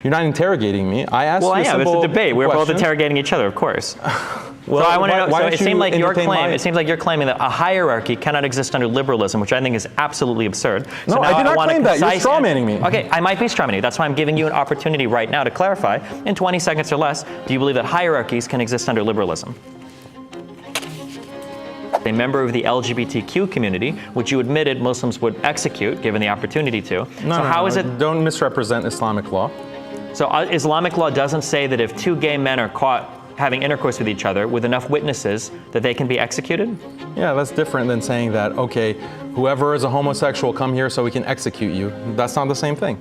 You're not interrogating me. I asked you a simple question. Well, it's a debate. We're both question. interrogating each other, of course. Well, so I want to know. why So don't it seems like your entertain claim. my- It seems like you're claiming that a hierarchy cannot exist under liberalism, which I think is absolutely absurd. So No, now I did not want a claim that. You're concise strawmanning me. Okay, I might be strawmanning you. That's why I'm giving you an opportunity right now to clarify in 20 seconds or less. Do you believe that hierarchies can exist under liberalism? A member of the LGBTQ community, which you admitted Muslims would execute given the opportunity to. How is it? Don't misrepresent Islamic law. So Islamic law doesn't say that if two gay men are caught having intercourse with each other with enough witnesses that they can be executed? Yeah, that's different than saying that, okay, whoever is a homosexual, come here so we can execute you. That's not the same thing.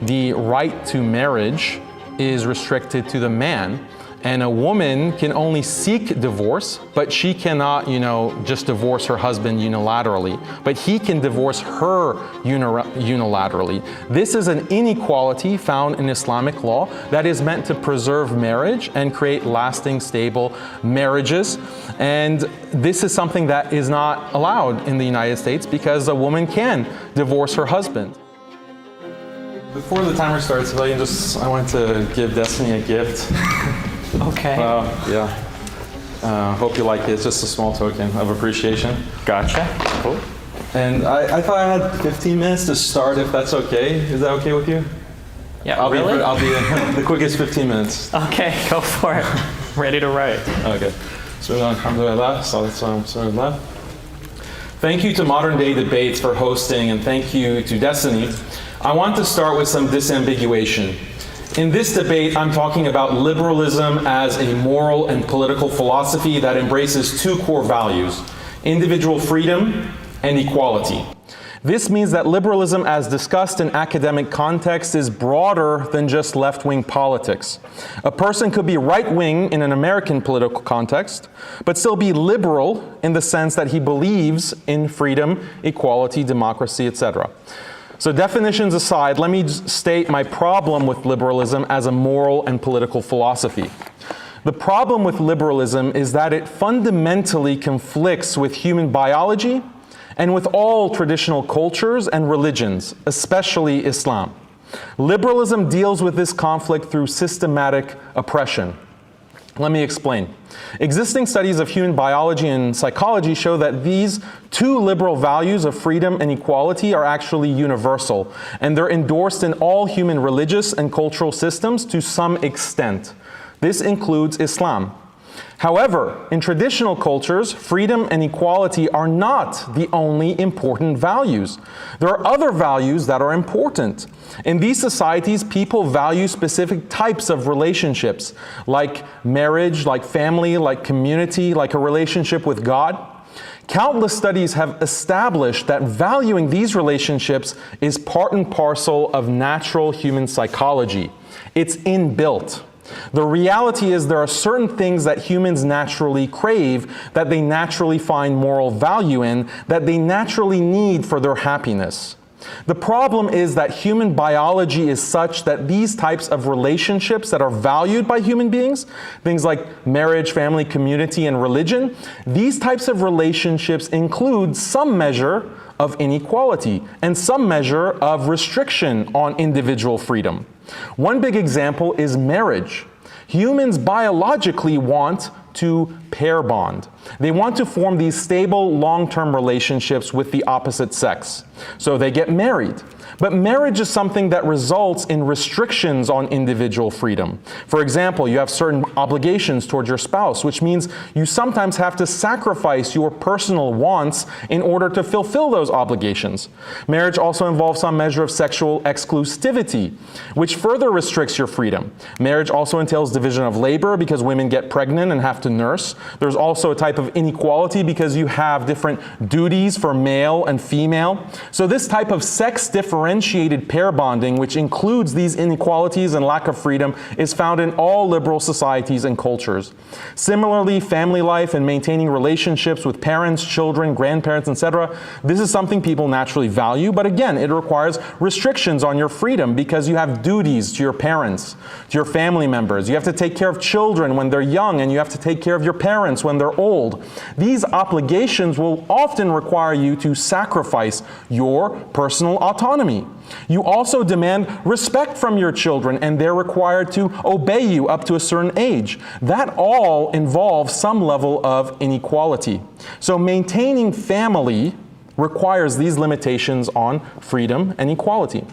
The right to marriage is restricted to the man, and a woman can only seek divorce, but she cannot, just divorce her husband unilaterally. But he can divorce her unilaterally. This is an inequality found in Islamic law that is meant to preserve marriage and create lasting, stable marriages. And this is something that is not allowed in the United States because a woman can divorce her husband. Before the timer starts, I want to give Destiny a gift. Okay. Hope you like it. It's just a small token of appreciation. Gotcha. Cool. And I thought I had 15 minutes to start, if that's okay. Is that okay with you? Yeah, I'll really? I'll be the quickest 15 minutes. Okay, go for it. Ready to write. Okay. Thank you to Modern Day Debates for hosting, and thank you to Destiny. I want to start with some disambiguation. In this debate, I'm talking about liberalism as a moral and political philosophy that embraces two core values: individual freedom and equality. This means that liberalism, as discussed in academic context, is broader than just left-wing politics. A person could be right-wing in an American political context, but still be liberal in the sense that he believes in freedom, equality, democracy, etc. So definitions aside, let me state my problem with liberalism as a moral and political philosophy. The problem with liberalism is that it fundamentally conflicts with human biology and with all traditional cultures and religions, especially Islam. Liberalism deals with this conflict through systematic oppression. Let me explain. Existing studies of human biology and psychology show that these two liberal values of freedom and equality are actually universal, and they're endorsed in all human religious and cultural systems to some extent. This includes Islam. However, in traditional cultures, freedom and equality are not the only important values. There are other values that are important. In these societies, people value specific types of relationships, like marriage, like family, like community, like a relationship with God. Countless studies have established that valuing these relationships is part and parcel of natural human psychology. It's inbuilt. The reality is there are certain things that humans naturally crave, that they naturally find moral value in, that they naturally need for their happiness. The problem is that human biology is such that these types of relationships that are valued by human beings, things like marriage, family, community, and religion, these types of relationships include some measure of inequality and some measure of restriction on individual freedom. One big example is marriage. Humans biologically want to pair bond. They want to form these stable, long-term relationships with the opposite sex. So they get married. But marriage is something that results in restrictions on individual freedom. For example, you have certain obligations towards your spouse, which means you sometimes have to sacrifice your personal wants in order to fulfill those obligations. Marriage also involves some measure of sexual exclusivity, which further restricts your freedom. Marriage also entails division of labor because women get pregnant and have to nurse. There's also a type of inequality because you have different duties for male and female. So this type of sex differentiated pair bonding, which includes these inequalities and lack of freedom, is found in all liberal societies and cultures. Similarly, family life and maintaining relationships with parents, children, grandparents, etc., this is something people naturally value, but again, it requires restrictions on your freedom because you have duties to your parents, to your family members. You have to take care of children when they're young, and you have to take care of your parents when they're old. These obligations will often require you to sacrifice your personal autonomy. harmony. You also demand respect from your children, and they're required to obey you up to a certain age. That all involves some level of inequality. So maintaining family requires these limitations on freedom and equality.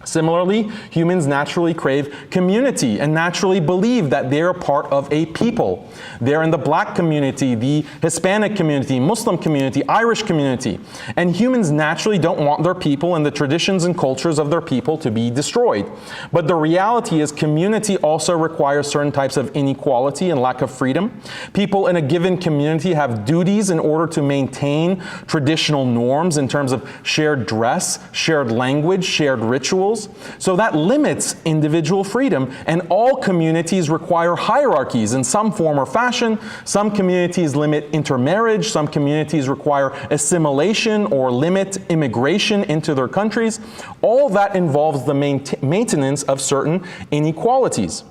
Similarly, humans naturally crave community and naturally believe that they're a part of a people. They're in the black community, the Hispanic community, Muslim community, Irish community. And humans naturally don't want their people and the traditions and cultures of their people to be destroyed. But the reality is community also requires certain types of inequality and lack of freedom. People in a given community have duties in order to maintain traditional norms in terms of shared dress, shared language, shared rituals. So that limits individual freedom, and all communities require hierarchies in some form or fashion. Some communities limit intermarriage, some communities require assimilation or limit immigration into their countries. All that involves the maintenance of certain inequalities.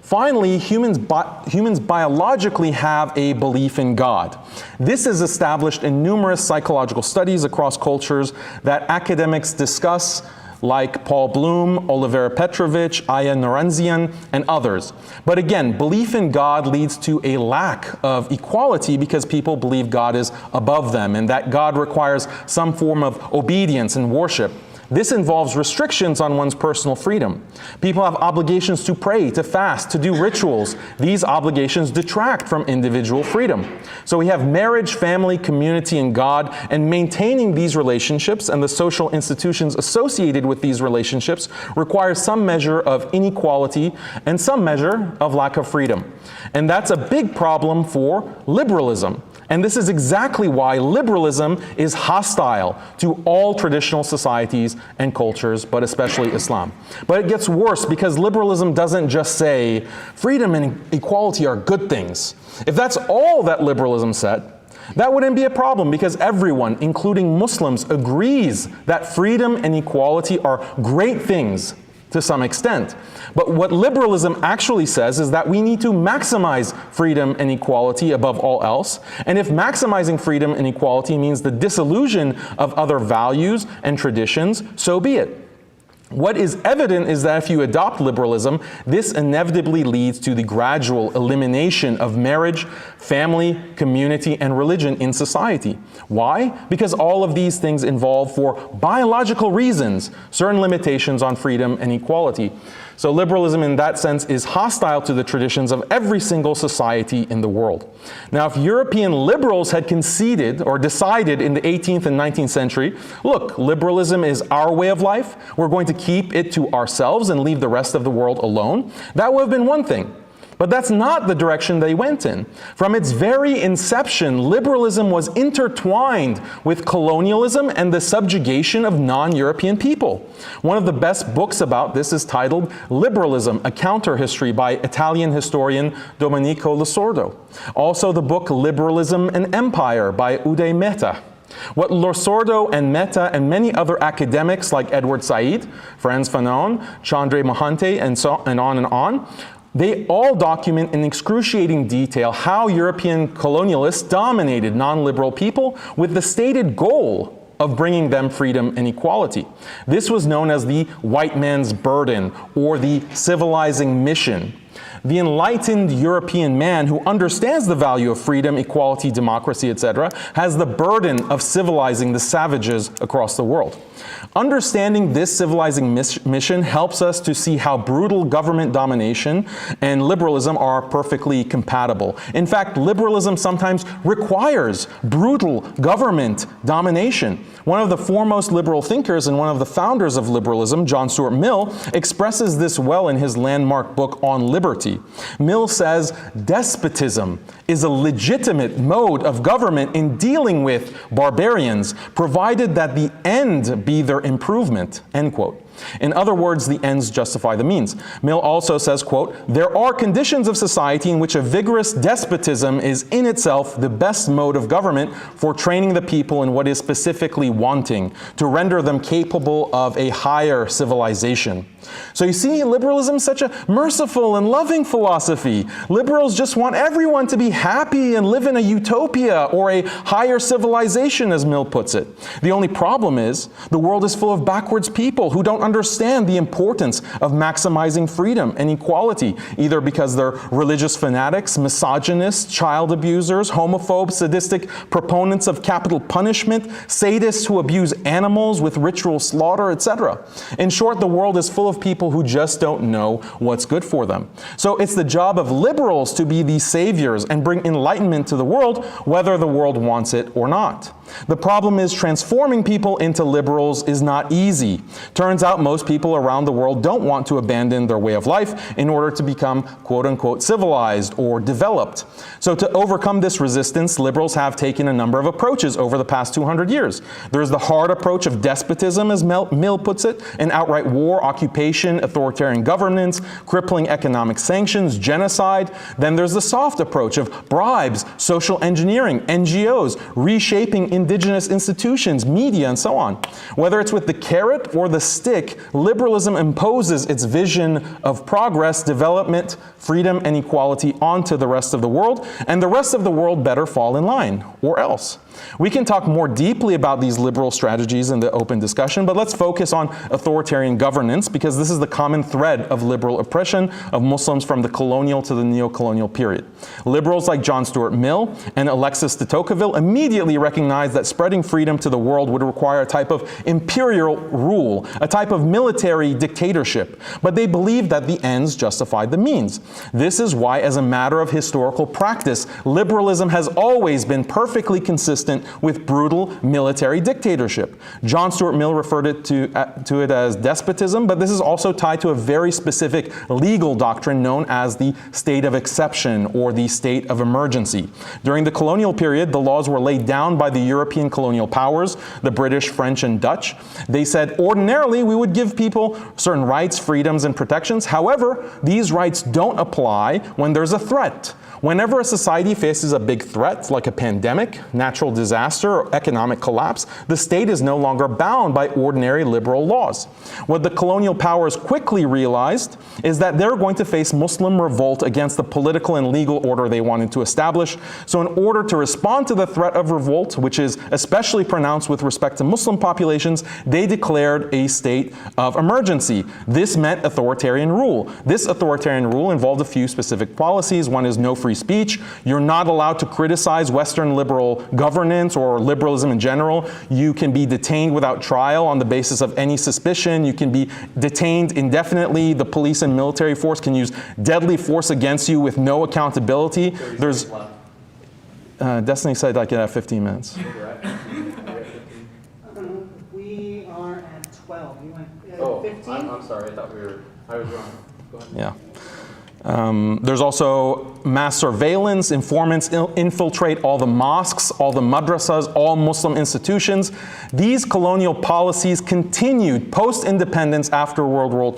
Finally, humans biologically have a belief in God. This is established in numerous psychological studies across cultures that academics discuss, like Paul Bloom, Olivera Petrovich, Aya Naranzian, and others. But again, belief in God leads to a lack of equality because people believe God is above them and that God requires some form of obedience and worship. This involves restrictions on one's personal freedom. People have obligations to pray, to fast, to do rituals. These obligations detract from individual freedom. So we have marriage, family, community, and God, and maintaining these relationships and the social institutions associated with these relationships requires some measure of inequality and some measure of lack of freedom. And that's a big problem for liberalism. And this is exactly why liberalism is hostile to all traditional societies and cultures, but especially Islam. But it gets worse because liberalism doesn't just say freedom and equality are good things. If that's all that liberalism said, that wouldn't be a problem because everyone, including Muslims, agrees that freedom and equality are great things to some extent. But what liberalism actually says is that we need to maximize freedom and equality above all else. And if maximizing freedom and equality means the dissolution of other values and traditions, so be it. What is evident is that if you adopt liberalism, this inevitably leads to the gradual elimination of marriage, family, community, and religion in society. Why? Because all of these things involve, for biological reasons, certain limitations on freedom and equality. So liberalism in that sense is hostile to the traditions of every single society in the world. Now, if European liberals had conceded or decided in the 18th and 19th century, look, liberalism is our way of life, we're going to keep it to ourselves and leave the rest of the world alone, that would have been one thing. But that's not the direction they went in. From its very inception, liberalism was intertwined with colonialism and the subjugation of non-European people. One of the best books about this is titled Liberalism, A Counter-History by Italian historian Domenico Losordo. Also the book Liberalism and Empire by Uday Mehta. What Losordo and Mehta and many other academics like Edward Said, Frantz Fanon, Chandra Mohante, and on, they all document in excruciating detail how European colonialists dominated non-liberal people with the stated goal of bringing them freedom and equality. This was known as the white man's burden or the civilizing mission. The enlightened European man who understands the value of freedom, equality, democracy, etc., has the burden of civilizing the savages across the world. Understanding this civilizing mission helps us to see how brutal government domination and liberalism are perfectly compatible. In fact, liberalism sometimes requires brutal government domination. One of the foremost liberal thinkers and one of the founders of liberalism, John Stuart Mill, expresses this well in his landmark book On Liberty. Mill says, despotism is a legitimate mode of government in dealing with barbarians, provided that the end be their improvement, end quote. In other words, the ends justify the means. Mill also says, quote, "There are conditions of society in which a vigorous despotism is in itself the best mode of government for training the people in what is specifically wanting, to render them capable of a higher civilization." So you see, liberalism is such a merciful and loving philosophy. Liberals just want everyone to be happy and live in a utopia or a higher civilization, as Mill puts it. The only problem is the world is full of backwards people who don't understand the importance of maximizing freedom and equality, either because they're religious fanatics, misogynists, child abusers, homophobes, sadistic proponents of capital punishment, sadists who abuse animals with ritual slaughter, etc. In short, the world is full of people who just don't know what's good for them. So it's the job of liberals to be these saviors and bring enlightenment to the world, whether the world wants it or not. The problem is transforming people into liberals is not easy. Turns out most people around the world don't want to abandon their way of life in order to become quote-unquote civilized or developed. So to overcome this resistance, liberals have taken a number of approaches over the past 200 years. There's the hard approach of despotism, as Mill puts it, an outright war, occupation, authoritarian governance, crippling economic sanctions, genocide. Then there's the soft approach of bribes, social engineering, NGOs, reshaping indigenous institutions, media, and so on. Whether it's with the carrot or the stick, liberalism imposes its vision of progress, development, freedom, and equality onto the rest of the world, and the rest of the world better fall in line, or else. We can talk more deeply about these liberal strategies in the open discussion, but let's focus on authoritarian governance because this is the common thread of liberal oppression of Muslims from the colonial to the neo-colonial period. Liberals like John Stuart Mill and Alexis de Tocqueville immediately recognized that spreading freedom to the world would require a type of imperial rule, a type of military dictatorship, but they believed that the ends justified the means. This is why, as a matter of historical practice, liberalism has always been perfectly consistent with brutal military dictatorship. John Stuart Mill referred to it as despotism, but this is also tied to a very specific legal doctrine known as the state of exception or the state of emergency. During the colonial period, the laws were laid down by the European colonial powers, the British, French, and Dutch. They said, ordinarily, we would give people certain rights, freedoms, and protections. However, these rights don't apply when there's a threat. Whenever a society faces a big threat, like a pandemic, natural disaster, or economic collapse, the state is no longer bound by ordinary liberal laws. What the colonial powers quickly realized is that they're going to face Muslim revolt against the political and legal order they wanted to establish. So in order to respond to the threat of revolt, which is especially pronounced with respect to Muslim populations, they declared a state of emergency. This meant authoritarian rule. This authoritarian rule involved a few specific policies. One is no free speech. You're not allowed to criticize Western liberal governance or liberalism in general. You can be detained without trial on the basis of any suspicion. You can be detained indefinitely. The police and military force can use deadly force against you with no accountability. There's Destiny said I could have 15 minutes. We are at 12. You went 15? I'm sorry. I was wrong. Go ahead. Yeah. There's also mass surveillance. Informants infiltrate all the mosques, all the madrasas, all Muslim institutions. These colonial policies continued post-independence after World War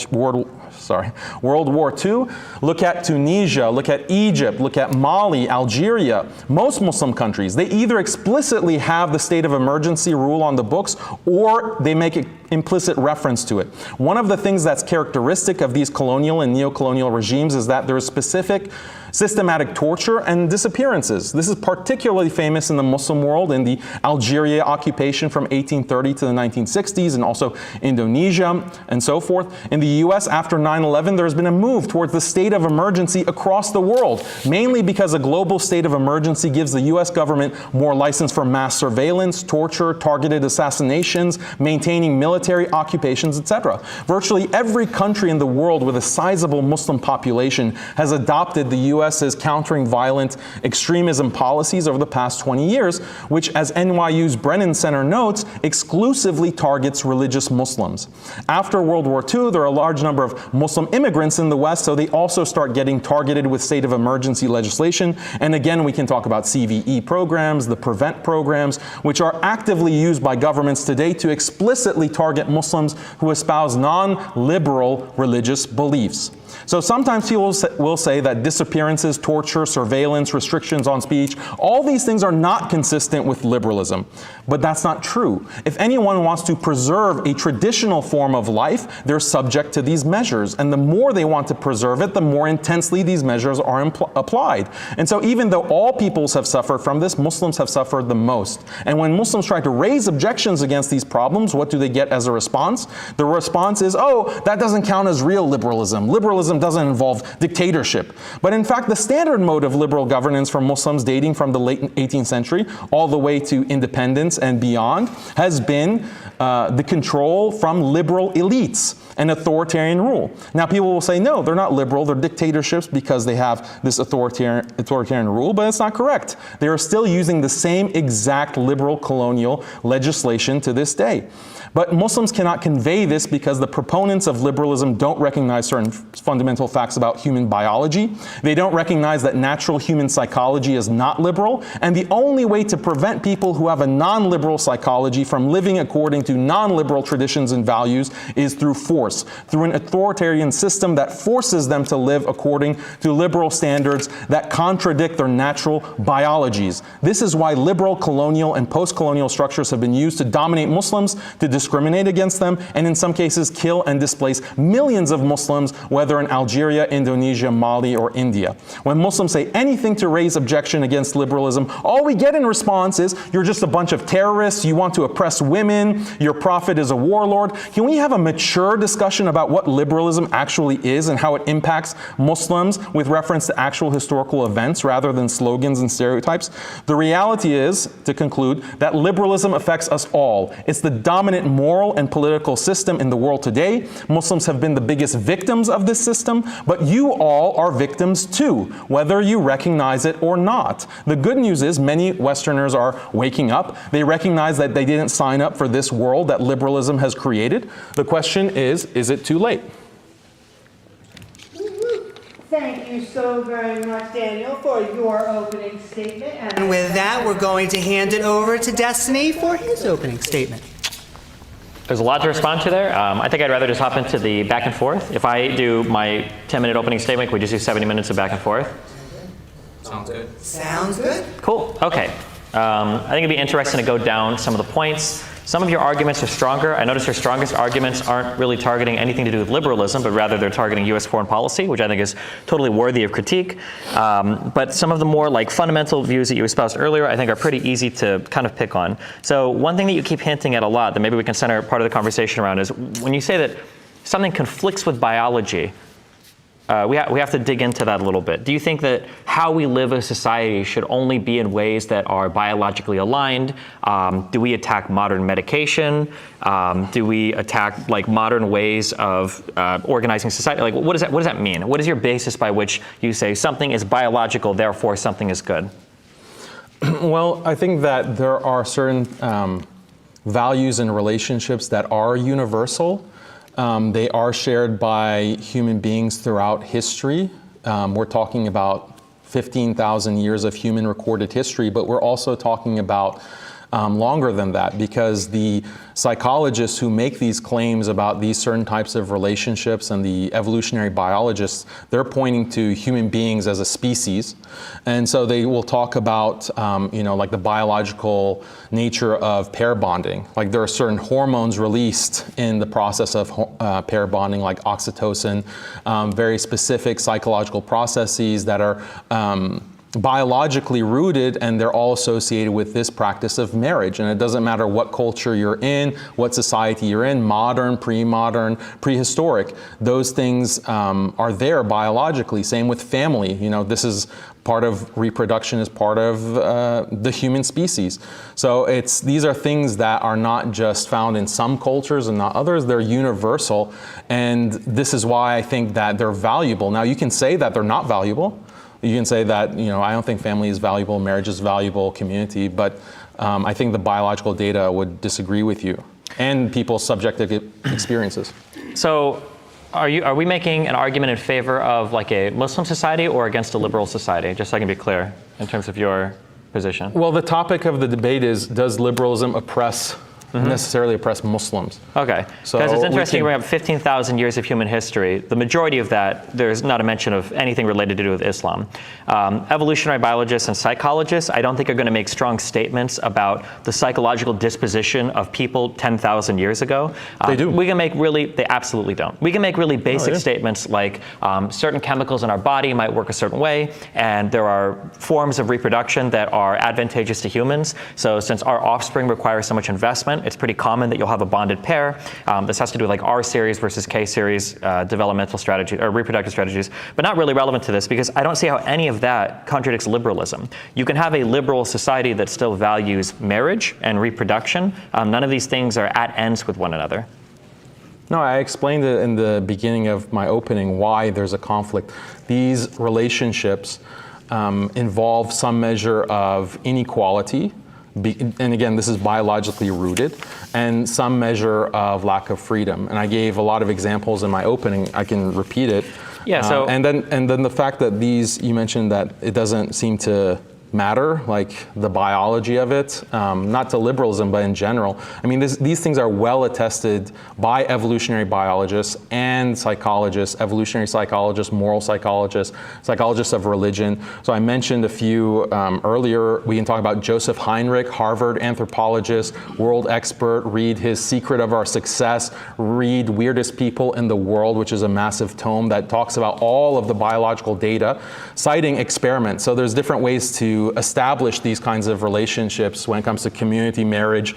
II. Look at Tunisia, look at Egypt, look at Mali, Algeria. Most Muslim countries, they either explicitly have the state of emergency rule on the books or they make an implicit reference to it. One of the things that's characteristic of these colonial and neo-colonial regimes is that there is specific systematic torture and disappearances. This is particularly famous in the Muslim world, in the Algeria occupation from 1830 to the 1960s, and also Indonesia and so forth. In the US, after 9/11, there's been a move towards the state of emergency across the world, mainly because a global state of emergency gives the US government more license for mass surveillance, torture, targeted assassinations, maintaining military occupations, etc. Virtually every country in the world with a sizable Muslim population has adopted the US U.S. is countering violent extremism policies over the past 20 years, which, as NYU's Brennan Center notes, exclusively targets religious Muslims. After World War II, there are a large number of Muslim immigrants in the West, so they also start getting targeted with state of emergency legislation. And again, we can talk about CVE programs, the PREVENT programs, which are actively used by governments today to explicitly target Muslims who espouse non-liberal religious beliefs. So sometimes people will say that disappearances, torture, surveillance, restrictions on speech, all these things are not consistent with liberalism. But that's not true. If anyone wants to preserve a traditional form of life, they're subject to these measures. And the more they want to preserve it, the more intensely these measures are applied. And so even though all peoples have suffered from this, Muslims have suffered the most. And when Muslims try to raise objections against these problems, what do they get as a response? The response is, oh, that doesn't count as real liberalism. Liberalism doesn't involve dictatorship. But in fact, the standard mode of liberal governance for Muslims dating from the late 18th century all the way to independence and beyond has been the control from liberal elites and authoritarian rule. Now people will say, no, they're not liberal, they're dictatorships because they have this authoritarian rule, but it's not correct. They are still using the same exact liberal colonial legislation to this day. But Muslims cannot convey this because the proponents of liberalism don't recognize certain fundamental facts about human biology. They don't recognize that natural human psychology is not liberal, and the only way to prevent people who have a non-liberal psychology from living according to non-liberal traditions and values is through force, through an authoritarian system that forces them to live according to liberal standards that contradict their natural biologies. This is why liberal, colonial, and post-colonial structures have been used to dominate Muslims, to discriminate against them, and in some cases kill and displace millions of Muslims, whether in Algeria, Indonesia, Mali, or India. When Muslims say anything to raise objection against liberalism, all we get in response is, you're just a bunch of terrorists, you want to oppress women, your prophet is a warlord. Can we have a mature discussion about what liberalism actually is and how it impacts Muslims with reference to actual historical events rather than slogans and stereotypes? The reality is, to conclude, that liberalism affects us all. It's the dominant moral and political system in the world today. Muslims have been the biggest victims of this system, but you all are victims too, whether you recognize it or not. The good news is many Westerners are waking up. They recognize that they didn't sign up for this world that liberalism has created. The question is it too late? Thank you so very much, Daniel, for your opening statement. And with that, we're going to hand it over to Destiny for his opening statement. There's a lot to respond to there. I think I'd rather just hop into the back and forth. If I do my 10-minute opening statement, can we just do 70 minutes of back and forth? Sounds good. Sounds good. Cool. Okay. I think it'd be interesting to go down some of the points. Some of your arguments are stronger. I notice your strongest arguments aren't really targeting anything to do with liberalism, but rather they're targeting U.S. foreign policy, which I think is totally worthy of critique. But some of the more like fundamental views that you espoused earlier, I think are pretty easy to kind of pick on. So one thing that you keep hinting at a lot that maybe we can center part of the conversation around is when you say that something conflicts with biology, we have to dig into that a little bit. Do you think that how we live as a society should only be in ways that are biologically aligned? Do we attack modern medication? Do we attack like modern ways of organizing society? Like, what does that mean? What is your basis by which you say something is biological, therefore something is good? Well, I think that there are certain values and relationships that are universal. They are shared by human beings throughout history. We're talking about 15,000 years of human recorded history, but we're also talking about longer than that, because the psychologists who make these claims about these certain types of relationships and the evolutionary biologists, they're pointing to human beings as a species. And so they will talk about, like the biological nature of pair bonding. Like there are certain hormones released in the process of pair bonding, like oxytocin, very specific psychological processes that are biologically rooted, and they're all associated with this practice of marriage. And it doesn't matter what culture you're in, what society you're in, modern, pre-modern, prehistoric, those things are there biologically. Same with family. This is part of reproduction, is part of the human species. So these are things that are not just found in some cultures and not others, they're universal. And this is why I think that they're valuable. Now you can say that they're not valuable. You can say that, I don't think family is valuable, marriage is valuable, community, but I think the biological data would disagree with you and people's subjective experiences. So are we making an argument in favor of like a Muslim society or against a liberal society? Just so I can be clear in terms of your position. Well, the topic of the debate is, does liberalism necessarily oppress Muslims? Okay, So because it's interesting, we we have 15,000 years of human history. The majority of that, there's not a mention of anything related to do with Islam. Evolutionary biologists and psychologists, I don't think are going to make strong statements about the psychological disposition of people 10,000 years ago. They do. They absolutely don't. We can make really basic statements like certain chemicals in our body might work a certain way, and there are forms of reproduction that are advantageous to humans. So since our offspring requires so much investment, it's pretty common that you'll have a bonded pair. This has to do with like R series versus K series developmental strategy or reproductive strategies, but not really relevant to this because I don't see how any of that contradicts liberalism. You can have a liberal society that still values marriage and reproduction. None of these things are at ends with one another. No, I explained it in the beginning of my opening why there's a conflict. These relationships involve some measure of inequality, and again, this is biologically rooted, and some measure of lack of freedom. And I gave a lot of examples in my opening. I can repeat it. Yeah. So and then the fact that you mentioned that it doesn't seem to matter, like the biology of it, not to liberalism, but in general. I mean, these things are well attested by evolutionary biologists and psychologists, evolutionary psychologists, moral psychologists, psychologists of religion. So I mentioned a few earlier. We can talk about Joseph Heinrich, Harvard anthropologist, world expert. Read his Secret of Our Success. Read Weirdest People in the World, which is a massive tome that talks about all of the biological data, citing experiments. So there's different ways to establish these kinds of relationships when it comes to community, marriage,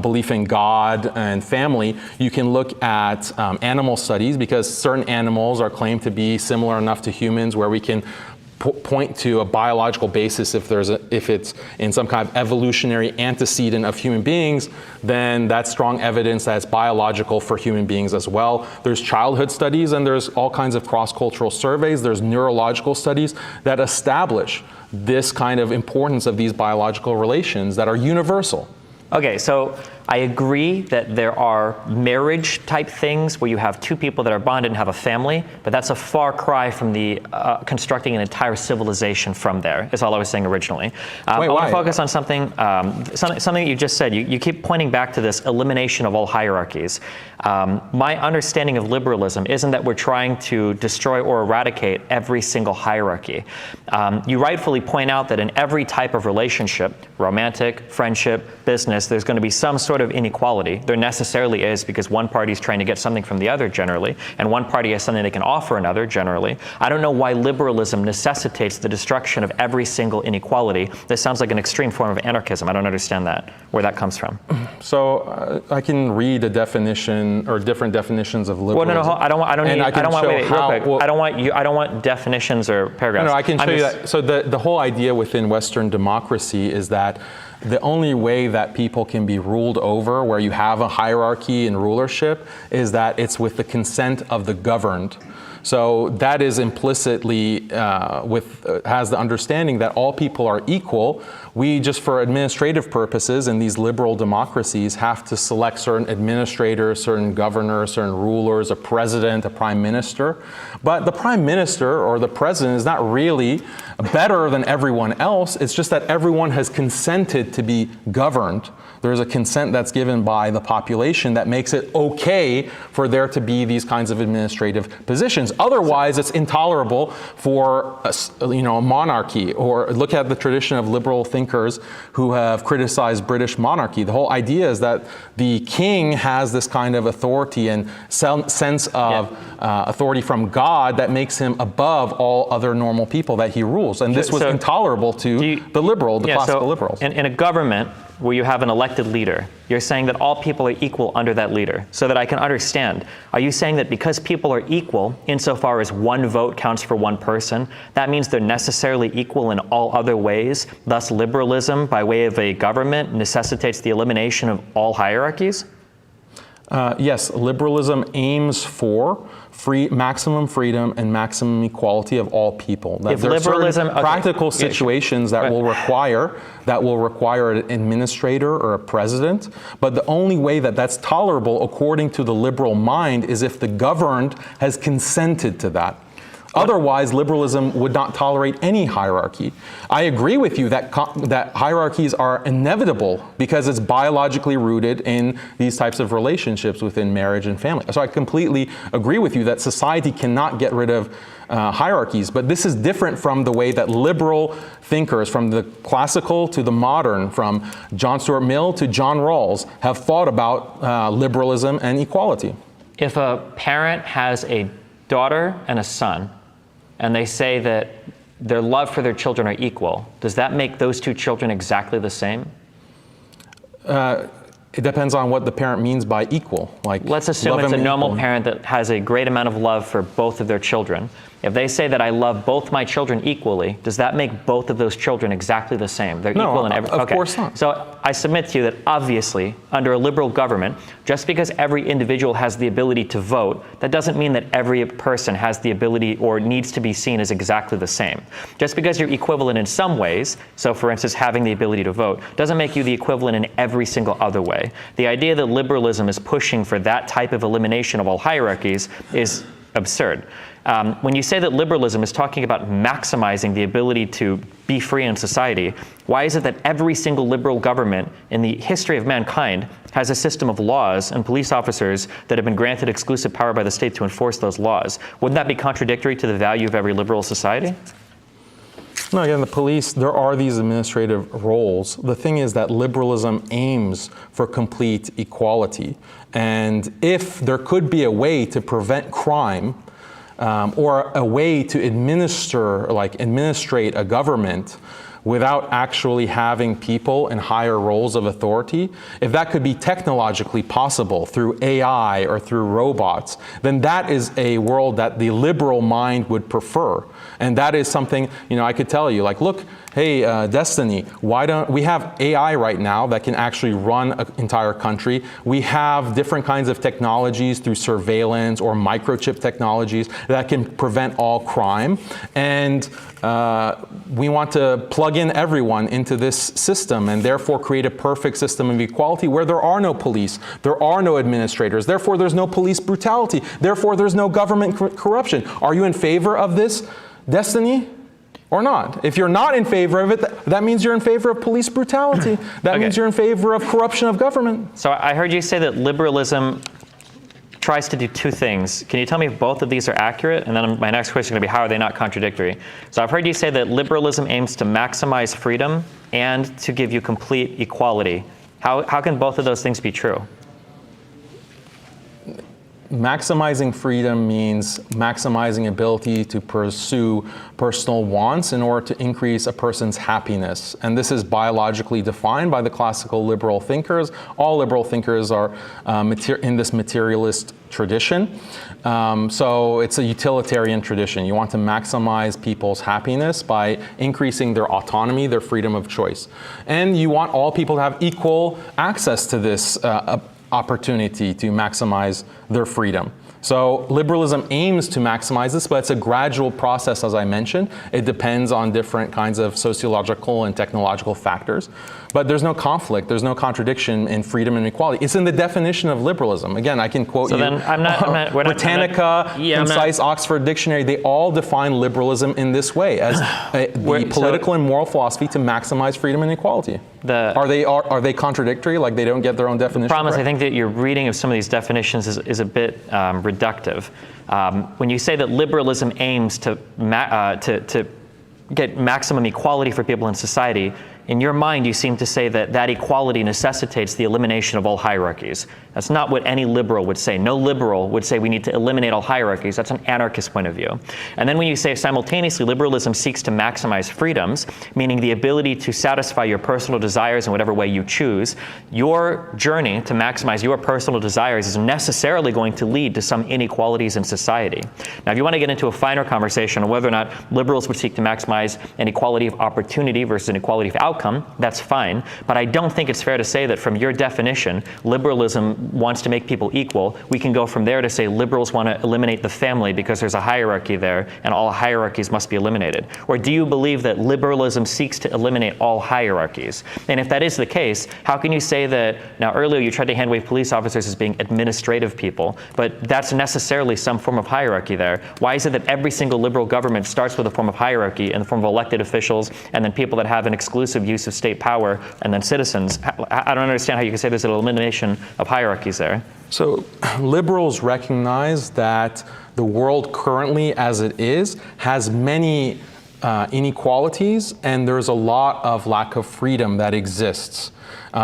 belief in God, and family. You can look at animal studies because certain animals are claimed to be similar enough to humans where we can point to a biological basis. If it's in some kind of evolutionary antecedent of human beings, then that's strong evidence that it's biological for human beings as well. There's childhood studies and there's all kinds of cross-cultural surveys. There's neurological studies that establish this kind of importance of these biological relations that are universal. Okay, so I agree that there are marriage type things where you have two people that are bonded and have a family, but that's a far cry from the constructing an entire civilization from there, is all I was saying originally. I want to focus on something that you just said. You keep pointing back to this elimination of all hierarchies. My understanding of liberalism isn't that we're trying to destroy or eradicate every single hierarchy. You rightfully point out that in every type of relationship, romantic, friendship, business, there's going to be some sort of inequality. There necessarily is, because one party is trying to get something from the other generally, and one party has something they can offer another generally. I don't know why liberalism necessitates the destruction of every single inequality. This sounds like an extreme form of anarchism. I don't understand where that comes from. So I can read a definition or different definitions of liberalism. Well, no, I don't want definitions or paragraphs. No, I can show you that. So the whole idea within Western democracy is that the only way that people can be ruled over, where you have a hierarchy in rulership, is that it's with the consent of the governed. So that is implicitly has the understanding that all people are equal. We just, for administrative purposes in these liberal democracies, have to select certain administrators, certain governors, certain rulers, a president, a prime minister. But the prime minister or the president is not really better than everyone else. It's just that everyone has consented to be governed. There's a consent that's given by the population that makes it okay for there to be these kinds of administrative positions. Otherwise, it's intolerable for a monarchy. Or look at the tradition of liberal thinkers who have criticized British monarchy. The whole idea is that the king has this kind of authority and sense of authority from God that makes him above all other normal people that he rules. And this was intolerable to the classical liberals. In a government where you have an elected leader, you're saying that all people are equal under that leader. So that I can understand, are you saying that because people are equal insofar as one vote counts for one person, that means they're necessarily equal in all other ways? Thus liberalism by way of a government necessitates the elimination of all hierarchies? Yes, liberalism aims for maximum freedom and maximum equality of all people. If there are liberalism, certain practical situations that will require an administrator or a president, but the only way that that's tolerable, according to the liberal mind, is if the governed has consented to that. Otherwise, liberalism would not tolerate any hierarchy. I agree with you that hierarchies are inevitable because it's biologically rooted in these types of relationships within marriage and family. So I completely agree with you that society cannot get rid of hierarchies, but this is different from the way that liberal thinkers, from the classical to the modern, from John Stuart Mill to John Rawls, have thought about liberalism and equality. If a parent has a daughter and a son, and they say that their love for their children are equal, does that make those two children exactly the same? It depends on what the parent means by equal. Like, let's assume it's a normal parent that has a great amount of love for both of their children. If they say that I love both my children equally, does that make both of those children exactly the same? They're equal in everything. Of course not. So I submit to you that obviously, under a liberal government, just because every individual has the ability to vote, that doesn't mean that every person has the ability or needs to be seen as exactly the same. Just because you're equivalent in some ways, so for instance, having the ability to vote, doesn't make you the equivalent in every single other way. The idea that liberalism is pushing for that type of elimination of all hierarchies is absurd. When you say that liberalism is talking about maximizing the ability to be free in society, why is it that every single liberal government in the history of mankind has a system of laws and police officers that have been granted exclusive power by the state to enforce those laws? Wouldn't that be contradictory to the value of every liberal society? No, again, the police, there are these administrative roles. The thing is that liberalism aims for complete equality. And if there could be a way to prevent crime, or a way to administrate a government without actually having people in higher roles of authority, if that could be technologically possible through AI or through robots, then that is a world that the liberal mind would prefer. And that is something, I could tell you, like, look, hey, Destiny, why don't we have AI right now that can actually run an entire country? We have different kinds of technologies through surveillance or microchip technologies that can prevent all crime. And we want to plug in everyone into this system and therefore create a perfect system of equality where there are no police, there are no administrators, therefore there's no police brutality, therefore there's no government corruption. Are you in favor of this, Destiny? Or not? If you're not in favor of it, that means you're in favor of police brutality. That means you're in favor of corruption of government. So I heard you say that liberalism tries to do two things. Can you tell me if both of these are accurate? And then my next question is going to be, how are they not contradictory? So I've heard you say that liberalism aims to maximize freedom and to give you complete equality. How can both of those things be true? Maximizing freedom means maximizing ability to pursue personal wants in order to increase a person's happiness. And this is biologically defined by the classical liberal thinkers. All liberal thinkers are in this materialist tradition. So it's a utilitarian tradition. You want to maximize people's happiness by increasing their autonomy, their freedom of choice. And you want all people to have equal access to this opportunity to maximize their freedom. So liberalism aims to maximize this, but it's a gradual process, as I mentioned. It depends on different kinds of sociological and technological factors. But there's no conflict, there's no contradiction in freedom and equality. It's in the definition of liberalism. Again, I can quote Britannica, Concise Oxford Dictionary. They all define liberalism in this way, as the political and moral philosophy to maximize freedom and equality. Are they contradictory, like they don't get their own definition? The problem is I think that your reading of some of these definitions is a bit reductive. When you say that liberalism aims to get maximum equality for people in society, in your mind, you seem to say that that equality necessitates the elimination of all hierarchies. That's not what any liberal would say. No liberal would say we need to eliminate all hierarchies. That's an anarchist point of view. And then when you say simultaneously liberalism seeks to maximize freedoms, meaning the ability to satisfy your personal desires in whatever way you choose, your journey to maximize your personal desires is necessarily going to lead to some inequalities in society. Now, if you want to get into a finer conversation on whether or not liberals would seek to maximize an equality of opportunity versus an equality of outcome, outcome, that's fine. But I don't think it's fair to say that from your definition, liberalism wants to make people equal. We can go from there to say liberals want to eliminate the family because there's a hierarchy there and all hierarchies must be eliminated. Or do you believe that liberalism seeks to eliminate all hierarchies? And if that is the case, how can you say that, now earlier you tried to handwave police officers as being administrative people, but that's necessarily some form of hierarchy there. Why is it that every single liberal government starts with a form of hierarchy in the form of elected officials and then people that have an exclusive use of state power and then citizens? I don't understand how you can say there's an elimination of hierarchies there. So liberals recognize that the world currently as it is has many inequalities, and there's a lot of lack of freedom that exists.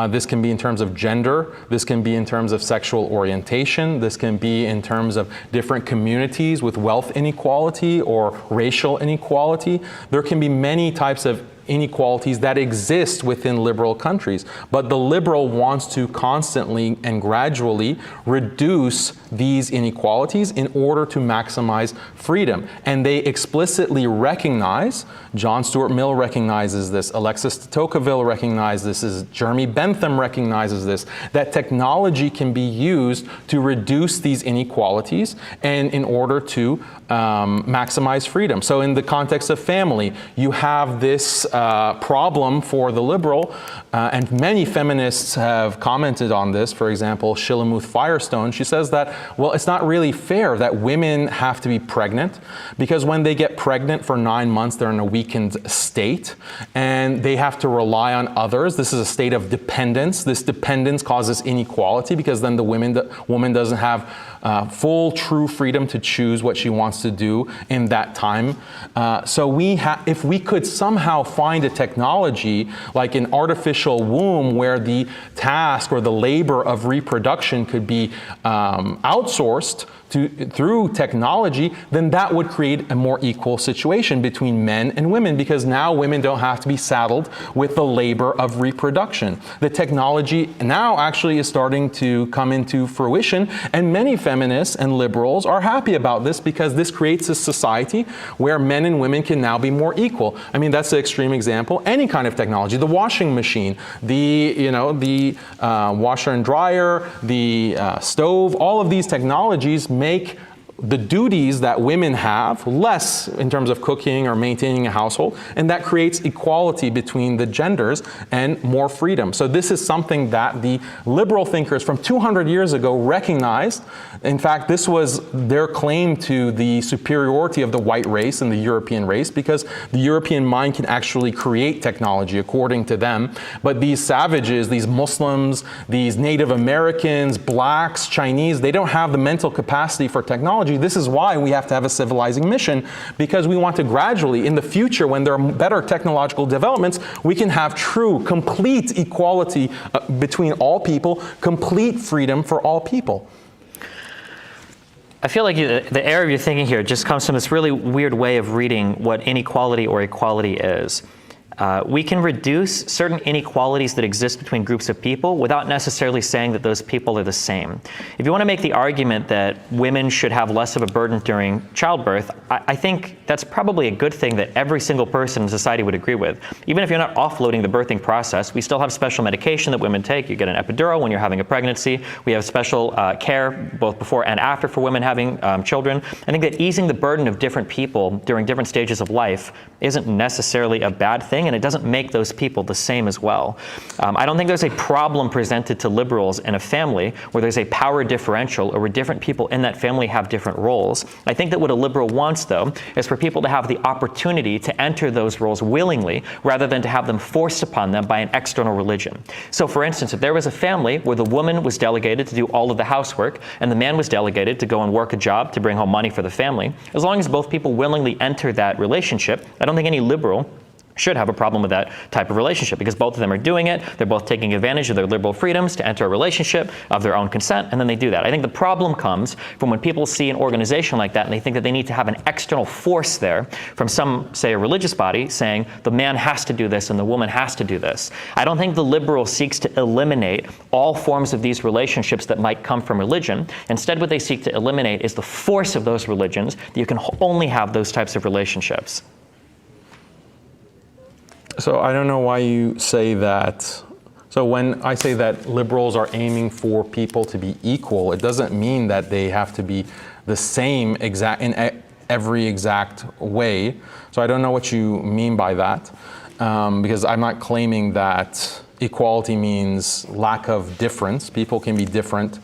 This can be in terms of gender, this can be in terms of sexual orientation, this can be in terms of different communities with wealth inequality or racial inequality. There can be many types of inequalities that exist within liberal countries, but the liberal wants to constantly and gradually reduce these inequalities in order to maximize freedom. And they explicitly recognize, John Stuart Mill recognizes this, Alexis de Tocqueville recognizes this, Jeremy Bentham recognizes this, that technology can be used to reduce these inequalities and in order to maximize freedom. So in the context of family, you have this problem for the liberal, and many feminists have commented on this. For example, Shillamuth Firestone, she says that, well, it's not really fair that women have to be pregnant, because when they get pregnant for 9 months, they're in a weakened state, and they have to rely on others. This is a state of dependence. This dependence causes inequality, because then the woman doesn't have full, true freedom to choose what she wants to do in that time. So if we could somehow find a technology like an artificial womb where the task or the labor of reproduction could be outsourced through technology, then that would create a more equal situation between men and women, because now women don't have to be saddled with the labor of reproduction. The technology now actually is starting to come into fruition, and many feminists and liberals are happy about this because this creates a society where men and women can now be more equal. I mean, that's an extreme example. Any kind of technology, the washing machine, the washer and dryer, the stove, all of these technologies make the duties that women have less in terms of cooking or maintaining a household, and that creates equality between the genders and more freedom. So this is something that the liberal thinkers from 200 years ago recognized. In fact, this was their claim to the superiority of the white race and the European race, because the European mind can actually create technology according to them. But these savages, these Muslims, these Native Americans, blacks, Chinese, they don't have the mental capacity for technology. This is why we have to have a civilizing mission, because we want to gradually, in the future, when there are better technological developments, we can have true, complete equality between all people, complete freedom for all people. I feel like the error you're thinking here just comes from this really weird way of reading what inequality or equality is. We can reduce certain inequalities that exist between groups of people without necessarily saying that those people are the same. If you want to make the argument that women should have less of a burden during childbirth, I think that's probably a good thing that every single person in society would agree with. Even if you're not offloading the birthing process, we still have special medication that women take. You get an epidural when you're having a pregnancy. We have special care both before and after for women having children. I think that easing the burden of different people during different stages of life isn't necessarily a bad thing, and it doesn't make those people the same as well. I don't think there's a problem presented to liberals in a family where there's a power differential or where different people in that family have different roles. I think that what a liberal wants, though, is for people to have the opportunity to enter those roles willingly rather than to have them forced upon them by an external religion. So, for instance, if there was a family where the woman was delegated to do all of the housework and the man was delegated to go and work a job to bring home money for the family, as long as both people willingly enter that relationship, I don't think any liberal should have a problem with that type of relationship, because both of them are doing it. They're both taking advantage of their liberal freedoms to enter a relationship of their own consent, and then they do that. I think the problem comes from when people see an organization like that and they think that they need to have an external force there from some, say, a religious body saying the man has to do this and the woman has to do this. I don't think the liberal seeks to eliminate all forms of these relationships that might come from religion. Instead, what they seek to eliminate is the force of those religions, that you can only have those types of relationships. So I don't know why you say that. So when I say that liberals are aiming for people to be equal, it doesn't mean that they have to be the same exact in every exact way. So I don't know what you mean by that, because I'm not claiming that equality means lack of difference. People can be different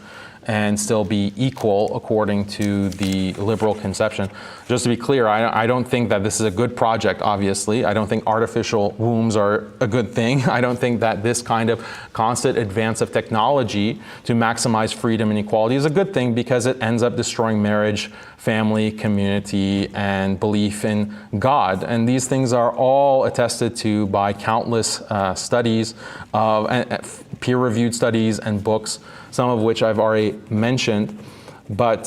and still be equal according to the liberal conception. Just to be clear, I don't think that this is a good project, obviously. I don't think artificial wombs are a good thing. I don't think that this kind of constant advance of technology to maximize freedom and equality is a good thing, because it ends up destroying marriage, family, community, and belief in God. And these things are all attested to by countless studies, peer-reviewed studies and books, some of which I've already mentioned. But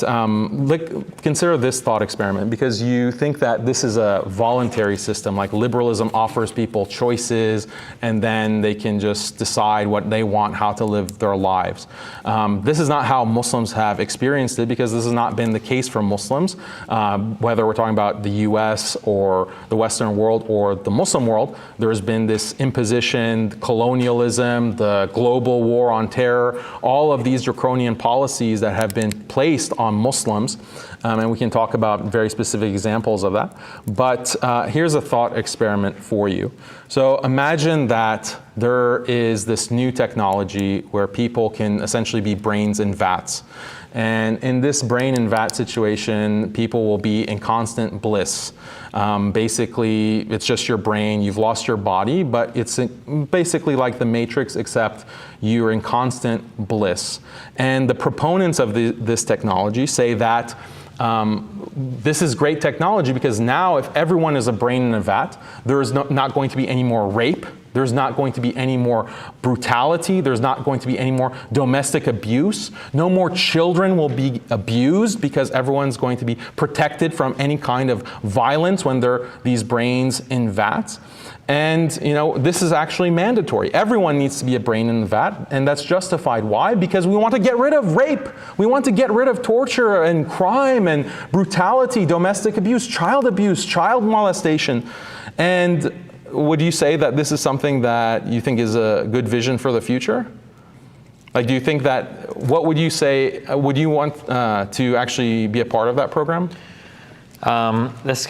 consider this thought experiment, because you think that this is a voluntary system, like liberalism offers people choices and then they can just decide what they want, how to live their lives. This is not how Muslims have experienced it, because this has not been the case for Muslims, whether we're talking about the US or the Western world or the Muslim world. There has been this imposition, colonialism, the global war on terror, all of these draconian policies that have been placed on Muslims, and we can talk about very specific examples of that. But here's a thought experiment for you. So imagine that there is this new technology where people can essentially be brains in vats. And in this brain in vat situation, people will be in constant bliss. Basically, it's just your brain, you've lost your body, but it's basically like the Matrix, except you're in constant bliss. And the proponents of this technology say that this is great technology, because now if everyone is a brain in a vat, there is not going to be any more rape. There's not going to be any more brutality. There's not going to be any more domestic abuse. No more children will be abused, because everyone's going to be protected from any kind of violence when they're these brains in vats. And this is actually mandatory. Everyone needs to be a brain in the vat, and that's justified. Why? Because we want to get rid of rape. We want to get rid of torture and crime and brutality, domestic abuse, child molestation. And would you say that this is something that you think is a good vision for the future? Like, do you think that, what would you say, would you want to actually be a part of that program? This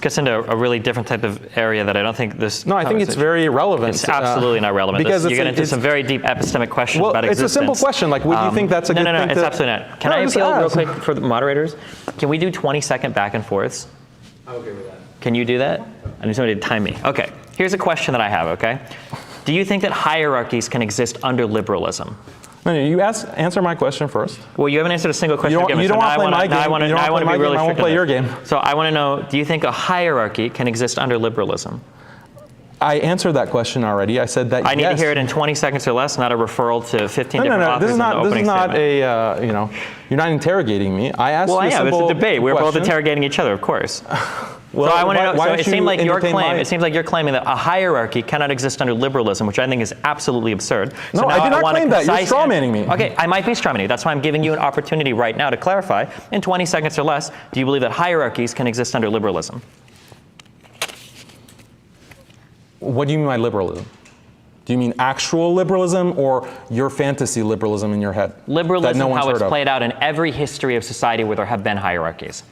gets into a really different type of area that I don't think this... No, I think it's very relevant. It's absolutely not relevant. Because you get into some very deep epistemic questions about existence. It's a simple question. Like, would you think that's a good thing? No, it's absolutely not. Can I appeal real quick for the moderators? Can we do 20-second back and forths? I'm okay with that. Can you do that? I need somebody to time me. Okay, here's a question that I have, okay? Do you think that hierarchies can exist under liberalism? No, you answer my question first. Well, you haven't answered a single question. You don't want to play my game. I won't play your game. So I want to know, do you think a hierarchy can exist under liberalism? I answered that question already. I said that I need to hear it in 20 seconds or less, not a referral to 15 different authors. This is not a, you're not interrogating me. I asked you a simple question. It's a debate. We're both interrogating each other, of course. Well, so I want to know. So it seems like you're claiming that a hierarchy cannot exist under liberalism, which I think is absolutely absurd. No, I did not claim that. You're strawmanning me. Okay, I might be strawmanning you. That's why I'm giving you an opportunity right now to clarify. In 20 seconds or less, do you believe that hierarchies can exist under liberalism? What do you mean by liberalism? Do you mean actual liberalism or your fantasy liberalism in your head? Liberalism, how it's played out in every history of society where there have been hierarchies.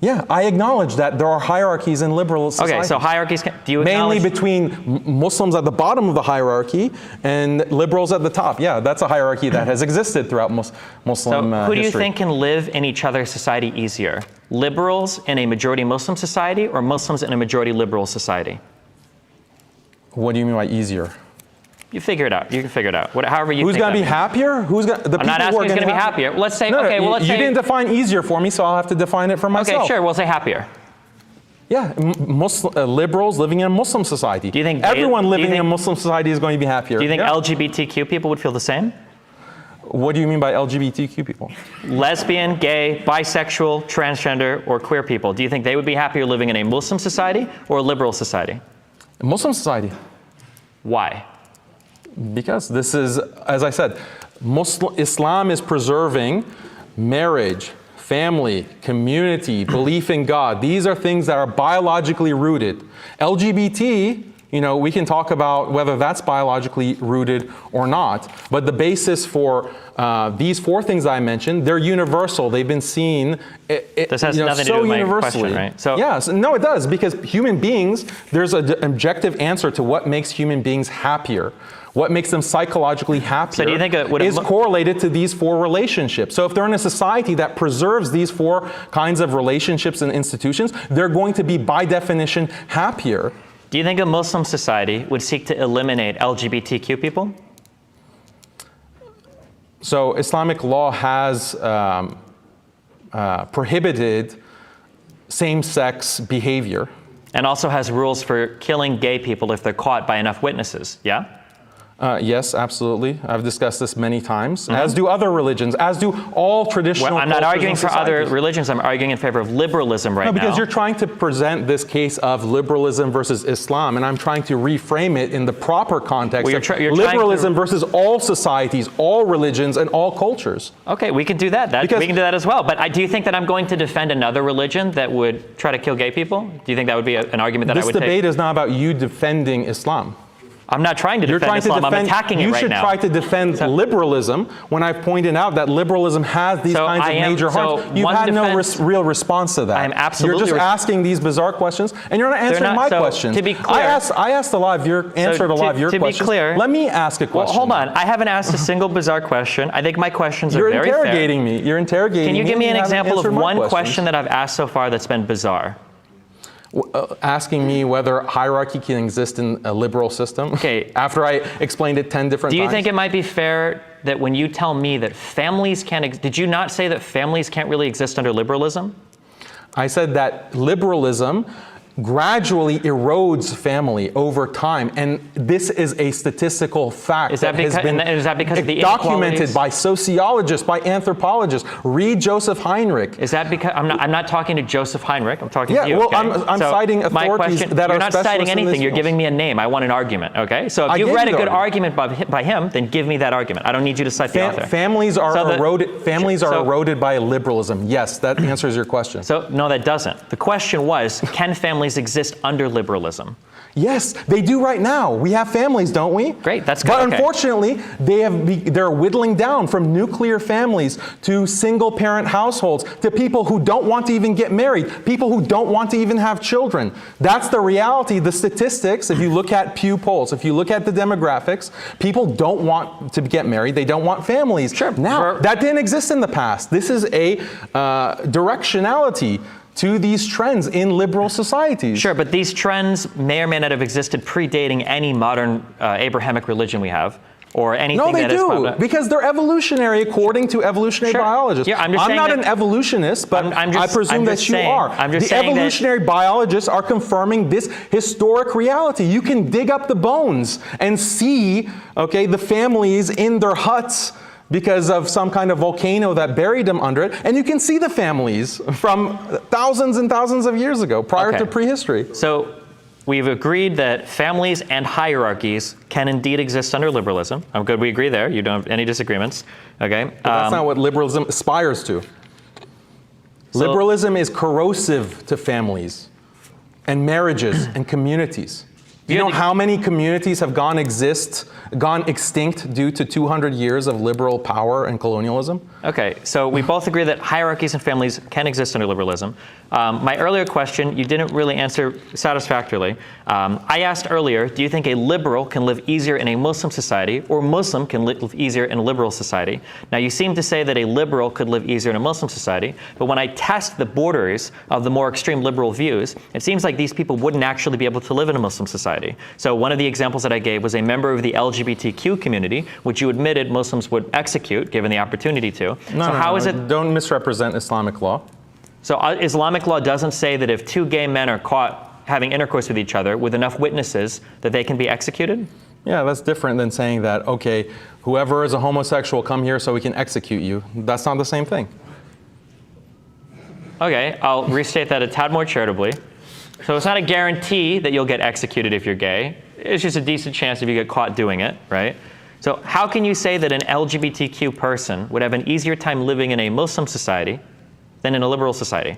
Yeah, I acknowledge that there are hierarchies in liberal society. Okay, so hierarchies, do you acknowledge? Mainly between Muslims at the bottom of the hierarchy and liberals at the top. Yeah, that's a hierarchy that has existed throughout Muslim history. So who do you think can live in each other's society easier? Liberals in a majority Muslim society or Muslims in a majority liberal society? What do you mean by easier? You figure it out. You can figure it out. However you think. Who's going to be happier? I'm not asking who's going to be happier. Let's say, let's say. You didn't define easier for me, so I'll have to define it for myself. Okay, sure. We'll say happier. Yeah, liberals living in a Muslim society. Do you think everyone living in a Muslim society is going to be happier? Do you think LGBTQ people would feel the same? What do you mean by LGBTQ people? Lesbian, gay, bisexual, transgender, or queer people. Do you think they would be happier living in a Muslim society or a liberal society? A Muslim society. Why? Because this is, as I said, Islam is preserving marriage, family, community, belief in God. These are things that are biologically rooted. LGBT, we can talk about whether that's biologically rooted or not. But the basis for these four things I mentioned, they're universal. They've been seen This has nothing to do with my question, right? So yes, no, it does, because human beings, there's an objective answer to what makes human beings happier. What makes them psychologically happier do you think is correlated to these four relationships. So if they're in a society that preserves these four kinds of relationships and institutions, they're going to be, by definition, happier. Do you think a Muslim society would seek to eliminate LGBTQ people? So Islamic law has prohibited same-sex behavior. And also has rules for killing gay people if they're caught by enough witnesses, yeah? Yes, absolutely. I've discussed this many times, as do other religions, as do all traditional Well, I'm not cultures arguing and for other societies. religions. I'm arguing in favor of liberalism right No, because now. you're trying to present this case of liberalism versus Islam, and I'm trying to reframe it in the proper context Well, of you're trying liberalism to- versus all societies, all religions, and all cultures. Okay, we can do that. Because- We can do that as well. But do you think that I'm going to defend another religion that would try to kill gay people? Do you think that would be an argument that I This would debate take? is not about you defending Islam. I'm not trying to You're defend trying to Islam. defend. I'm attacking it right now. You should try to defend liberalism when I've pointed out that liberalism has these So kinds of major harms. You've one had no defense- real response to that. I'm absolutely You're just asking these bizarre questions, and you're not answering not- my so, questions. to be clear- I asked a lot of your answered a lot of your to be questions. clear- Let me ask a Well, question. hold on. I haven't asked a single bizarre question. I think my questions are You're very fair. interrogating me. You're interrogating Can you me. give me an and you haven't example of answered my one questions. question that I've asked so far that's been bizarre? Asking me whether hierarchy can exist in a liberal system. Okay. After I explained it 10 different Do you times. think it might be fair that when you tell me that families can't, did you not say that families can't really exist under liberalism? I said that liberalism gradually erodes family over time, and this is a statistical fact Is that has because- been and is that because of the documented inequalities? by sociologists, by anthropologists. Read Joseph Heinrich. Is that because I'm not talking to Joseph Heinrich? I'm talking Yeah, to you. well, okay? I'm So citing my authorities question, that you're are not citing specialists in anything. this You're field. giving me a name. I want an argument. Okay. So I if you've gave read a you good the argument by him, then give me that argument. I don't need you to cite the author. Families are So the- eroded. Families are so- eroded by liberalism. Yes, that answers your question. So no, that doesn't. The question was, can families exist under liberalism? Yes, they do right now. We have families, don't we? Great, that's good, But okay. unfortunately, they're whittling down from nuclear families to single-parent households to people who don't want to even get married, people who don't want to even have children. That's the reality. The statistics, if you look at Pew polls, if you look at the demographics, people don't want to get married. They don't want families. Sure. Now, that didn't exist in the past. This is a directionality to these trends in liberal societies. Sure, but these trends may or may not have existed predating any modern Abrahamic religion we have, or anything No, they that is do, popular. because they're evolutionary according to evolutionary Sure. biologists. Yeah, I'm just saying not that- an evolutionist, but I'm just- I presume I'm that just you saying- are. I'm just the saying that- evolutionary biologists are confirming this historic reality. You can dig up the bones and see, okay, the families in their huts because of some kind of volcano that buried them under it, and you can see the families from thousands and thousands of years ago, prior Okay. to prehistory. So we've agreed that families and hierarchies can indeed exist under liberalism. I'm good, we agree there. You don't have any disagreements. Okay. But that's not what liberalism aspires to. So- Liberalism is corrosive to families and marriages and communities. You know how many communities have gone extinct due to 200 years of liberal power and colonialism? Okay, so we both agree that hierarchies and families can exist under liberalism. My earlier question, you didn't really answer satisfactorily. I asked earlier, do you think a liberal can live easier in a Muslim society, or Muslim can live easier in a liberal society? Now, you seem to say that a liberal could live easier in a Muslim society, but when I test the borders of the more extreme liberal views, it seems like these people wouldn't actually be able to live in a Muslim society. So one of the examples that I gave was a member of the LGBTQ community, which you admitted Muslims would execute given the opportunity to. Don't misrepresent Islamic law. So Islamic law doesn't say that if two gay men are caught having intercourse with each other with enough witnesses that they can be executed? Yeah, that's different than saying that, okay, whoever is a homosexual, come here so we can execute you. That's not the same thing. Okay, I'll restate that a tad more charitably. So it's not a guarantee that you'll get executed if you're gay. It's just a decent chance if you get caught doing it, right? So how can you say that an LGBTQ person would have an easier time living in a Muslim society than in a liberal society.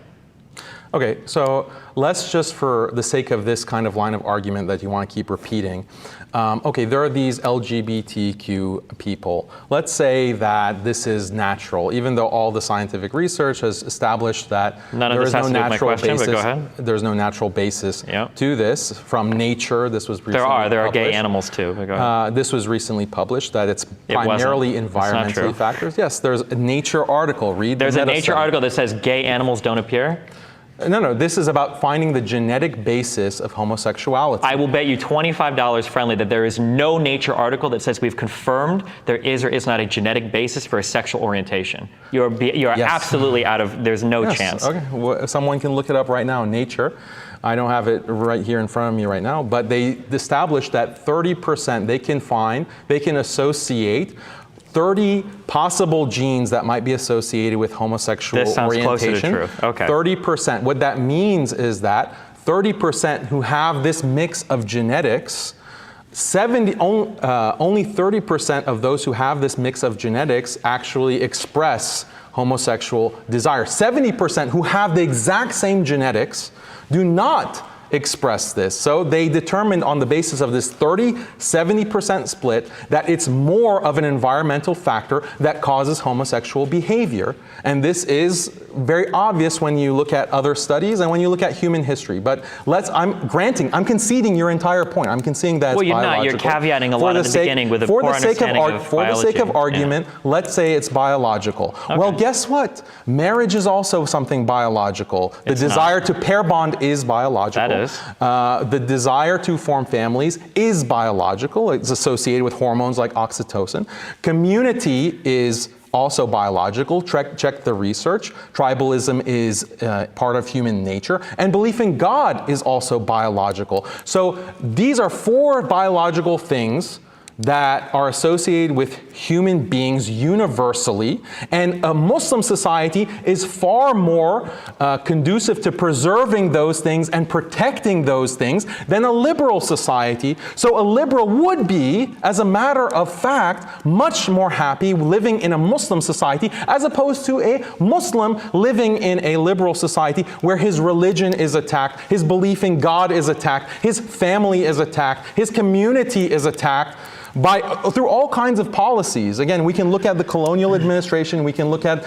Okay, so let's just, for the sake of this kind of line of argument that you want to keep repeating, okay, there are these LGBTQ people. Let's say that this is natural, even though all the scientific research has established that there is no natural basis. There's no natural basis to this from nature. This was recently published. There are gay animals too. But go ahead. This was recently published that it's primarily environmentally factors. Yes, there's a Nature article. There's a Nature article that says gay animals don't appear. No, this is about finding the genetic basis of homosexuality. I will bet you $25 friendly that there is no Nature article that says we've confirmed there is or is not a genetic basis for a sexual orientation. You're absolutely out of, there's no chance. Okay, well, someone can look it up right now, Nature. I don't have it right here in front of me right now, but they established that 30% they can associate 30 possible genes that might be associated with homosexual orientation. This sounds closer to truth. Okay. 30%. What that means is that 30% who have this mix of genetics, only 30% of those who have this mix of genetics actually express homosexual desire. 70% who have the exact same genetics do not express this. So they determined on the basis of this 30-70% split that it's more of an environmental factor that causes homosexual behavior. And this is very obvious when you look at other studies and when you look at human history. But I'm conceding your entire point. I'm conceding that it's biological. You're caveating a lot at the beginning with a poor understanding of biology. For the sake of argument, let's say it's biological. Okay. Well, guess what? Marriage is also something biological. The desire to pair bond is biological. That is. The desire to form families is biological. It's associated with hormones like oxytocin. Community is also biological. Check the research. Tribalism is part of human nature. And belief in God is also biological. So these are 4 biological things that are associated with human beings universally, and a Muslim society is far more conducive to preserving those things and protecting those things than a liberal society. So a liberal would be, as a matter of fact, much more happy living in a Muslim society as opposed to a Muslim living in a liberal society where his religion is attacked, his belief in God is attacked, his family is attacked, his community is attacked through all kinds of policies. Again, we can look at the colonial administration, we can look at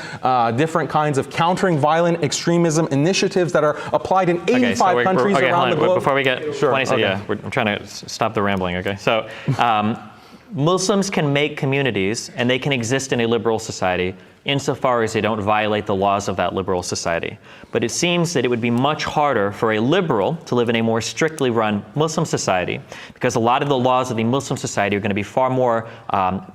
different kinds of countering violent extremism initiatives that are applied in 85 countries around the globe. Before we get I'm trying to stop the rambling, okay? So Muslims can make communities and they can exist in a liberal society insofar as they don't violate the laws of that liberal society. But it seems that it would be much harder for a liberal to live in a more strictly run Muslim society, because a lot of the laws of the Muslim society are going to be far more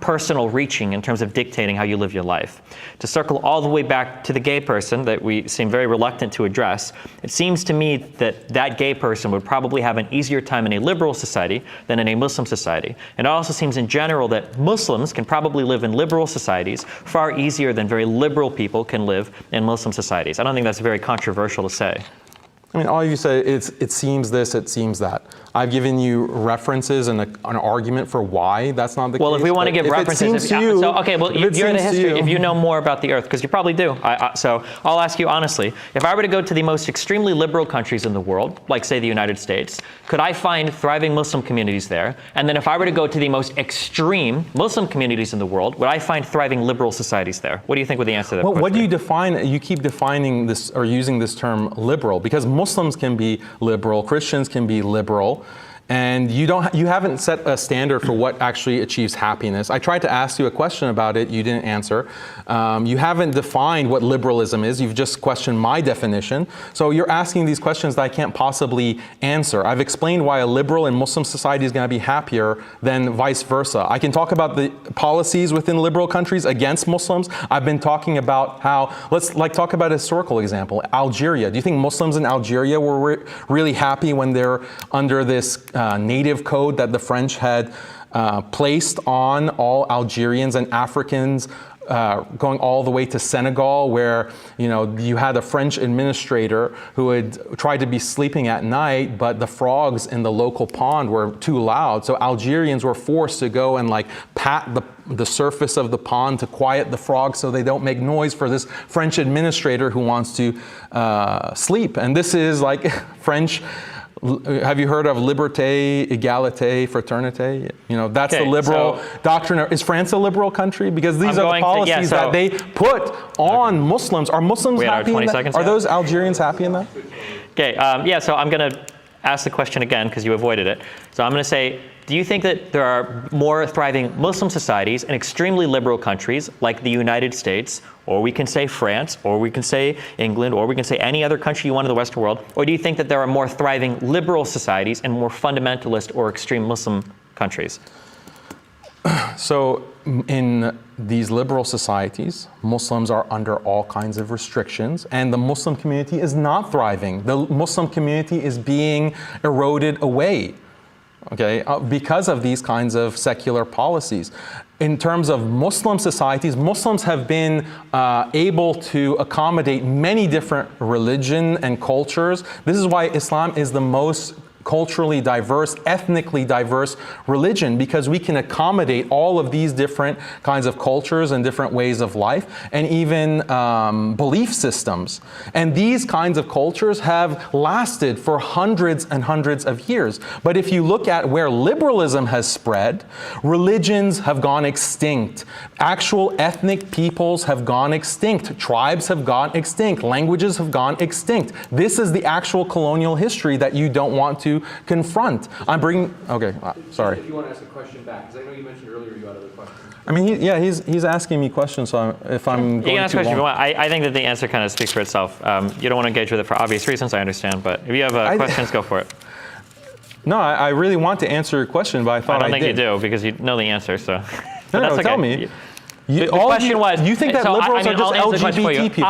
personal reaching in terms of dictating how you live your life. To circle all the way back to the gay person that we seem very reluctant to address, it seems to me that that gay person would probably have an easier time in a liberal society than in a Muslim society. And it also seems in general that Muslims can probably live in liberal societies far easier than very liberal people can live in Muslim societies. I don't think that's very controversial to say. I mean, all you say is it seems this, it seems that. I've given you references and an argument for why that's not the case. Well, if we want to give references, you're in the history. If you know more about the earth, because you probably do. So I'll ask you honestly, if I were to go to the most extremely liberal countries in the world, like say the United States, could I find thriving Muslim communities there? And then if I were to go to the most extreme Muslim communities in the world, would I find thriving liberal societies there? What do you think would the answer to that question? What do you define? You keep defining this or using this term liberal, because Muslims can be liberal, Christians can be liberal. And you haven't set a standard for what actually achieves happiness. I tried to ask you a question about it, you didn't answer. You haven't defined what liberalism is, you've just questioned my definition. So you're asking these questions that I can't possibly answer. I've explained why a liberal and Muslim society is going to be happier than vice versa. I can talk about the policies within liberal countries against Muslims. I've been talking about how, let's talk about a historical example, Algeria. Do you think Muslims in Algeria were really happy when they're under this native code that the French had placed on all Algerians and Africans, going all the way to Senegal, where you had a French administrator who had tried to be sleeping at night, but the frogs in the local pond were too loud, so Algerians were forced to go and pat the surface of the pond to quiet the frogs so they don't make noise for this French administrator who wants to sleep. And this is like French. Have you heard of liberté, égalité, fraternité? You know, that's the liberal doctrine. Is France a liberal country? Because these are the policies that they put on Muslims. Are Muslims happy in that? Are those Algerians happy in that? Okay, so I'm going to ask the question again because you avoided it. So I'm going to say, do you think that there are more thriving Muslim societies in extremely liberal countries like the United States, or we can say France, or we can say England, or we can say any other country you want in the Western world? Or do you think that there are more thriving liberal societies and more fundamentalist or extreme Muslim countries? So in these liberal societies, Muslims are under all kinds of restrictions, and the Muslim community is not thriving. The Muslim community is being eroded away, okay, because of these kinds of secular policies. In terms of Muslim societies, Muslims have been able to accommodate many different religions and cultures. This is why Islam is the most culturally diverse, ethnically diverse religion, because we can accommodate all of these different kinds of cultures and different ways of life, and even belief systems. And these kinds of cultures have lasted for hundreds and hundreds of years. But if you look at where liberalism has spread, religions have gone extinct. Actual ethnic peoples have gone extinct. Tribes have gone extinct. Languages have gone extinct. This is the actual colonial history that you don't want to confront. I'm bringing, okay, sorry. If you want to ask a question back, because I know you mentioned earlier you had other questions. I mean, he's asking me questions, so if I'm going you can ask too questions if you long. want. I think that the answer kind of speaks for itself. You don't want to engage with it for obvious reasons, I understand, but if you have questions, go for it. No, I really want to answer your question, but I thought I did. I don't think you do, because you know the answer, so. No, that's okay. Tell me. The question was, you think that liberals are just LGBT people?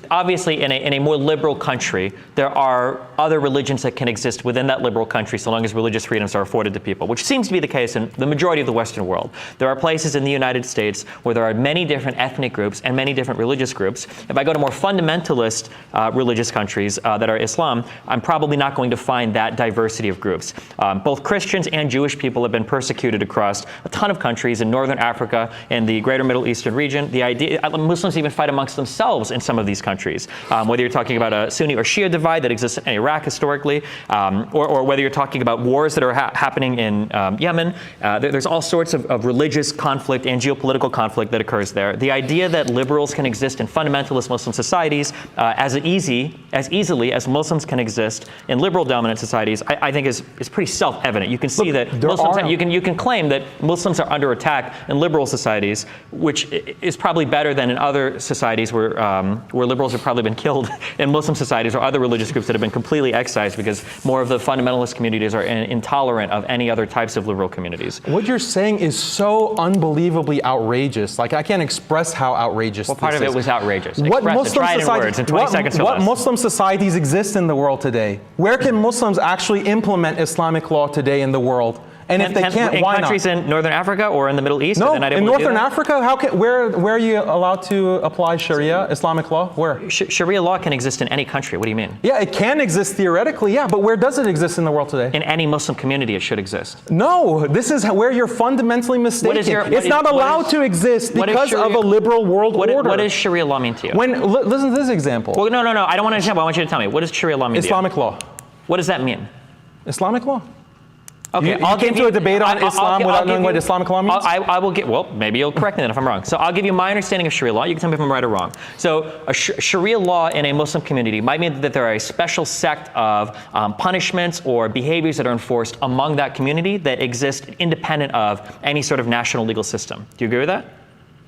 Obviously, in a more liberal country, there are other religions that can exist within that liberal country so long as religious freedoms are afforded to people, which seems to be the case in the majority of the Western world. There are places in the United States where there are many different ethnic groups and many different religious groups. If I go to more fundamentalist religious countries that are Islam, I'm probably not going to find that diversity of groups. Both Christians and Jewish people have been persecuted across a ton of countries in Northern Africa and the greater Middle Eastern region. The idea, Muslims even fight amongst themselves in some of these countries. Whether you're talking about a Sunni or Shia divide that exists in Iraq historically, or whether you're talking about wars that are happening in Yemen, there's all sorts of religious conflict and geopolitical conflict that occurs there. The idea that liberals can exist in fundamentalist Muslim societies as easily as Muslims can exist in liberal dominant societies, I think is pretty self-evident. You can see that Muslims, you can claim that Muslims are under attack in liberal societies, which is probably better than in other societies where liberals have probably been killed, in Muslim societies or other religious groups that have been completely excised because more of the fundamentalist communities are intolerant of any other types of liberal communities. What you're saying is so unbelievably outrageous. Like, I can't express how outrageous this is. What part of it was outrageous? What Muslim societies exist in the world today? Where can Muslims actually implement Islamic law today in the world? And if they can't, why not? In countries in Northern Africa or in the Middle East? No, in Northern Africa, where are you allowed to apply Sharia, Islamic law? Where? Sharia law can exist in any country. What do you mean? Yeah, it can exist theoretically, yeah, but where does it exist in the world today? In any Muslim community, it should exist. No, this is where you're fundamentally mistaken. It's not allowed to exist because of a liberal world order. What does Sharia law mean to you? Listen to this example. Well, no, I don't want to understand, but I want you to tell me. What does Sharia law mean to you? Islamic law. What does that mean? Islamic law. Okay, I'll get into a debate on Islam without knowing what Islamic law means? I will get, well, maybe you'll correct me then if I'm wrong. So I'll give you my understanding of Sharia law. You can tell me if I'm right or wrong. So a Sharia law in a Muslim community might mean that there are a special sect of punishments or behaviors that are enforced among that community that exist independent of any sort of national legal system. Do you agree with that?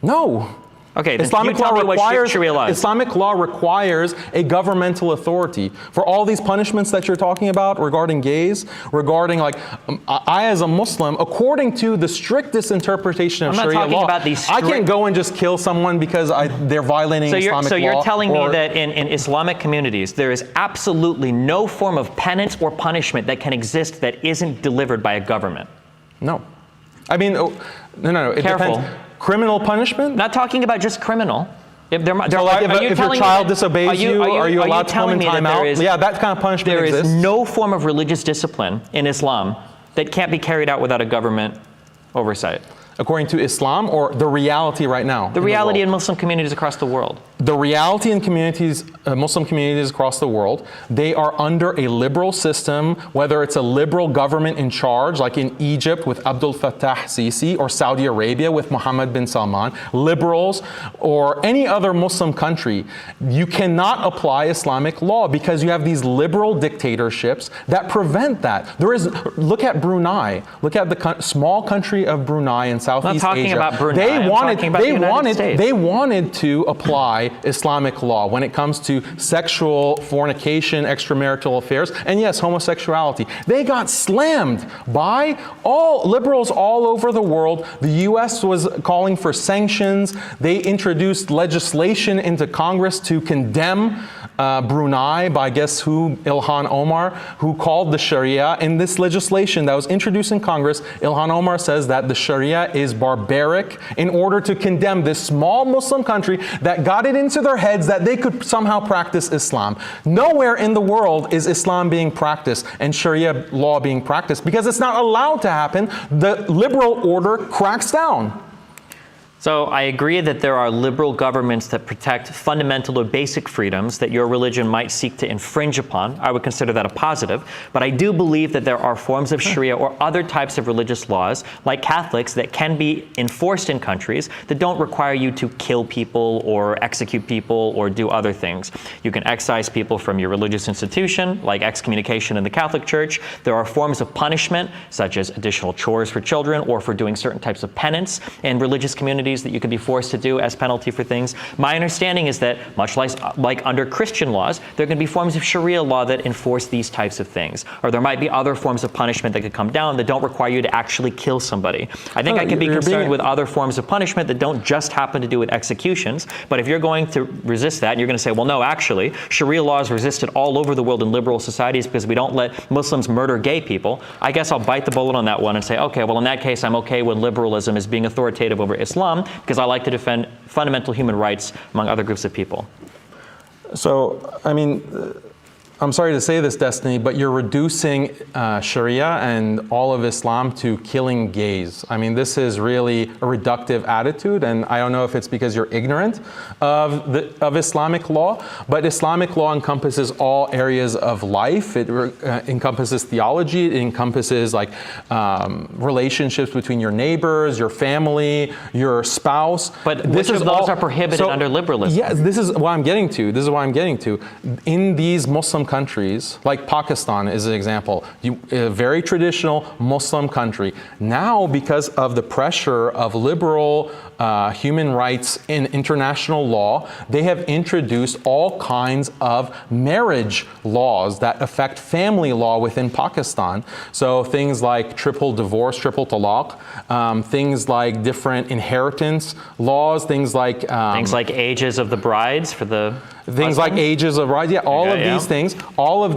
No. Okay, Islamic law requires a governmental authority for all these punishments that you're talking about regarding gays, regarding I as a Muslim, according to the strictest interpretation of Sharia law, I can't go and just kill someone because they're violating Islamic law. So you're telling me that in Islamic communities, there is absolutely no form of penance or punishment that can exist that isn't delivered by a government? No. I mean, no. It depends. Criminal punishment? Not talking about just criminal. If your child disobeys you, are you allowed to come in time out? Yeah, that kind of punishment exists. There is no form of religious discipline in Islam that can't be carried out without a government oversight. according to Islam, or the reality right now? The reality in Muslim communities across the world. The reality in communities, Muslim communities across the world, they are under a liberal system, whether it's a liberal government in charge, like in Egypt with Abdul Fattah Sisi, or Saudi Arabia with Mohammed bin Salman, liberals, or any other Muslim country. You cannot apply Islamic law because you have these liberal dictatorships that prevent that. Look at Brunei. Look at the small country of Brunei in Southeast Asia. I'm not talking about Brunei. I'm talking about the United States. They wanted to apply Islamic law when it comes to sexual fornication, extramarital affairs, and yes, homosexuality. They got slammed by all liberals all over the world. The US was calling for sanctions. They introduced legislation into Congress to condemn Brunei by guess who? Ilhan Omar, who called the Sharia. In this legislation that was introduced in Congress, Ilhan Omar says that the Sharia is barbaric in order to condemn this small Muslim country that got it into their heads that they could somehow practice Islam. Nowhere in the world is Islam being practiced and Sharia law being practiced because it's not allowed to happen. The liberal order cracks down. So I agree that there are liberal governments that protect fundamental or basic freedoms that your religion might seek to infringe upon. I would consider that a positive. But I do believe that there are forms of Sharia or other types of religious laws, like Catholics, that can be enforced in countries that don't require you to kill people or execute people or do other things. You can excise people from your religious institution, like excommunication in the Catholic Church. There are forms of punishment, such as additional chores for children or for doing certain types of penance in religious communities that you could be forced to do as penalty for things. My understanding is that, much like under Christian laws, there can be forms of Sharia law that enforce these types of things. Or there might be other forms of punishment that could come down that don't require you to actually kill somebody. I think I can be concerned with other forms of punishment that don't just happen to do with executions. But if you're going to resist that, and you're going to say, well, no, actually, Sharia law is resisted all over the world in liberal societies because we don't let Muslims murder gay people, I guess I'll bite the bullet on that one and say, okay, well, in that case, I'm okay when liberalism is being authoritative over Islam, because I like to defend fundamental human rights among other groups of people. So, I mean, I'm sorry to say this, Destiny, but you're reducing Sharia and all of Islam to killing gays. I mean, this is really a reductive attitude, and I don't know if it's because you're ignorant of Islamic law, but Islamic law encompasses all areas of life. It encompasses theology. It encompasses like relationships between your neighbors, your family, your spouse. But which of those are prohibited under liberalism? Yes, this is what I'm getting to. This is what I'm getting to. In these Muslim countries, like Pakistan is an example, a very traditional Muslim country. Now, because of the pressure of liberal human rights in international law, they have introduced all kinds of marriage laws that affect family law within Pakistan. So things like triple divorce, triple talaq, things like different inheritance laws, things like ages of the brides for the things like ages of brides, all of these things are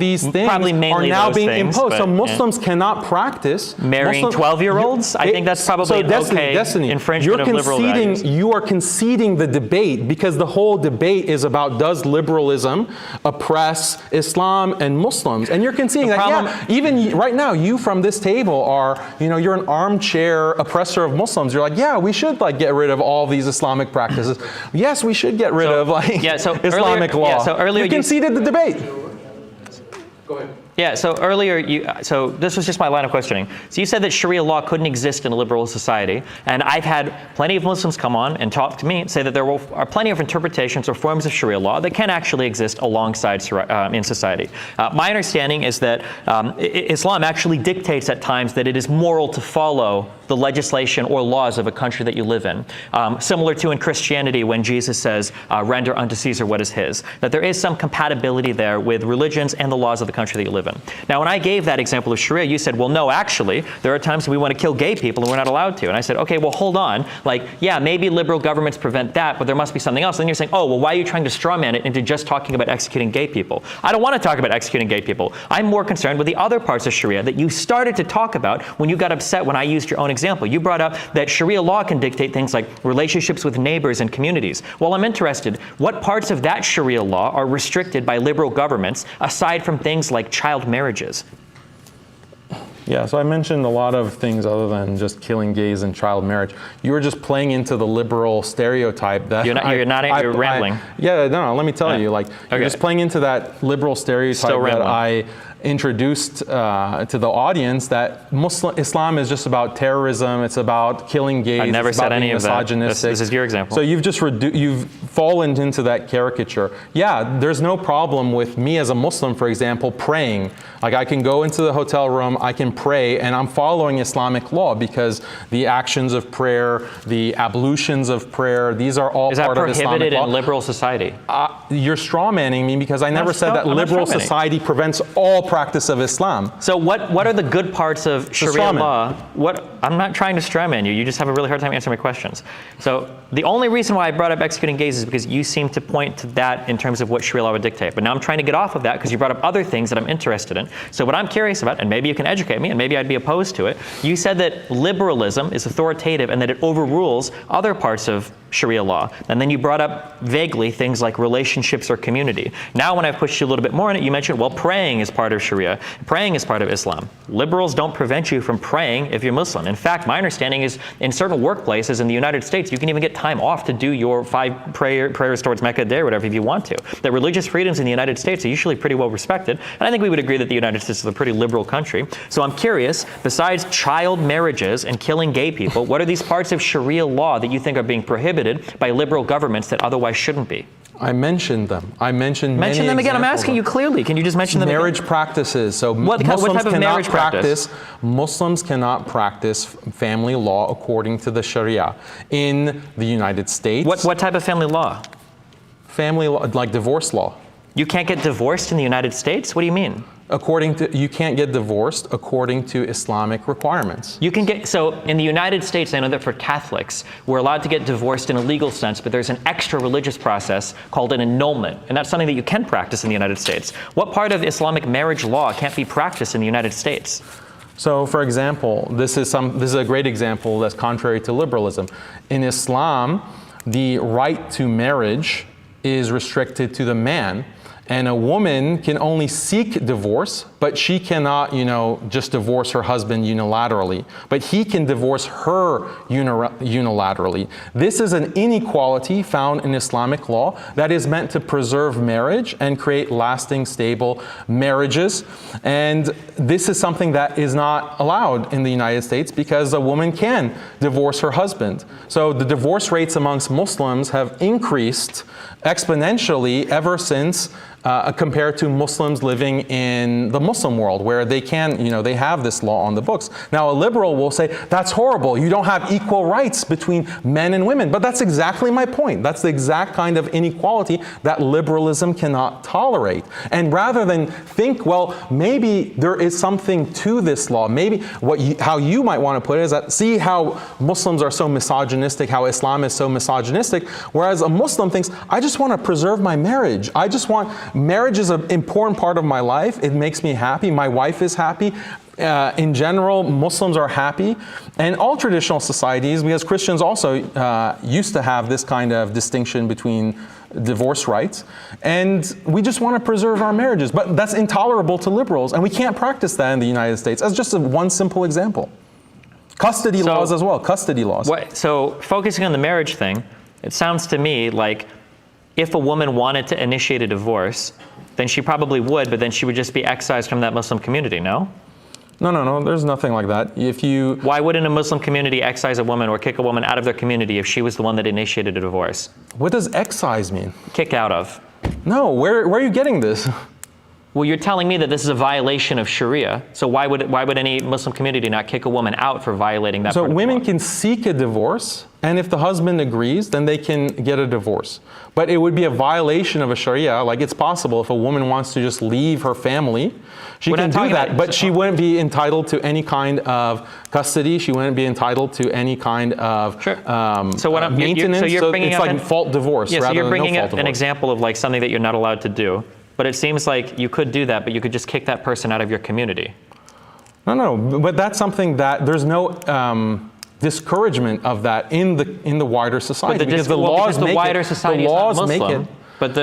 now being imposed. So Muslims cannot practice marrying 12-year-olds. I think that's probably an okay infringement of liberal values. You are conceding the debate because the whole debate is about does liberalism oppress Islam and Muslims, and you're conceding that. Even right now, you from this table are, you're an armchair oppressor of Muslims. You're like, yeah, we should get rid of all these Islamic practices. Yes, we should get rid of Islamic law. Yeah, so earlier you conceded the debate. Go ahead. Yeah, so earlier, so this was just my line of questioning. So you said that Sharia law couldn't exist in a liberal society, and I've had plenty of Muslims come on and talk to me and say that there are plenty of interpretations or forms of Sharia law that can actually exist alongside in society. My understanding is that Islam actually dictates at times that it is moral to follow the legislation or laws of a country that you live in. Similar to in Christianity when Jesus says, render unto Caesar what is his. That there is some compatibility there with religions and the laws of the country that you live in. Now, when I gave that example of Sharia, you said, well, no, actually, there are times we want to kill gay people and we're not allowed to. And I said, okay, well, hold on. Yeah, maybe liberal governments prevent that, but there must be something else. And then you're saying, oh, well, why are you trying to straw man it into just talking about executing gay people? I don't want to talk about executing gay people. I'm more concerned with the other parts of Sharia that you started to talk about when you got upset when I used your own example. You brought up that Sharia law can dictate things like relationships with neighbors and communities. Well, I'm interested, what parts of that Sharia law are restricted by liberal governments aside from things like child marriages? Yeah, so I mentioned a lot of things other than just killing gays and child marriage. You were just playing into the liberal stereotype that you're rambling. Let me tell you, like, you're just playing into that liberal stereotype that I introduced to the audience, that Islam is just about terrorism, it's about killing gays. I never said any of that. This is your example. So you've fallen into that caricature. Yeah, there's no problem with me as a Muslim, for example, praying. Like, I can go into the hotel room, I can pray, and I'm following Islamic law because the actions of prayer, the ablutions of prayer, these are all part of Islamic law. Is that prohibited in liberal society? You're strawmanning me because I never said that liberal society prevents all practice of Islam. So what are the good parts of Sharia law? I'm not trying to strawman you. You just have a really hard time answering my questions. So the only reason why I brought up executing gays is because you seem to point to that in terms of what Sharia law would dictate. But now I'm trying to get off of that because you brought up other things that I'm interested in. So what I'm curious about, and maybe you can educate me, and maybe I'd be opposed to it, you said that liberalism is authoritative and that it overrules other parts of Sharia law. And then you brought up vaguely things like relationships or community. Now when I've pushed you a little bit more on it, you mentioned, well, praying is part of Sharia. Praying is part of Islam. Liberals don't prevent you from praying if you're Muslim. In fact, my understanding is in certain workplaces in the United States, you can even get time off to do your 5 prayers towards Mecca a day or whatever if you want to. That religious freedoms in the United States are usually pretty well respected. And I think we would agree that the United States is a pretty liberal country. So I'm curious, besides child marriages and killing gay people, what are these parts of Sharia law that you think are being prohibited by liberal governments that otherwise shouldn't be? I mentioned them. I mentioned many Mention them again. I'm asking you clearly. Can you just mention them again? Marriage practices. So what type of marriage practice? Muslims cannot practice family law according to the Sharia in the United States. What type of family law? Family law, like divorce law. You can't get divorced in the United States? What do you mean? You can't get divorced according to Islamic requirements. You can get, so in the United States, I know that for Catholics, we're allowed to get divorced in a legal sense, but there's an extra religious process called an annulment, and that's something that you can practice in the United States. What part of Islamic marriage law can't be practiced in the United States? So, for example, this is a great example that's contrary to liberalism. In Islam, the right to marriage is restricted to the man. And a woman can only seek divorce, but she cannot, just divorce her husband unilaterally. But he can divorce her unilaterally. This is an inequality found in Islamic law that is meant to preserve marriage and create lasting, stable marriages. And this is something that is not allowed in the United States because a woman can divorce her husband. So the divorce rates amongst Muslims have increased exponentially ever since compared to Muslims living in the Muslim world, where they they have this law on the books. Now, a liberal will say, that's horrible. You don't have equal rights between men and women. But that's exactly my point. That's the exact kind of inequality that liberalism cannot tolerate. And rather than think, well, maybe there is something to this law. Maybe how you might want to put it is that, see how Muslims are so misogynistic, how Islam is so misogynistic, whereas a Muslim thinks, I just want to preserve my marriage. Marriage is an important part of my life. It makes me happy. My wife is happy. In general, Muslims are happy. And all traditional societies, because Christians also used to have this kind of distinction between divorce rights. And we just want to preserve our marriages. But that's intolerable to liberals. And we can't practice that in the United States. That's just one simple example. Custody laws as well. Custody laws. So focusing on the marriage thing, it sounds to me like if a woman wanted to initiate a divorce, then she probably would, but then she would just be excised from that Muslim community, no? No, there's nothing like that. Why wouldn't a Muslim community excise a woman or kick a woman out of their community if she was the one that initiated a divorce? What does excise mean? Kick out of. No, where are you getting this? Well, you're telling me that this is a violation of Sharia, so why would any Muslim community not kick a woman out for violating that part of the law? So women can seek a divorce, and if the husband agrees, then they can get a divorce. But it would be a violation of a Sharia. Like, it's possible if a woman wants to just leave her family, she can do that, but she wouldn't be entitled to any kind of custody. She wouldn't be entitled to any kind of maintenance. It's like fault divorce rather than no fault divorce. So you're bringing up an example of like something that you're not allowed to do. But it seems like you could do that, but you could just kick that person out of your community. No, but that's something that there's no discouragement of that in the wider society, because the laws make it. But the wider society is not Muslim. But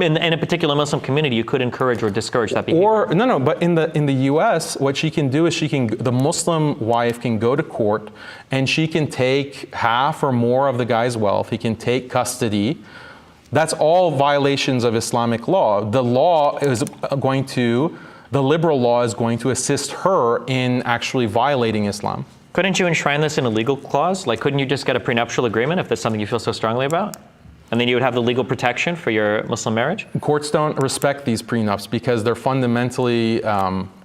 in a particular Muslim community, you could encourage or discourage that behavior. Or no, but in the U.S., what she can do is the Muslim wife can go to court and she can take half or more of the guy's wealth. He can take custody. That's all violations of Islamic law. The liberal law is going to assist her in actually violating Islam. Couldn't you enshrine this in a legal clause? Like, couldn't you just get a prenuptial agreement if that's something you feel so strongly about? And then you would have the legal protection for your Muslim marriage? Courts don't respect these prenups because they're fundamentally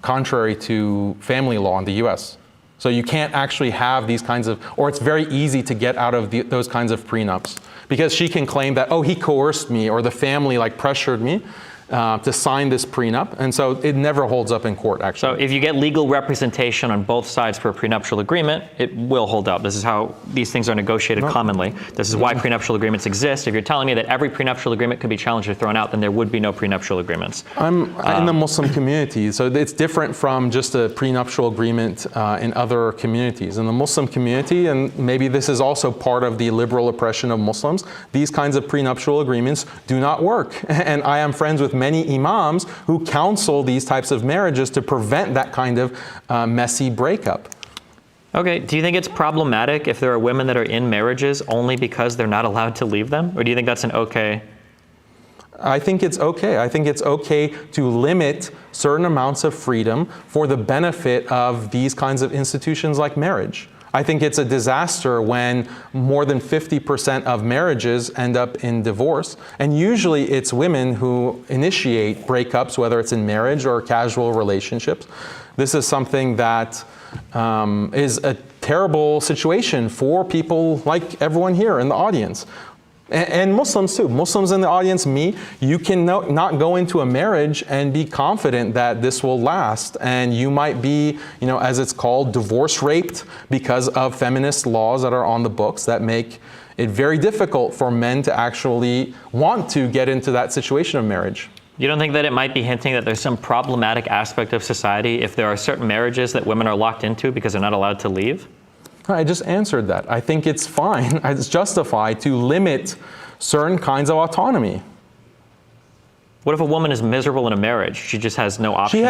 contrary to family law in the U.S. So you can't actually have these kinds of, or it's very easy to get out of those kinds of prenups because she can claim that, oh, he coerced me or the family pressured me to sign this prenup, and so it never holds up in court, actually. So if you get legal representation on both sides for a prenuptial agreement, it will hold up. This is how these things are negotiated commonly. This is why prenuptial agreements exist. If you're telling me that every prenuptial agreement could be challenged or thrown out, then there would be no prenuptial agreements. I'm in the Muslim community, so it's different from just a prenuptial agreement in other communities. In the Muslim community, and maybe this is also part of the liberal oppression of Muslims, these kinds of prenuptial agreements do not work. And I am friends with many imams who counsel these types of marriages to prevent that kind of messy breakup. Okay, do you think it's problematic if there are women that are in marriages only because they're not allowed to leave them? Or do you think that's an okay? I think it's okay. I think it's okay to limit certain amounts of freedom for the benefit of these kinds of institutions like marriage. I think it's a disaster when more than 50% of marriages end up in divorce. And usually it's women who initiate breakups, whether it's in marriage or casual relationships. This is something that is a terrible situation for people like everyone here in the audience. And Muslims too. Muslims in the audience, me, you can not go into a marriage and be confident that this will last. And you might be, as it's called, divorce raped because of feminist laws that are on the books that make it very difficult for men to actually want to get into that situation of marriage. You don't think that it might be hinting that there's some problematic aspect of society if there are certain marriages that women are locked into because they're not allowed to leave? I just answered that. I think it's fine, it's justified to limit certain kinds of autonomy. What if a woman is miserable in a marriage? She just has no option.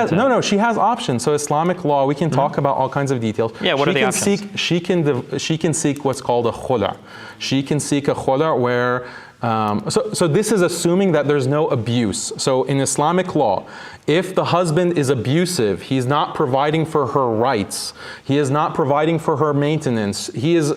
She has options. So Islamic law, we can talk about all kinds of details. Yeah, what are the options? She can seek what's called a khula. She can seek a khula where so this is assuming that there's no abuse. So in Islamic law, if the husband is abusive, he's not providing for her rights, he is not providing for her maintenance, he is,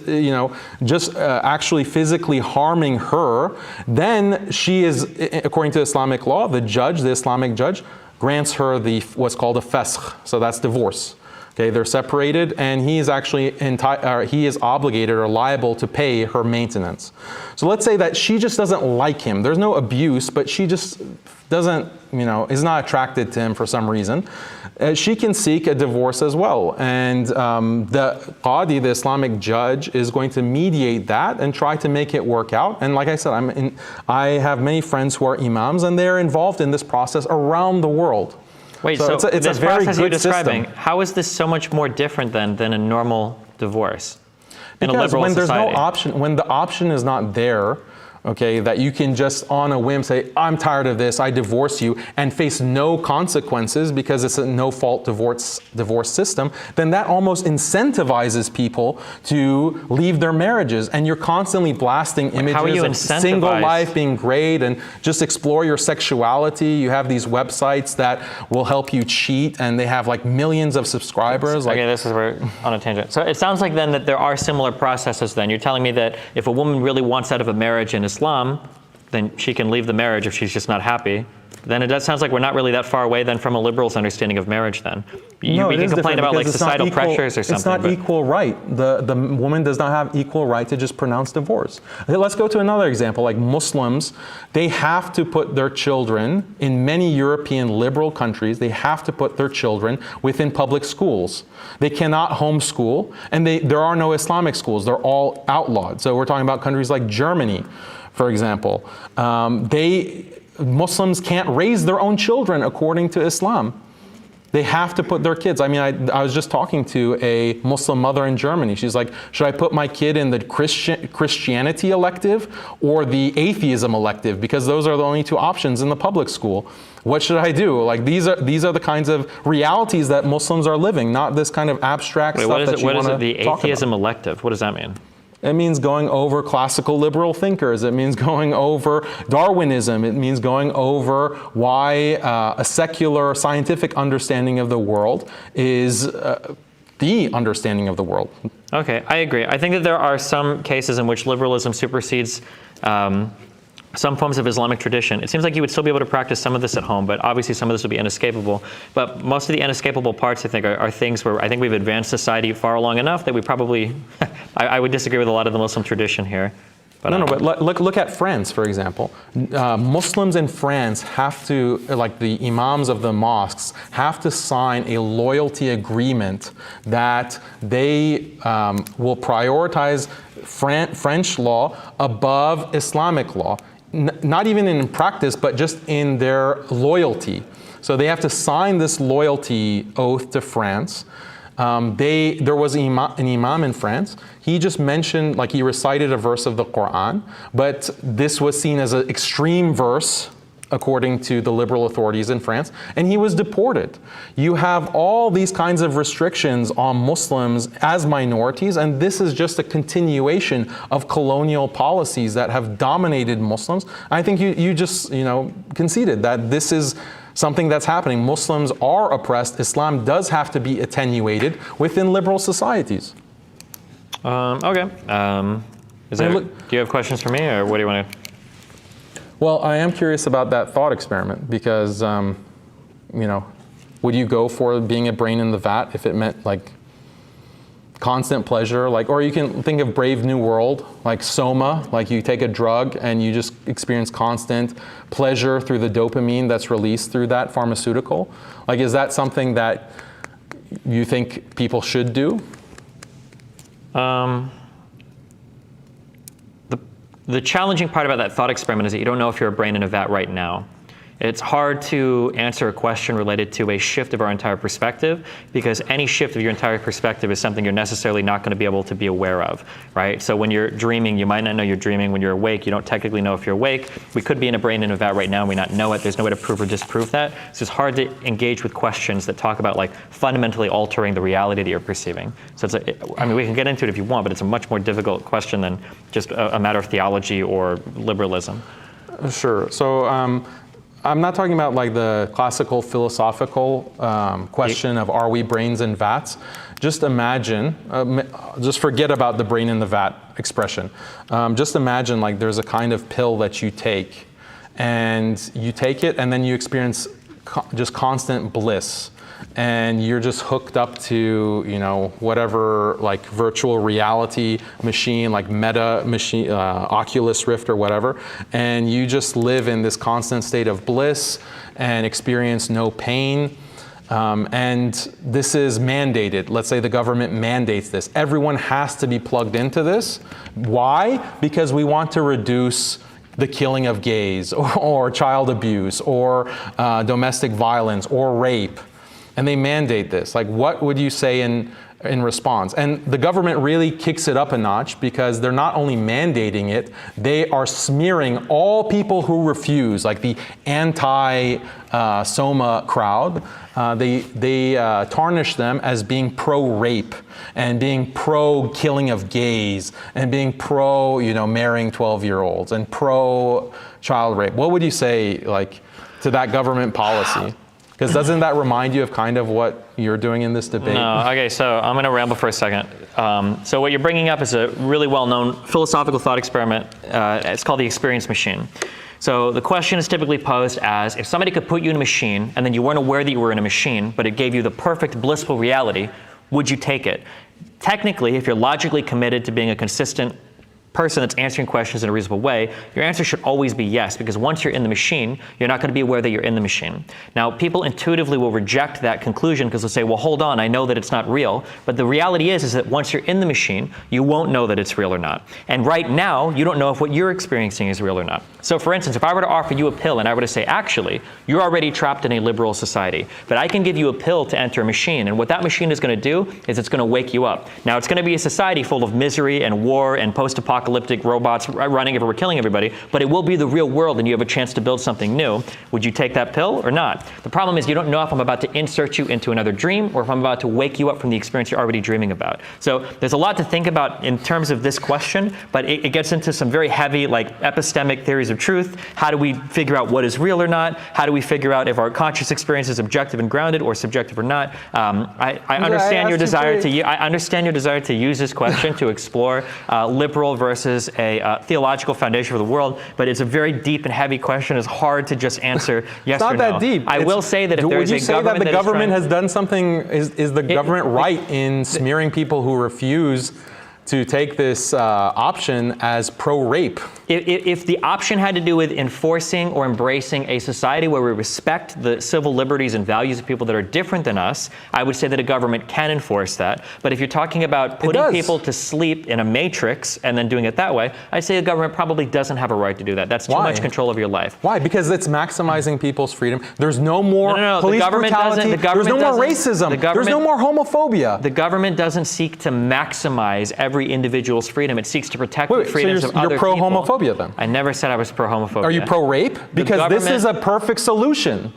just actually physically harming her, then she is, according to Islamic law, the Islamic judge, grants her what's called a fasakh. So that's divorce. Okay, they're separated, and he is actually he is obligated or liable to pay her maintenance. So let's say that she just doesn't like him. There's no abuse, but she just doesn't, is not attracted to him for some reason. She can seek a divorce as well, and the qadi, the Islamic judge, is going to mediate that and try to make it work out. And like I said, I have many friends who are imams, and they're involved in this process around the world. Wait, so it's this a very process you're good describing, system. how is this so much more different than a normal divorce in a Because liberal when there's society? no option, when the option is not there, okay, that you can just on a whim say, I'm tired of this, I divorce you, and face no consequences because it's a no-fault divorce system, then that almost incentivizes people to leave their marriages. And you're constantly blasting images of single life being great and just explore your sexuality. You have these websites that will help you cheat, and they have millions of subscribers. Okay, this is where on a tangent. So it sounds like then that there are similar processes then. You're telling me that if a woman really wants out of a marriage in Islam, then she can leave the marriage if she's just not happy. Then it sounds like we're not really that far away then from a liberal's understanding of marriage then. We can complain about societal pressures or something. It's not equal right. The woman does not have equal right to just pronounce divorce. Okay, let's go to another example. Like Muslims, they have to put their children, in many European liberal countries, they have to put their children within public schools. They cannot homeschool, and there are no Islamic schools. They're all outlawed. So we're talking about countries like Germany, for example. Muslims can't raise their own children according to Islam. They have to put their kids. I mean, I was just talking to a Muslim mother in Germany. She's like, should I put my kid in the Christianity elective or the atheism elective? Because those are the only two options in the public school. What should I do? Like, these are the kinds of realities that Muslims are living, not this kind of abstract stuff that you want to talk about. What is it, the atheism elective? What does that mean? It means going over classical liberal thinkers. It means going over Darwinism. It means going over why a secular scientific understanding of the world is the understanding of the world. Okay, I agree. I think that there are some cases in which liberalism supersedes some forms of Islamic tradition. It seems like you would still be able to practice some of this at home, but obviously some of this would be inescapable. But most of the inescapable parts, I think, are things where I think we've advanced society far along enough that we probably, I would disagree with a lot of the Muslim tradition here. But But look at France, for example. Muslims in France have to, like the imams of the mosques, have to sign a loyalty agreement that they will prioritize French law above Islamic law. Not even in practice, but just in their loyalty. So they have to sign this loyalty oath to France. There was an imam in France. He just mentioned, like he recited a verse of the Quran, but this was seen as an extreme verse according to the liberal authorities in France, and he was deported. You have all these kinds of restrictions on Muslims as minorities, and this is just a continuation of colonial policies that have dominated Muslims. I think you just conceded that this is something that's happening. Muslims are oppressed. Islam does have to be attenuated within liberal societies. Okay. Do you have questions for me, or what do you want to? Well, I am curious about that thought experiment because, would you go for being a brain in the vat if it meant like constant pleasure? Or you can think of Brave New World, like Soma, like you take a drug and you just experience constant pleasure through the dopamine that's released through that pharmaceutical. Like, is that something that you think people should do? The challenging part about that thought experiment is that you don't know if you're a brain in a vat right now. It's hard to answer a question related to a shift of our entire perspective, because any shift of your entire perspective is something you're necessarily not going to be able to be aware of, right? So when you're dreaming, you might not know you're dreaming. When you're awake, you don't technically know if you're awake. We could be in a brain in a vat right now and we not know it. There's no way to prove or disprove that. So it's hard to engage with questions that talk about like fundamentally altering the reality that you're perceiving. So we can get into it if you want, but it's a much more difficult question than just a matter of theology or liberalism. Sure. So I'm not talking about like the classical philosophical question of are we brains in vats. Just imagine, just forget about the brain in the vat expression. Just imagine like there's a kind of pill that you take, and you take it and then you experience just constant bliss. And you're just hooked up to, whatever like virtual reality machine, like Meta machine, Oculus Rift or whatever, and you just live in this constant state of bliss and experience no pain. And this is mandated. Let's say the government mandates this. Everyone has to be plugged into this. Why? Because we want to reduce the killing of gays or child abuse or domestic violence or rape. And they mandate this. Like, what would you say in response? And the government really kicks it up a notch because they're not only mandating it, they are smearing all people who refuse, like the anti-Soma crowd. They tarnish them as being pro-rape and being pro-killing of gays and being pro, marrying 12-year-olds and pro-child rape. What would you say, like, to that government policy? Because doesn't that remind you of kind of what you're doing in this debate? No. Okay, so I'm going to ramble for a second. So what you're bringing up is a really well-known philosophical thought experiment. It's called the experience machine. So the question is typically posed as, if somebody could put you in a machine and then you weren't aware that you were in a machine, but it gave you the perfect blissful reality, would you take it? Technically, if you're logically committed to being a consistent person that's answering questions in a reasonable way, your answer should always be yes, because once you're in the machine, you're not going to be aware that you're in the machine. Now, people intuitively will reject that conclusion because they'll say, well, hold on, I know that it's not real. But the reality is that once you're in the machine, you won't know that it's real or not. And right now, you don't know if what you're experiencing is real or not. So for instance, if I were to offer you a pill and I were to say, actually, you're already trapped in a liberal society, but I can give you a pill to enter a machine, and what that machine is going to do is it's going to wake you up. Now, it's going to be a society full of misery and war and post-apocalyptic robots running everywhere killing everybody, but it will be the real world and you have a chance to build something new. Would you take that pill or not? The problem is you don't know if I'm about to insert you into another dream or if I'm about to wake you up from the experience you're already dreaming about. So there's a lot to think about in terms of this question, but it gets into some very heavy epistemic theories of truth. How do we figure out what is real or not? How do we figure out if our conscious experience is objective and grounded or subjective or not? I understand your desire to use this question to explore liberal versus a theological foundation for the world, but it's a very deep and heavy question. It's hard to just answer yes or no. It's not that deep. I will say that if there is a government that the government has done something, is the government right in smearing people who refuse to take this option as pro-rape? If the option had to do with enforcing or embracing a society where we respect the civil liberties and values of people that are different than us, I would say that a government can enforce that. But if you're talking about putting people to sleep in a matrix and then doing it that way, I'd say the government probably doesn't have a right to do that. That's too much control of your life. Why? Because it's maximizing people's freedom. There's no more police brutality. There's no more racism. There's no more homophobia. The government doesn't seek to maximize every individual's freedom. It seeks to protect the freedoms of other people. You're pro-homophobia then? I never said I was pro-homophobia. Are you pro-rape? Because this is a perfect solution.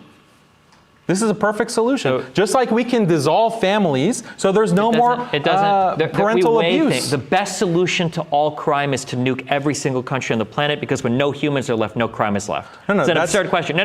This is a perfect solution. So, just like we can dissolve families, so there's no more parental abuse. The best solution to all crime is to nuke every single country on the planet, because when no humans are left, no crime is left. It's an absurd question. No.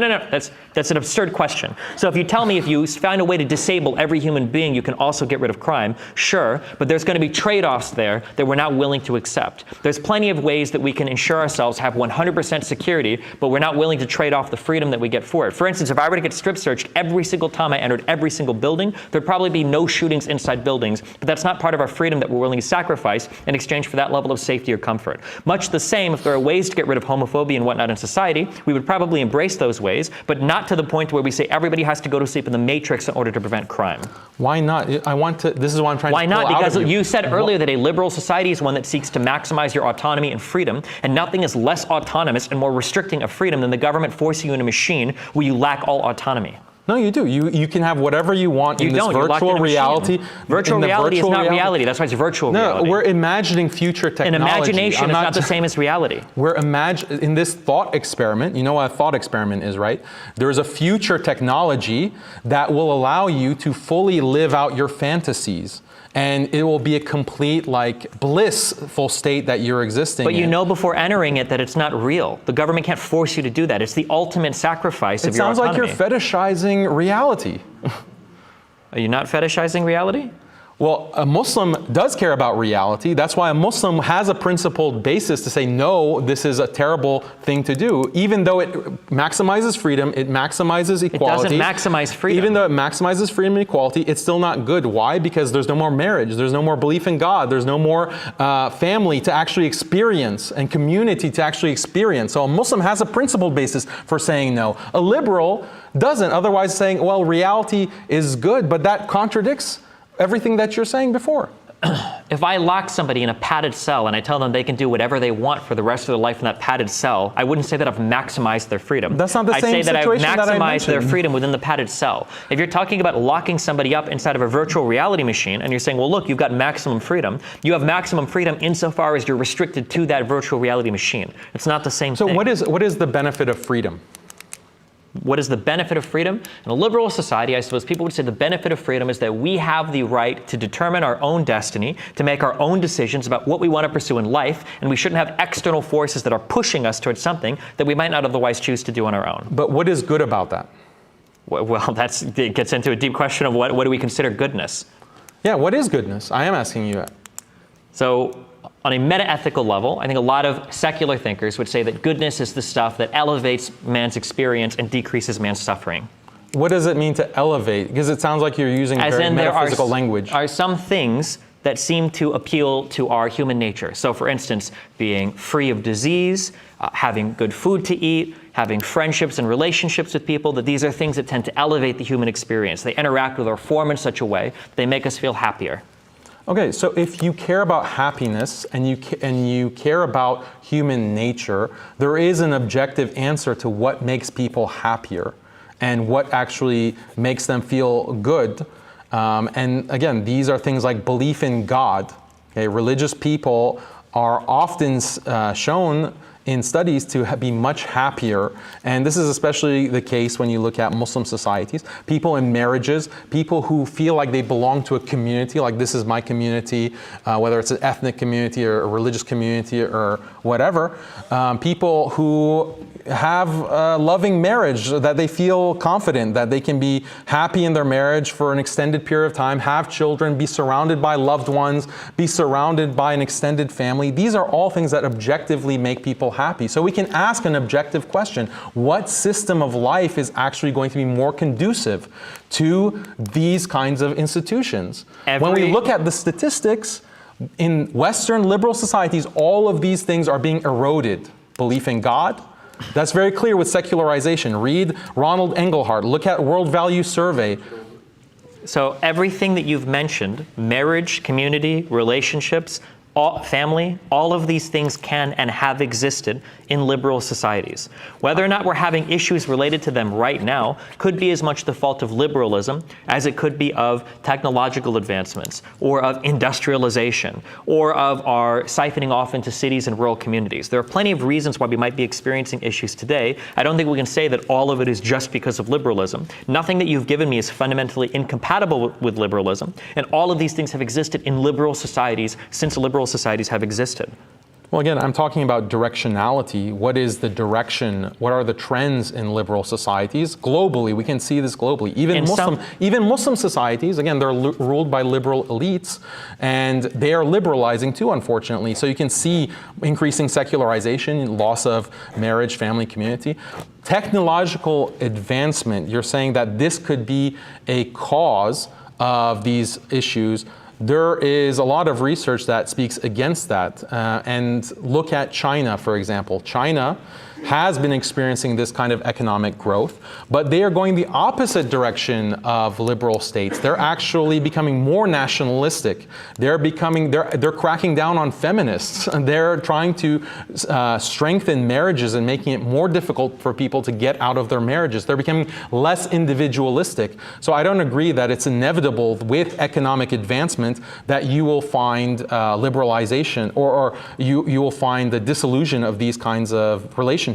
That's an absurd question. So if you tell me if you find a way to disable every human being, you can also get rid of crime, sure, but there's going to be trade-offs there that we're not willing to accept. There's plenty of ways that we can ensure ourselves have 100% security, but we're not willing to trade off the freedom that we get for it. For instance, if I were to get strip searched every single time I entered every single building, there'd probably be no shootings inside buildings, but that's not part of our freedom that we're willing to sacrifice in exchange for that level of safety or comfort. Much the same, if there are ways to get rid of homophobia and whatnot in society, we would probably embrace those ways, but not to the point where we say everybody has to go to sleep in the matrix in order to prevent crime. Why not? This is what I'm trying to pull out of you. Why not? Because you said earlier that a liberal society is one that seeks to maximize your autonomy and freedom, and nothing is less autonomous and more restricting of freedom than the government forcing you in a machine where you lack all autonomy. No, you do. You can have whatever you want in this virtual reality. Virtual reality is not reality. That's why it's virtual reality. No, we're imagining future technology. An imagination is not the same as reality. We're in this thought experiment. You know what a thought experiment is, right? There is a future technology that will allow you to fully live out your fantasies. And it will be a complete, blissful state that you're existing in. But you know before entering it that it's not real. The government can't force you to do that. It's the ultimate sacrifice of your autonomy. It sounds like you're fetishizing reality. Are you not fetishizing reality? Well, a Muslim does care about reality. That's why a Muslim has a principled basis to say, no, this is a terrible thing to do. Even though it maximizes freedom, it maximizes equality. It doesn't maximize freedom. Even though it maximizes freedom and equality, it's still not good. Why? Because there's no more marriage. There's no more belief in God. There's no more family to actually experience and community to actually experience. So a Muslim has a principled basis for saying no. A liberal doesn't, otherwise saying, well, reality is good, but that contradicts everything that you're saying before. If I lock somebody in a padded cell and I tell them they can do whatever they want for the rest of their life in that padded cell, I wouldn't say that I've maximized their freedom. That's not the same situation that I mentioned. I'd say that I've maximized their freedom within the padded cell. If you're talking about locking somebody up inside of a virtual reality machine and you're saying, well, look, you've got maximum freedom, you have maximum freedom insofar as you're restricted to that virtual reality machine. It's not the same thing. So what is the benefit of freedom? What is the benefit of freedom? In a liberal society, I suppose people would say the benefit of freedom is that we have the right to determine our own destiny, to make our own decisions about what we want to pursue in life, and we shouldn't have external forces that are pushing us towards something that we might not otherwise choose to do on our own. But what is good about that? Well, it gets into a deep question of what do we consider goodness? Yeah, what is goodness? I am asking you that. So, on a meta-ethical level, I think a lot of secular thinkers would say that goodness is the stuff that elevates man's experience and decreases man's suffering. What does it mean to elevate? Because it sounds like you're using very metaphysical language. Are some things that seem to appeal to our human nature. So for instance, being free of disease, having good food to eat, having friendships and relationships with people, that these are things that tend to elevate the human experience. They interact with our form in such a way, they make us feel happier. Okay, so if you care about happiness and you care about human nature, there is an objective answer to what makes people happier and what actually makes them feel good. And again, these are things like belief in God. Okay, religious people are often shown in studies to be much happier, and this is especially the case when you look at Muslim societies. People in marriages, people who feel like they belong to a community, like this is my community, whether it's an ethnic community or a religious community or whatever. People who have a loving marriage, that they feel confident that they can be happy in their marriage for an extended period of time, have children, be surrounded by loved ones, be surrounded by an extended family. These are all things that objectively make people happy. So we can ask an objective question: what system of life is actually going to be more conducive to these kinds of institutions? When we look at the statistics, in Western liberal societies, all of these things are being eroded. Belief in God, that's very clear with secularization. Read Ronald Engelhardt, look at World Value Survey. So everything that you've mentioned, marriage, community, relationships, family, all of these things can and have existed in liberal societies. Whether or not we're having issues related to them right now could be as much the fault of liberalism as it could be of technological advancements, or of industrialization, or of our siphoning off into cities and rural communities. There are plenty of reasons why we might be experiencing issues today. I don't think we can say that all of it is just because of liberalism. Nothing that you've given me is fundamentally incompatible with liberalism, and all of these things have existed in liberal societies since liberal societies have existed. Well, again, I'm talking about directionality. What is the direction? What are the trends in liberal societies? Globally, we can see this globally. Even Muslim societies, again, they're ruled by liberal elites, and they are liberalizing too, unfortunately. So you can see increasing secularization, loss of marriage, family, community. Technological advancement, you're saying that this could be a cause of these issues. There is a lot of research that speaks against that. And look at China, for example. China has been experiencing this kind of economic growth, but they are going the opposite direction of liberal states. They're actually becoming more nationalistic. They're cracking down on feminists. They're trying to strengthen marriages and making it more difficult for people to get out of their marriages. They're becoming less individualistic. So I don't agree that it's inevitable with economic advancement that you will find liberalization or you will find the dissolution of these kinds of relationships.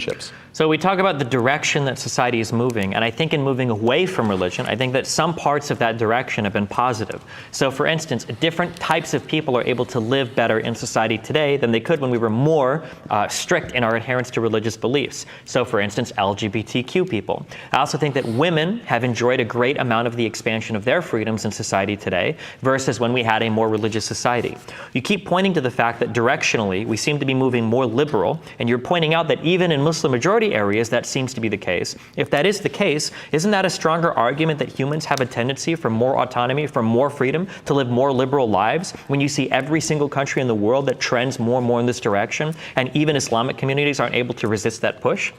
So we talk about the direction that society is moving, and I think in moving away from religion, I think that some parts of that direction have been positive. So for instance, different types of people are able to live better in society today than they could when we were more strict in our adherence to religious beliefs. So for instance, LGBTQ people. I also think that women have enjoyed a great amount of the expansion of their freedoms in society today versus when we had a more religious society. You keep pointing to the fact that directionally we seem to be moving more liberal, and you're pointing out that even in Muslim majority areas that seems to be the case. If that is the case, isn't that a stronger argument that humans have a tendency for more autonomy, for more freedom, to live more liberal lives, when you see every single country in the world that trends more and more in this direction, and even Islamic communities aren't able to resist that push?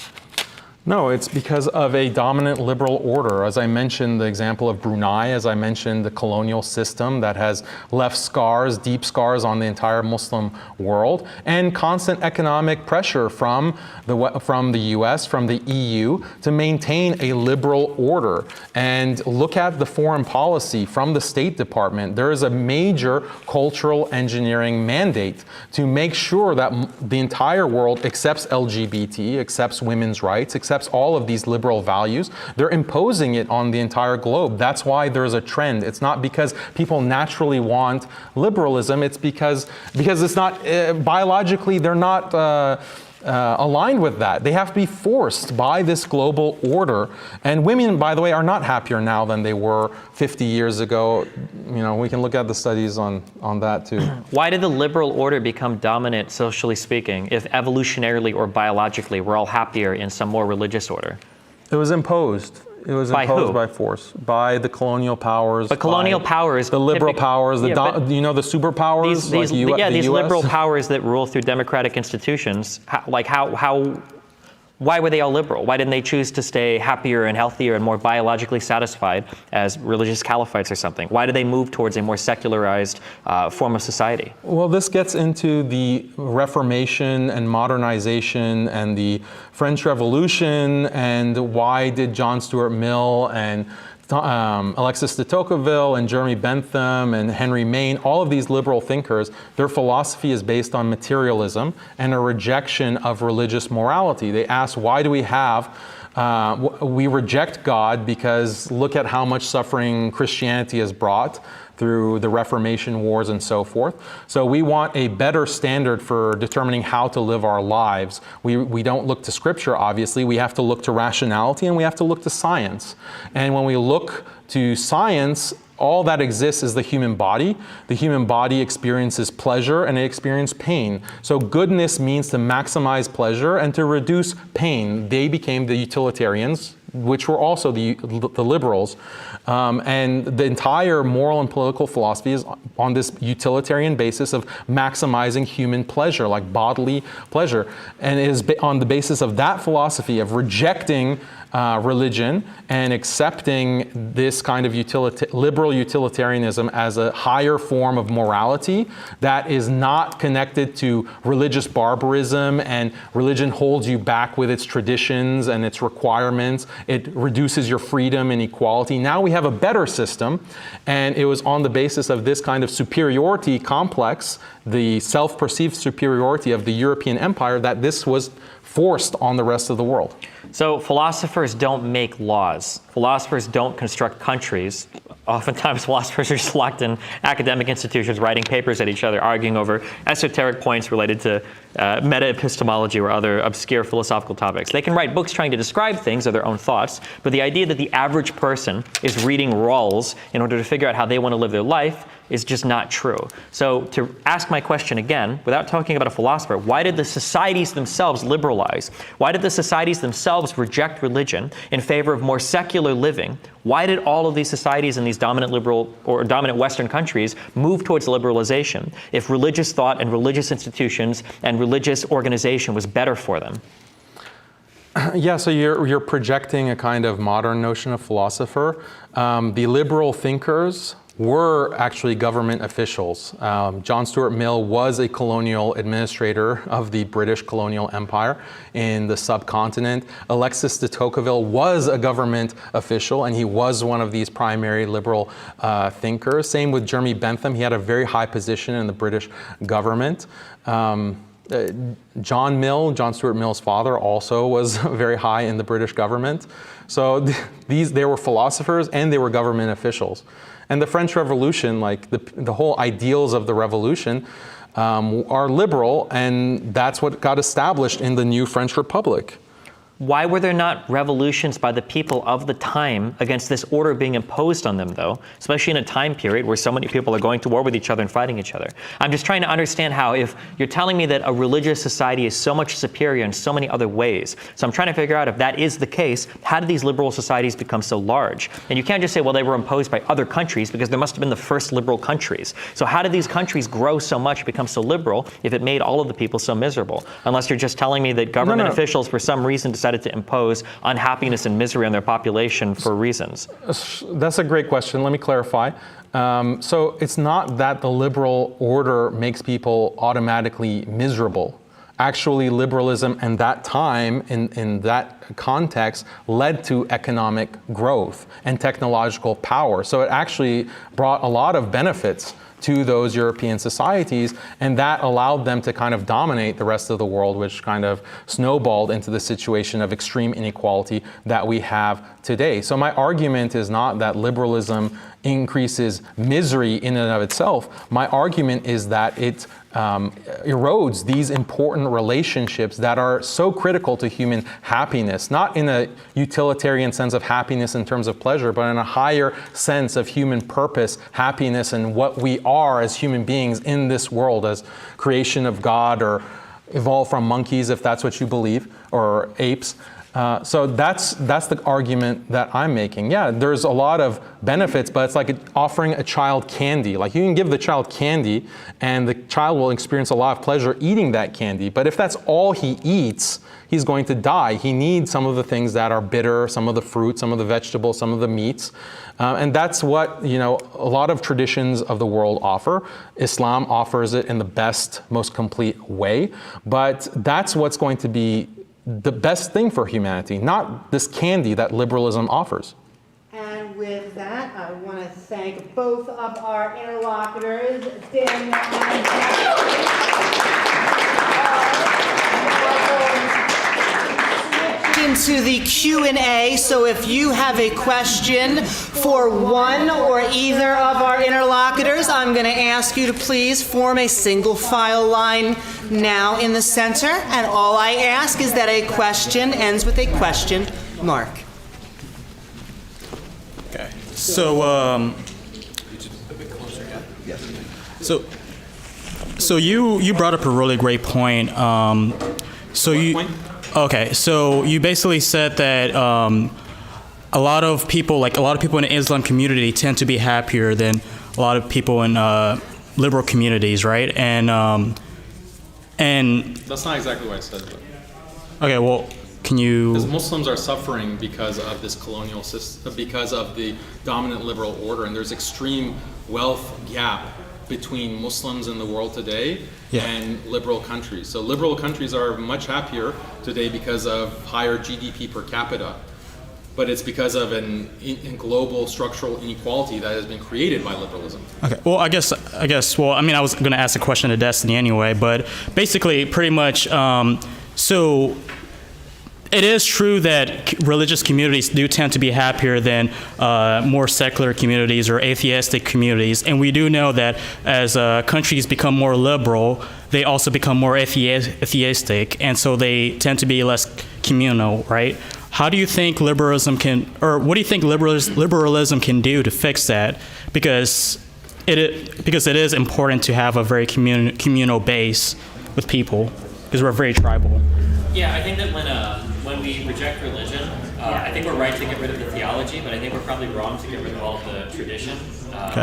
No, it's because of a dominant liberal order. As I mentioned, the example of Brunei, as I mentioned, the colonial system that has left scars, deep scars on the entire Muslim world, and constant economic pressure from the US, from the EU, to maintain a liberal order. And look at the foreign policy from the State Department. There is a major cultural engineering mandate to make sure that the entire world accepts LGBT, accepts women's rights, accepts all of these liberal values. They're imposing it on the entire globe. That's why there's a trend. It's not because people naturally want liberalism. It's because it's not biologically, they're not aligned with that. They have to be forced by this global order. And women, by the way, are not happier now than they were 50 years ago. You know, we can look at the studies on that too. Why did the liberal order become dominant, socially speaking, if evolutionarily or biologically we're all happier in some more religious order? It was imposed. It was By imposed who? by force, by the colonial powers. But colonial by powers, the liberal powers, the Yeah, but the superpowers, these the US? liberal powers that rule through democratic institutions, why were they all liberal? Why didn't they choose to stay happier and healthier and more biologically satisfied as religious caliphates or something? Why did they move towards a more secularized form of society? Well, this gets into the Reformation and modernization and the French Revolution, and why did John Stuart Mill and Alexis de Tocqueville and Jeremy Bentham and Henry Maine, all of these liberal thinkers, their philosophy is based on materialism and a rejection of religious morality. They ask, why do we we reject God because look at how much suffering Christianity has brought through the Reformation wars and so forth. So we want a better standard for determining how to live our lives. We don't look to Scripture, obviously. We have to look to rationality, and we have to look to science. And when we look to science, all that exists is the human body. The human body experiences pleasure and it experiences pain. So goodness means to maximize pleasure and to reduce pain. They became the utilitarians, which were also the liberals. And the entire moral and political philosophy is on this utilitarian basis of maximizing human pleasure, like bodily pleasure. And it is on the basis of that philosophy of rejecting religion and accepting this kind of liberal utilitarianism as a higher form of morality that is not connected to religious barbarism, and religion holds you back with its traditions and its requirements. It reduces your freedom and equality. Now we have a better system, and it was on the basis of this kind of superiority complex, the self-perceived superiority of the European empire, that this was forced on the rest of the world. So philosophers don't make laws. Philosophers don't construct countries. Oftentimes philosophers are just locked in academic institutions writing papers at each other, arguing over esoteric points related to meta-epistemology or other obscure philosophical topics. They can write books trying to describe things or their own thoughts, but the idea that the average person is reading Rawls in order to figure out how they want to live their life is just not true. So to ask my question again, without talking about a philosopher, why did the societies themselves liberalize? Why did the societies themselves reject religion in favor of more secular living? Why did all of these societies in these dominant liberal or dominant Western countries move towards liberalization if religious thought and religious institutions and religious organization was better for them? Yeah, so you're projecting a kind of modern notion of philosopher. The liberal thinkers were actually government officials. John Stuart Mill was a colonial administrator of the British colonial empire in the subcontinent. Alexis de Tocqueville was a government official, and he was one of these primary liberal thinkers. Same with Jeremy Bentham. He had a very high position in the British government. John Stuart Mill's father, also was very high in the British government. So they were philosophers and they were government officials. And the French Revolution, like the whole ideals of the revolution, are liberal, and that's what got established in the new French Republic. Why were there not revolutions by the people of the time against this order being imposed on them, though, especially in a time period where so many people are going to war with each other and fighting each other? I'm just trying to understand how, if you're telling me that a religious society is so much superior in so many other ways, so I'm trying to figure out if that is the case, how did these liberal societies become so large? And you can't just say, well, they were imposed by other countries, because there must have been the first liberal countries. So how did these countries grow so much, become so liberal, if it made all of the people so miserable? Unless you're just telling me that government officials, for some reason, decided to impose unhappiness and misery on their population for reasons. That's a great question. Let me clarify. So it's not that the liberal order makes people automatically miserable. Actually, liberalism in that time, in that context, led to economic growth and technological power. So it actually brought a lot of benefits to those European societies, and that allowed them to kind of dominate the rest of the world, which kind of snowballed into the situation of extreme inequality that we have today. So my argument is not that liberalism increases misery in and of itself. My argument is that it erodes these important relationships that are so critical to human happiness, not in a utilitarian sense of happiness in terms of pleasure, but in a higher sense of human purpose, happiness, and what we are as human beings in this world as creation of God, or evolved from monkeys, if that's what you believe, or apes. So that's the argument that I'm making. Yeah, there's a lot of benefits, but it's like offering a child candy. Like you can give the child candy and the child will experience a lot of pleasure eating that candy. But if that's all he eats, he's going to die. He needs some of the things that are bitter, some of the fruit, some of the vegetables, some of the meats. And that's what, a lot of traditions of the world offer. Islam offers it in the best, most complete way. But that's what's going to be the best thing for humanity, not this candy that liberalism offers. And with that, I want to thank both of our interlocutors, Daniel and Into the Q&A, so if you have a question for one or either of our interlocutors, I'm going to ask you to please form a single file line now in the center, and all I ask is that a question ends with a question mark. Okay. So you brought up a really great point. So you basically said that a lot of people in the Islam community tend to be happier than a lot of people in liberal communities, right? And That's not exactly what I said. Okay, well, can you? Because Muslims are suffering because of this colonial system, because of the dominant liberal order, and there's extreme wealth gap between Muslims in the world today and liberal countries. So liberal countries are much happier today because of higher GDP per capita, but it's because of a global structural inequality that has been created by liberalism. Okay. Well, I guess. Well, I mean, I was going to ask a question to Destiny anyway, but basically, pretty much. So it is true that religious communities do tend to be happier than more secular communities or atheistic communities, and we do know that as countries become more liberal, they also become more atheistic, and so they tend to be less communal, right? How do you think liberalism can, or what do you think liberalism can do to fix that? Because it is important to have a very communal base with people, because we're very tribal. Yeah, I think that when we reject religion, I think we're right to get rid of the theology, but I think we're probably wrong to get rid of all of the tradition.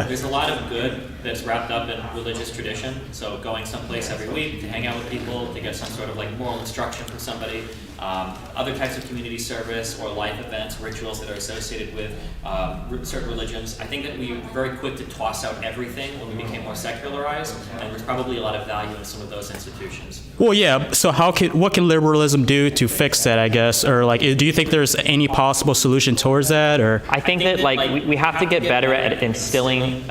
There's a lot of good that's wrapped up in religious tradition. So going someplace every week to hang out with people, to get some sort of like moral instruction from somebody. Other types of community service or life events, rituals that are associated with certain religions. I think that we were very quick to toss out everything when we became more secularized, and there's probably a lot of value in some of those institutions. Well, yeah. So what can liberalism do to fix that, I guess? Or like, do you think there's any possible solution towards that? Or I think that we have to get better at instilling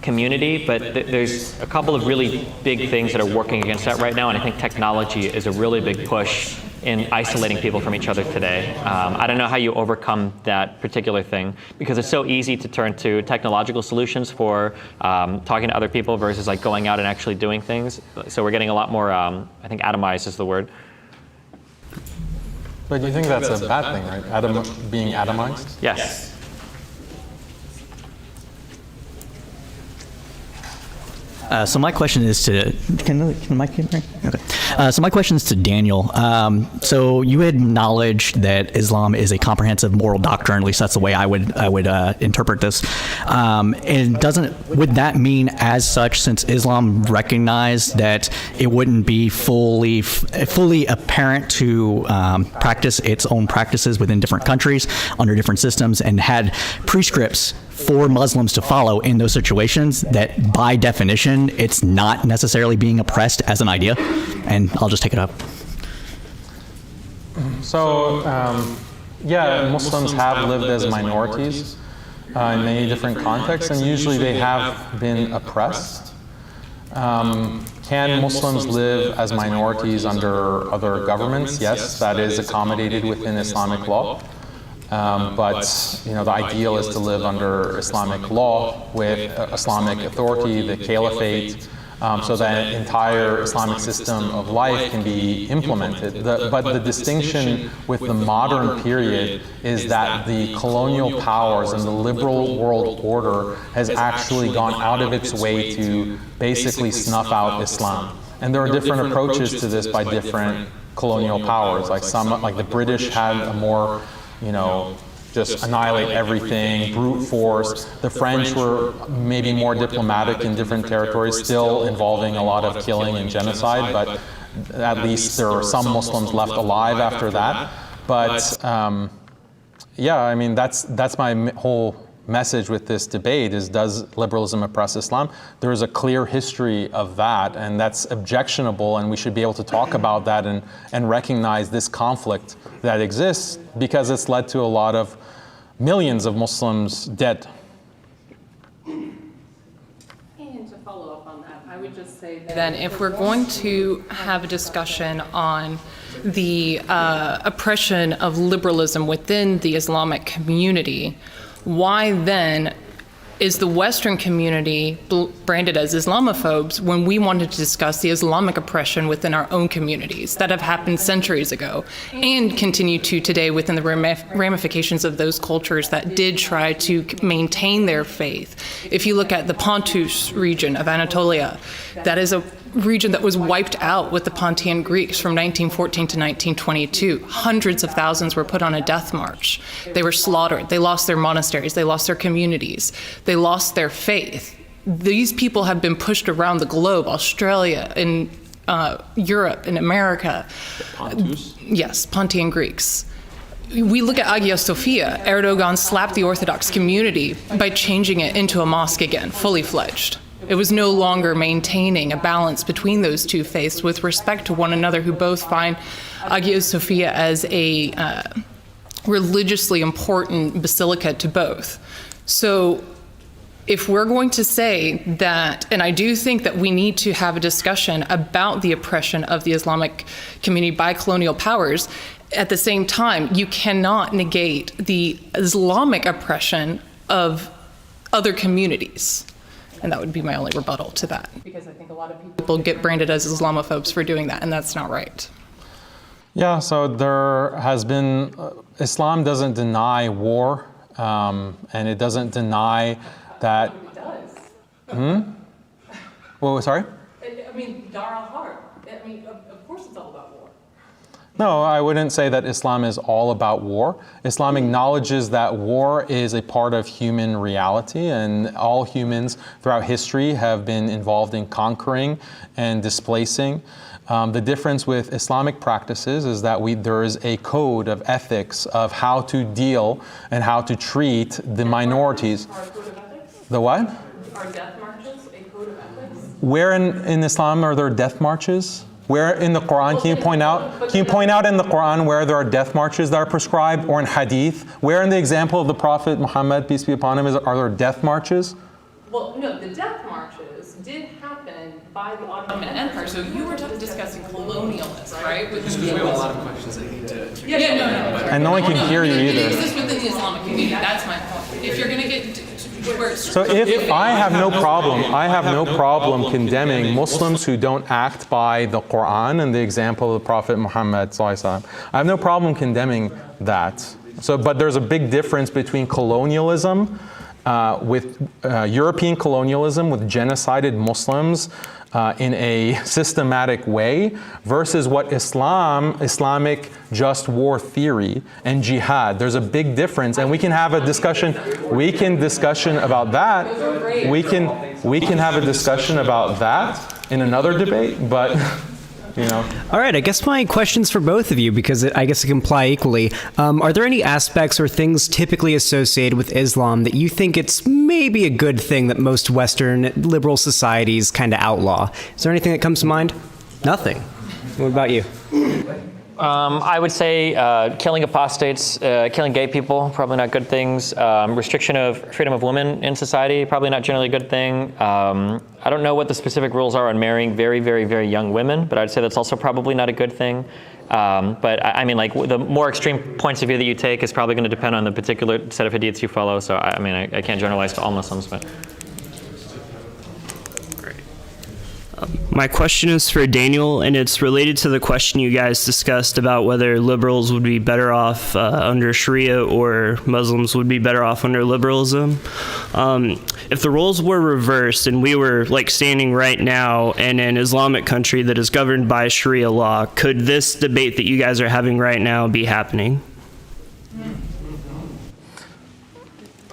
community, but there's a couple of really big things that are working against that right now, and I think technology is a really big push in isolating people from each other today. I don't know how you overcome that particular thing, because it's so easy to turn to technological solutions for talking to other people versus like going out and actually doing things. So we're getting a lot more, I think atomized is the word. But you think that's a bad thing, right? Being atomized? Yes. So my question is to, can the mic get right? Okay. So my question is to Daniel. So you acknowledge that Islam is a comprehensive moral doctrine, at least that's the way I would interpret this. And would that mean as such, since Islam recognized that it wouldn't be fully apparent to practice its own practices within different countries under different systems, and had prescripts for Muslims to follow in those situations, that by definition it's not necessarily being oppressed as an idea? And I'll just take it up. So, Muslims have lived as minorities in many different contexts, and usually they have been oppressed. Can Muslims live as minorities under other governments? Yes, that is accommodated within Islamic law. But the ideal is to live under Islamic law with Islamic authority, the caliphate, so that entire Islamic system of life can be implemented. But the distinction with the modern period is that the colonial powers and the liberal world order has actually gone out of its way to basically snuff out Islam. And there are different approaches to this by different colonial powers. Like the British had a more, just annihilate everything, brute force. The French were maybe more diplomatic in different territories, still involving a lot of killing and genocide, but at least there are some Muslims left alive after that. But yeah, I mean, that's my whole message with this debate is, does liberalism oppress Islam? There is a clear history of that, and that's objectionable, and we should be able to talk about that and recognize this conflict that exists, because it's led to a lot of millions of Muslims dead. And to follow up on that, I would just say that then if we're going to have a discussion on the oppression of liberalism within the Islamic community, why then is the Western community branded as Islamophobes when we wanted to discuss the Islamic oppression within our own communities that have happened centuries ago and continue to today within the ramifications of those cultures that did try to maintain their faith? If you look at the Pontus region of Anatolia, that is a region that was wiped out with the Pontian Greeks from 1914 to 1922. Hundreds of thousands were put on a death march. They were slaughtered. They lost their monasteries. They lost their communities. They lost their faith. These people have been pushed around the globe, Australia, in Europe, in America. Pontus? Yes, Pontian Greeks. We look at Hagia Sophia. Erdogan slapped the Orthodox community by changing it into a mosque again, fully fledged. It was no longer maintaining a balance between those two faiths with respect to one another, who both find Hagia Sophia as a religiously important basilica to both. So if we're going to say that, and I do think that we need to have a discussion about the oppression of the Islamic community by colonial powers, at the same time, you cannot negate the Islamic oppression of other communities. And that would be my only rebuttal to that. Because I think a lot of people get branded as Islamophobes for doing that, and that's not right. Yeah, so there has been, Islam doesn't deny war, and it doesn't deny that. It does. Well, sorry? I mean, Dar al-Harb. I mean, of course it's all about war. No, I wouldn't say that Islam is all about war. Islam acknowledges that war is a part of human reality, and all humans throughout history have been involved in conquering and displacing. The difference with Islamic practices is that there is a code of ethics of how to deal and how to treat the minorities. Are a code of ethics? The what? Are death marches a code of ethics? Where in Islam are there death marches? Where in the Quran, can you point out in the Quran where there are death marches that are prescribed, or in Hadith? Where in the example of the Prophet Muhammad, peace be upon him, are there death marches? Well, no, the death marches did happen by the Ottoman Empire. So you were discussing colonialists, right? We have a lot of questions that need to. Yeah, no. And no one can hear you It either. exists within the Islamic community. That's my point. If you're going to get where it's So if I have no problem condemning Muslims who don't act by the Quran and the example of the Prophet Muhammad ﷺ. I have no problem condemning that. So, but there's a big difference between colonialism, with European colonialism with genocided Muslims in a systematic way, versus what Islamic just war theory and jihad. There's a big difference, and we can have a discussion. We can discussion about that. We can have a discussion about that in another debate, but. All right, I guess my question's for both of you, because I guess it can apply equally. Are there any aspects or things typically associated with Islam that you think it's maybe a good thing that most Western liberal societies kind of outlaw? Is there anything that comes to mind? Nothing. What about you? I would say killing apostates, killing gay people, probably not good things. Restriction of freedom of women in society, probably not generally a good thing. I don't know what the specific rules are on marrying very, very, very young women, but I'd say that's also probably not a good thing. But I mean, like, the more extreme points of view that you take is probably going to depend on the particular set of hadiths you follow. So I mean, I can't generalize to all Muslims, but. My question is for Daniel, and it's related to the question you guys discussed about whether liberals would be better off under Sharia or Muslims would be better off under liberalism. If the roles were reversed and we were like standing right now in an Islamic country that is governed by Sharia law, could this debate that you guys are having right now be happening?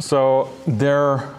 So there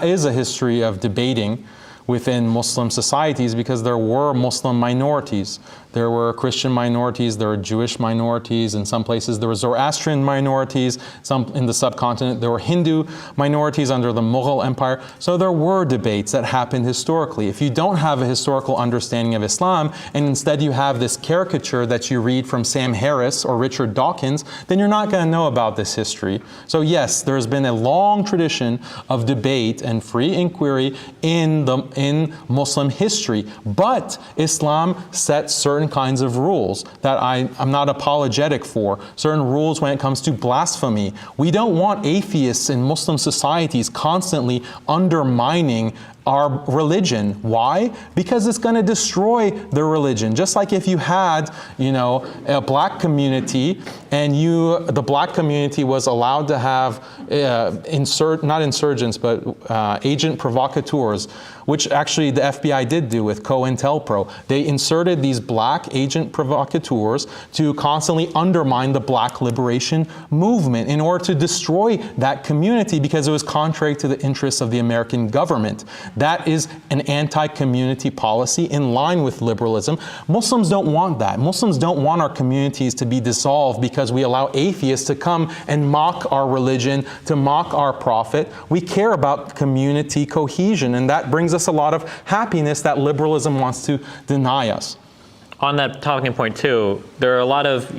is a history of debating within Muslim societies because there were Muslim minorities. There were Christian minorities, there were Jewish minorities, in some places there were Zoroastrian minorities, some in the subcontinent there were Hindu minorities under the Mughal Empire. So there were debates that happened historically. If you don't have a historical understanding of Islam and instead you have this caricature that you read from Sam Harris or Richard Dawkins, then you're not going to know about this history. So yes, there's been a long tradition of debate and free inquiry in Muslim history, but Islam sets certain kinds of rules that I'm not apologetic for. Certain rules when it comes to blasphemy. We don't want atheists in Muslim societies constantly undermining our religion. Why? Because it's going to destroy the religion. Just like if you had, a black community and the black community was allowed to have not insurgents, but agent provocateurs, which actually the FBI did do with COINTELPRO. They inserted these black agent provocateurs to constantly undermine the black liberation movement in order to destroy that community because it was contrary to the interests of the American government. That is an anti-community policy in line with liberalism. Muslims don't want that. Muslims don't want our communities to be dissolved because we allow atheists to come and mock our religion, to mock our prophet. We care about community cohesion, and that brings us a lot of happiness that liberalism wants to deny us. On that talking point too, there are a lot of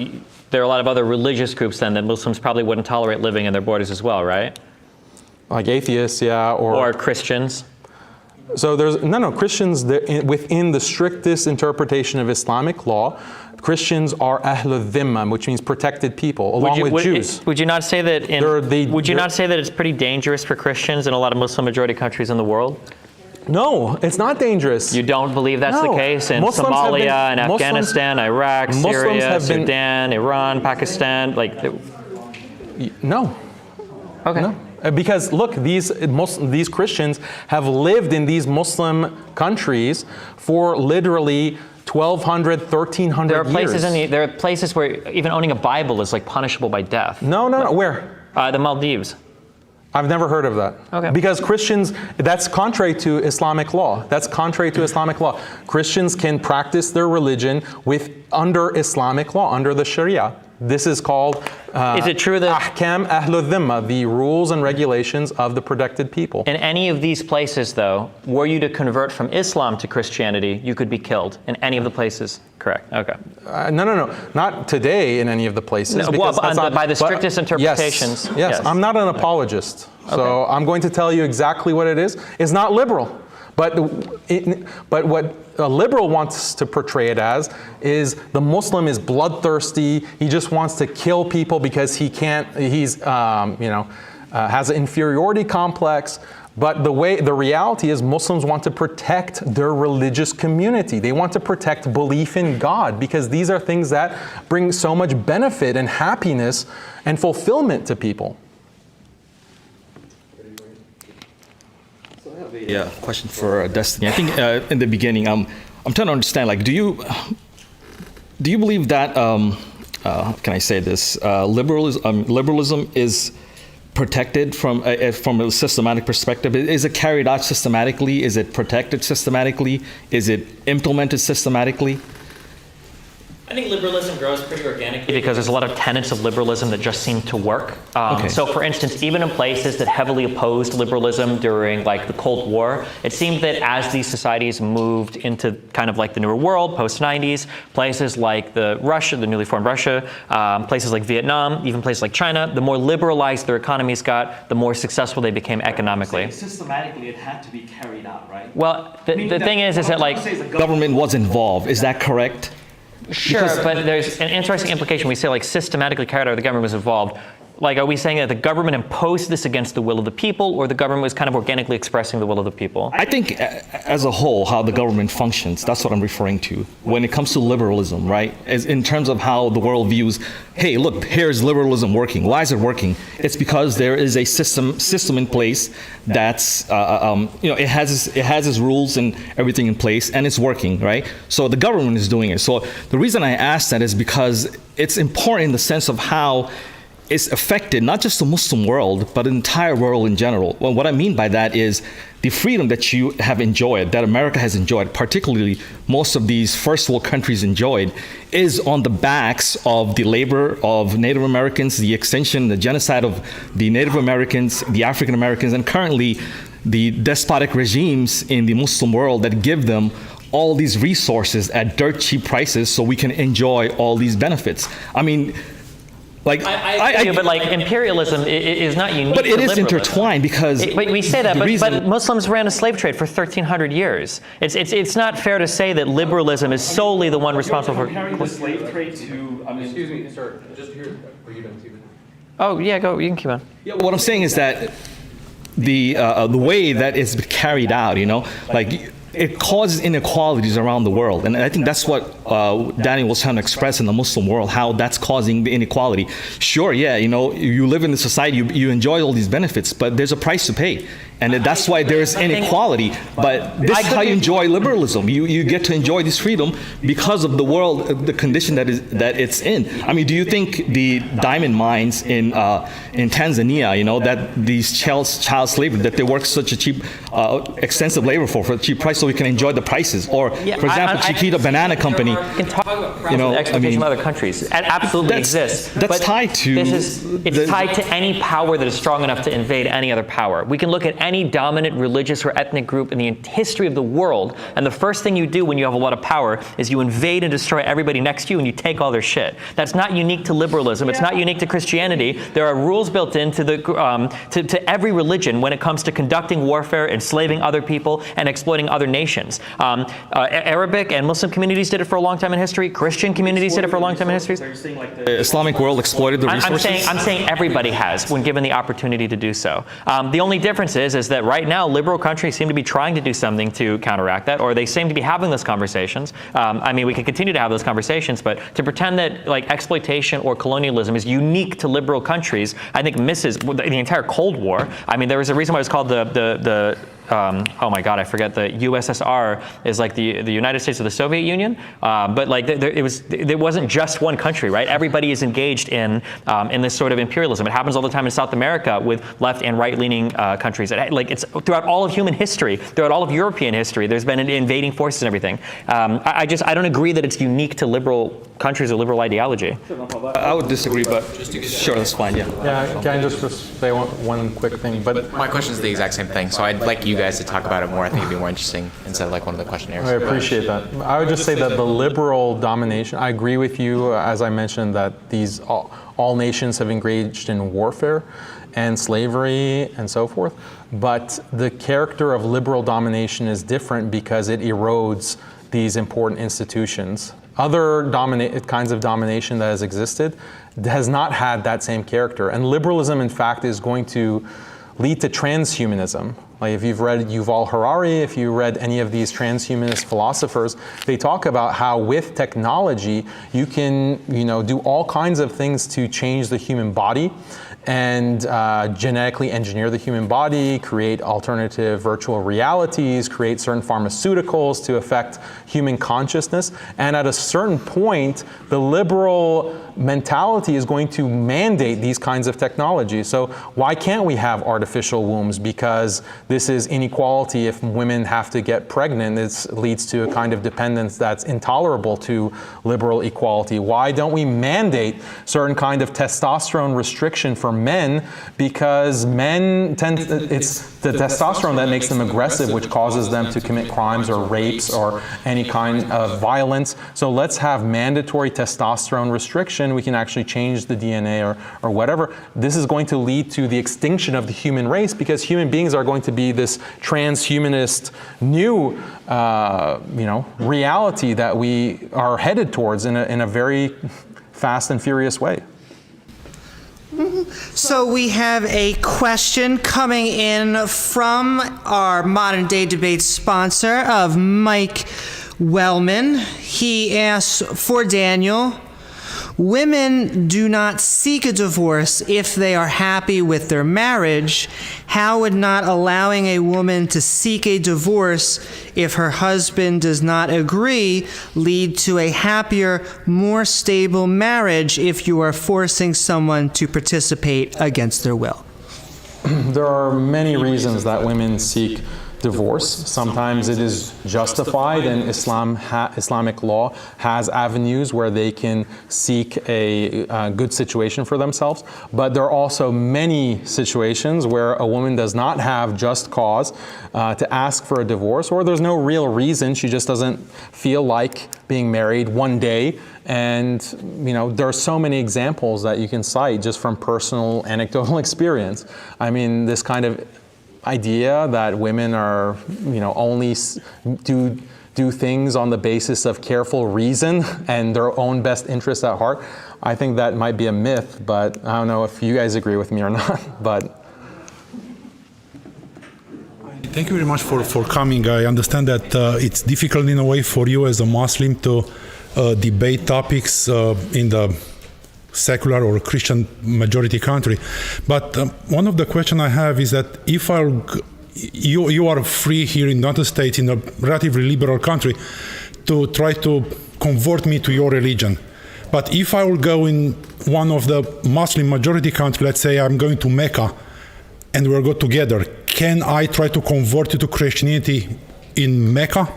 other religious groups then that Muslims probably wouldn't tolerate living in their borders as well, right? Like atheists, yeah, or Christians. So there's Christians within the strictest interpretation of Islamic law. Christians are ahlul dhimma, which means protected people, along with Jews. Would you not say that not say that it's pretty dangerous for Christians in a lot of Muslim majority countries in the world? No, it's not dangerous. You don't believe that's the case in Somalia and Afghanistan, Iraq, Syria, Sudan, Iran, Pakistan? No. Okay. No. Because look, these Christians have lived in these Muslim countries for literally 1,200, 1,300 years. There are places where even owning a Bible is like punishable by death. No. Where? The Maldives. I've never heard of that. Okay. Because Christians, that's contrary to Islamic law. That's contrary to Islamic law. Christians can practice their religion under Islamic law, under the Sharia. This is called is it true that ahkam ahlul dhimma, the rules and regulations of the protected people. In any of these places, though, were you to convert from Islam to Christianity, you could be killed in any of the places? Correct. Okay. No. Not today in any of the places. No, by the strictest interpretations. Yes. I'm not an apologist. So I'm going to tell you exactly what it is. It's not liberal. But what a liberal wants to portray it as is the Muslim is bloodthirsty. He just wants to kill people because he can't. He's has an inferiority complex. But the reality is Muslims want to protect their religious community. They want to protect belief in God because these are things that bring so much benefit and happiness and fulfillment to people. Yeah, question for Destiny. I think in the beginning, I'm trying to understand. Like, do you believe that? Can I say this? Liberalism is protected from a systematic perspective. Is it carried out systematically? Is it protected systematically? Is it implemented systematically? I think liberalism grows pretty organically because there's a lot of tenets of liberalism that just seem to work. So for instance, even in places that heavily opposed liberalism during like the Cold War, it seemed that as these societies moved into kind of like the newer world, post-90s, places like the newly formed Russia, places like Vietnam, even places like China, the more liberalized their economies got, the more successful they became economically. Systematically, it had to be carried out, right? Well, the thing is that like the government was involved. Is that correct? Sure, but there's an interesting implication. We say like systematically carried out, the government was involved. Like, are we saying that the government imposed this against the will of the people, or the government was kind of organically expressing the will of the people? I think as a whole, how the government functions, that's what I'm referring to. When it comes to liberalism, right? As in terms of how the world views, hey, look, here's liberalism working. Why is it working? It's because there is a system in place that's, it has its rules and everything in place, and it's working, right? So the government is doing it. So the reason I ask that is because it's important in the sense of how it's affected not just the Muslim world, but the entire world in general. Well, what I mean by that is the freedom that you have enjoyed, that America has enjoyed, particularly most of these first world countries enjoyed, is on the backs of the labor of Native Americans, the extension, the genocide of the Native Americans, the African Americans, and currently the despotic regimes in the Muslim world that give them all these resources at dirt cheap prices so we can enjoy all these benefits. I mean, like, but like imperialism is not unique. But it to is liberalism. intertwined because we say that, but Muslims ran a slave trade for 1,300 years. It's not fair to say that liberalism is solely the one responsible for. Comparing the slave trade to, Excuse me, sir. Just here. Are you done, Stephen? Oh yeah, go. You can keep on. Yeah, what I'm saying is that the way that it's carried out, like, it causes inequalities around the world. And I think that's what Daniel was trying to express in the Muslim world, how that's causing the inequality. Sure, yeah, you live in the society, you enjoy all these benefits, but there's a price to pay. And that's why there's inequality. But this is how you enjoy liberalism. You get to enjoy this freedom because of the world, the condition that it's in. I mean, do you think the diamond mines in Tanzania, that these child slavery, that they work such a cheap, extensive labor for a cheap price so we can enjoy the prices? Or, for example, Chiquita Banana Company, can talk about exploitation of other countries. It absolutely exists. That's tied to... It's tied to any power that is strong enough to invade any other power. We can look at any dominant religious or ethnic group in the history of the world, and the first thing you do when you have a lot of power is you invade and destroy everybody next to you and you take all their shit. That's not unique to liberalism. It's not unique to Christianity. There are rules built into to every religion when it comes to conducting warfare, enslaving other people, and exploiting other nations. Arabic and Muslim communities did it for a long time in history. Christian communities did it for a long time in history. So you're saying like the Islamic world exploited the resources? I'm saying everybody has when given the opportunity to do so. The only difference is that right now liberal countries seem to be trying to do something to counteract that, or they seem to be having those conversations. I mean, we can continue to have those conversations, but to pretend that like exploitation or colonialism is unique to liberal countries, I think misses the entire Cold War. I mean, there was a reason why it was called oh my God, I forget, the USSR is like the United States of the Soviet Union, but like there wasn't just one country, right? Everybody is engaged in this sort of imperialism. It happens all the time in South America with left and right-leaning countries. It's throughout all of human history, throughout all of European history, there's been invading forces and everything. I don't agree that it's unique to liberal countries or liberal ideology. I would disagree, but sure, that's fine. Yeah. Yeah. Can I just say one quick thing? But my question is the exact same thing. So I'd like you guys to talk about it more. I think it'd be more interesting instead of like one of the questionnaires. I appreciate that. I would just say that the liberal domination, I agree with you, as I mentioned, that all nations have engaged in warfare and slavery and so forth. But the character of liberal domination is different because it erodes these important institutions. Other kinds of domination that has existed has not had that same character. And liberalism, in fact, is going to lead to transhumanism. Like if you've read Yuval Harari, if you read any of these transhumanist philosophers, they talk about how with technology, you can do all kinds of things to change the human body and genetically engineer the human body, create alternative virtual realities, create certain pharmaceuticals to affect human consciousness. And at a certain point, the liberal mentality is going to mandate these kinds of technologies. So why can't we have artificial wombs? Because this is inequality. If women have to get pregnant, it leads to a kind of dependence that's intolerable to liberal equality. Why don't we mandate certain kind of testosterone restriction for men? Because men it's the testosterone that makes them aggressive, which causes them to commit crimes or rapes or any kind of violence. So let's have mandatory testosterone restriction. We can actually change the DNA or whatever. This is going to lead to the extinction of the human race because human beings are going to be this transhumanist new reality that we are headed towards in a very fast and furious way. So we have a question coming in from our modern day debate sponsor of Mike Wellman. He asks for Daniel, women do not seek a divorce if they are happy with their marriage. How would not allowing a woman to seek a divorce if her husband does not agree lead to a happier, more stable marriage if you are forcing someone to participate against their will? There are many reasons that women seek divorce. Sometimes it is justified, and Islamic law has avenues where they can seek a good situation for themselves. But there are also many situations where a woman does not have just cause to ask for a divorce, or there's no real reason. She just doesn't feel like being married one day. And there are so many examples that you can cite just from personal anecdotal experience. I mean, this kind of idea that women are, only do things on the basis of careful reason and their own best interests at heart, I think that might be a myth, but I don't know if you guys agree with me or not. But thank you very much for coming. I understand that it's difficult in a way for you as a Muslim to debate topics in the secular or Christian majority country. But one of the questions I have is that if you are free here in the United States, in a relatively liberal country, to try to convert me to your religion. But if I will go in one of the Muslim majority countries, let's say I'm going to Mecca, and we'll go together, can I try to convert you to Christianity in Mecca?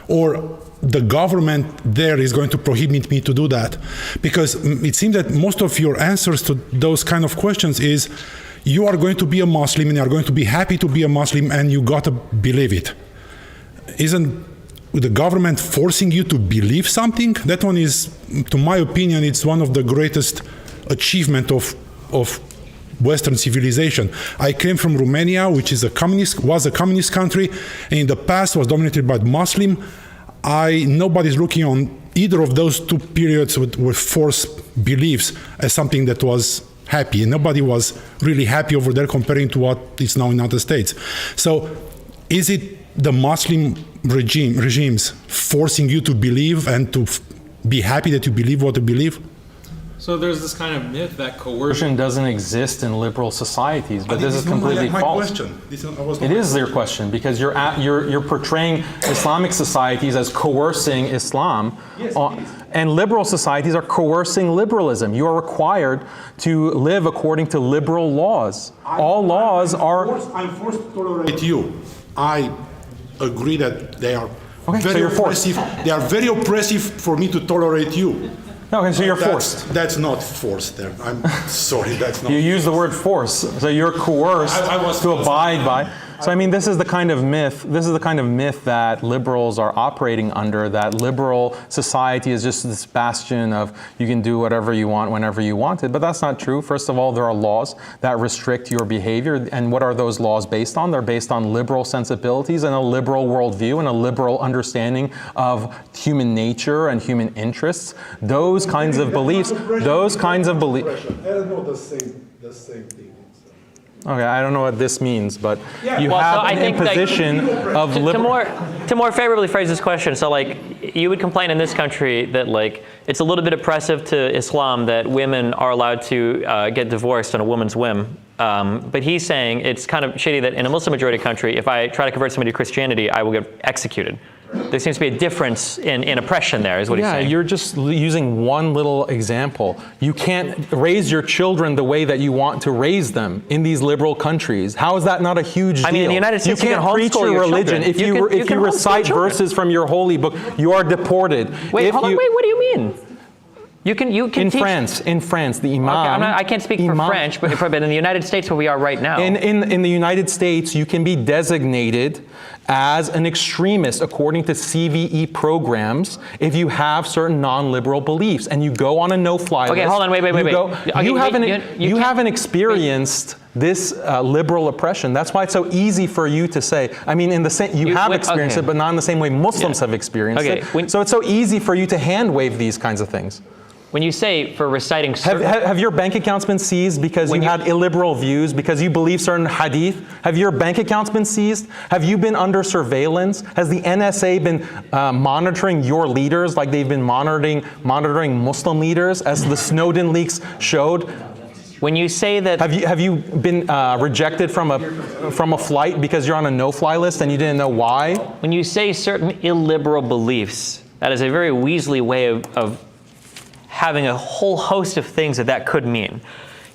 Or the government there is going to prohibit me to do that? Because it seems that most of your answers to those kind of questions is you are going to be a Muslim and you are going to be happy to be a Muslim and you got to believe it. Isn't the government forcing you to believe something? That one is, to my opinion, it's one of the greatest achievement of Western civilization. I came from Romania, which is was a communist country, and in the past was dominated by Muslim. Nobody's looking on either of those two periods with forced beliefs as something that was happy. And nobody was really happy over there comparing to what is now in the United States. So is it the Muslim regimes forcing you to believe and to be happy that you believe what you believe? So there's this kind of myth that coercion doesn't exist in liberal societies, but this is completely false. It is your question, because you're portraying Islamic societies as coercing Islam, and liberal societies are coercing liberalism. You are required to live according to liberal laws. All laws are. I'm forced to tolerate you. I agree that they are very oppressive. They are very oppressive for me to tolerate you. Okay, so you're forced. That's not forced there. I'm sorry, that's not. You use the word force, so you're coerced to abide by. So I mean, this is the kind of myth. This is the kind of myth that liberals are operating under. That liberal society is just this bastion of you can do whatever you want whenever you want it. But that's not true. First of all, there are laws that restrict your behavior, and what are those laws based on? They're based on liberal sensibilities and a liberal worldview and a liberal understanding of human nature and human interests. Those kinds of beliefs. Those kinds of beliefs. I don't know the same thing. Okay, I don't know what this means, but you have an imposition of to more favorably phrase this question. So, you would complain in this country that, it's a little bit oppressive to Islam that women are allowed to get divorced on a woman's whim. But he's saying it's kind of shady that in a Muslim majority country, if I try to convert somebody to Christianity, I will get executed. There seems to be a difference in oppression there, is what he's saying. Yeah, you're just using one little example. You can't raise your children the way that you want to raise them in these liberal countries. How is that not a huge deal? I mean, in the United States, you can't preach your religion. If you recite verses from your holy book, you are deported. Wait, hold on, what do you mean? You can in teach... France, the imam. Okay, I can't speak for French, but in the United States, where we are right now. In the United States, you can be designated as an extremist according to CVE programs if you have certain non-liberal beliefs, and you go on a no-fly list. Okay, hold on, wait. You haven't experienced this liberal oppression. That's why it's so easy for you to say. I mean, you have experienced it, but not in the same way Muslims have experienced it. So it's so easy for you to hand wave these kinds of things. When you say for reciting have your bank accounts been seized because you had illiberal views, because you believe certain hadith? Have your bank accounts been seized? Have you been under surveillance? Has the NSA been monitoring your leaders like they've been monitoring Muslim leaders, as the Snowden leaks showed? When you say that, have you been rejected from a flight because you're on a no-fly list and you didn't know why? When you say certain illiberal beliefs, that is a very weaselly way of having a whole host of things that could mean.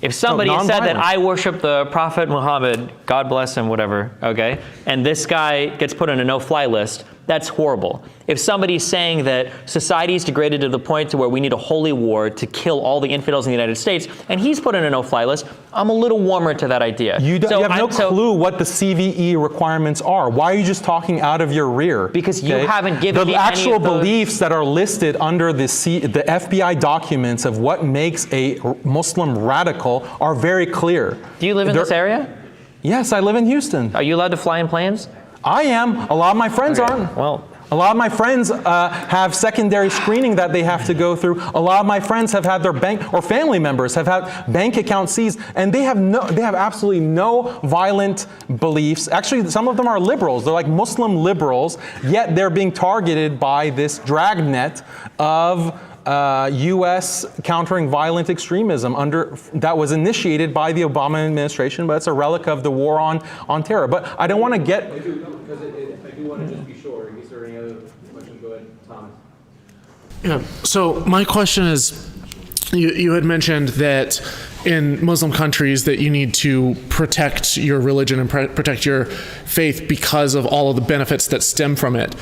If somebody said that I worship the Prophet Muhammad, God bless him, whatever, okay, and this guy gets put on a no-fly list, that's horrible. If somebody's saying that society is degraded to the point to where we need a holy war to kill all the infidels in the United States, and he's put on a no-fly list, I'm a little warmer to that idea. You have no clue what the CVE requirements are. Why are you just talking out of your rear? Because you haven't given me the actual any of those beliefs that are listed under the FBI documents of what makes a Muslim radical are very clear. Do you live in this area? Yes, I live in Houston. Are you allowed to fly in planes? I am. A lot of my friends aren't. Well, a lot of my friends have secondary screening that they have to go through. A lot of my friends have had their bank, or family members have had bank accounts seized, and they have absolutely no violent beliefs. Actually, some of them are liberals. They're like Muslim liberals, yet they're being targeted by this dragnet of U.S. countering violent extremism that was initiated by the Obama administration, but it's a relic of the war on terror. But I don't want to get... I do want to just be sure. Is there any other questions? Go ahead, Thomas. Yeah, so my question is, you had mentioned that in Muslim countries that you need to protect your religion and protect your faith because of all of the benefits that stem from it.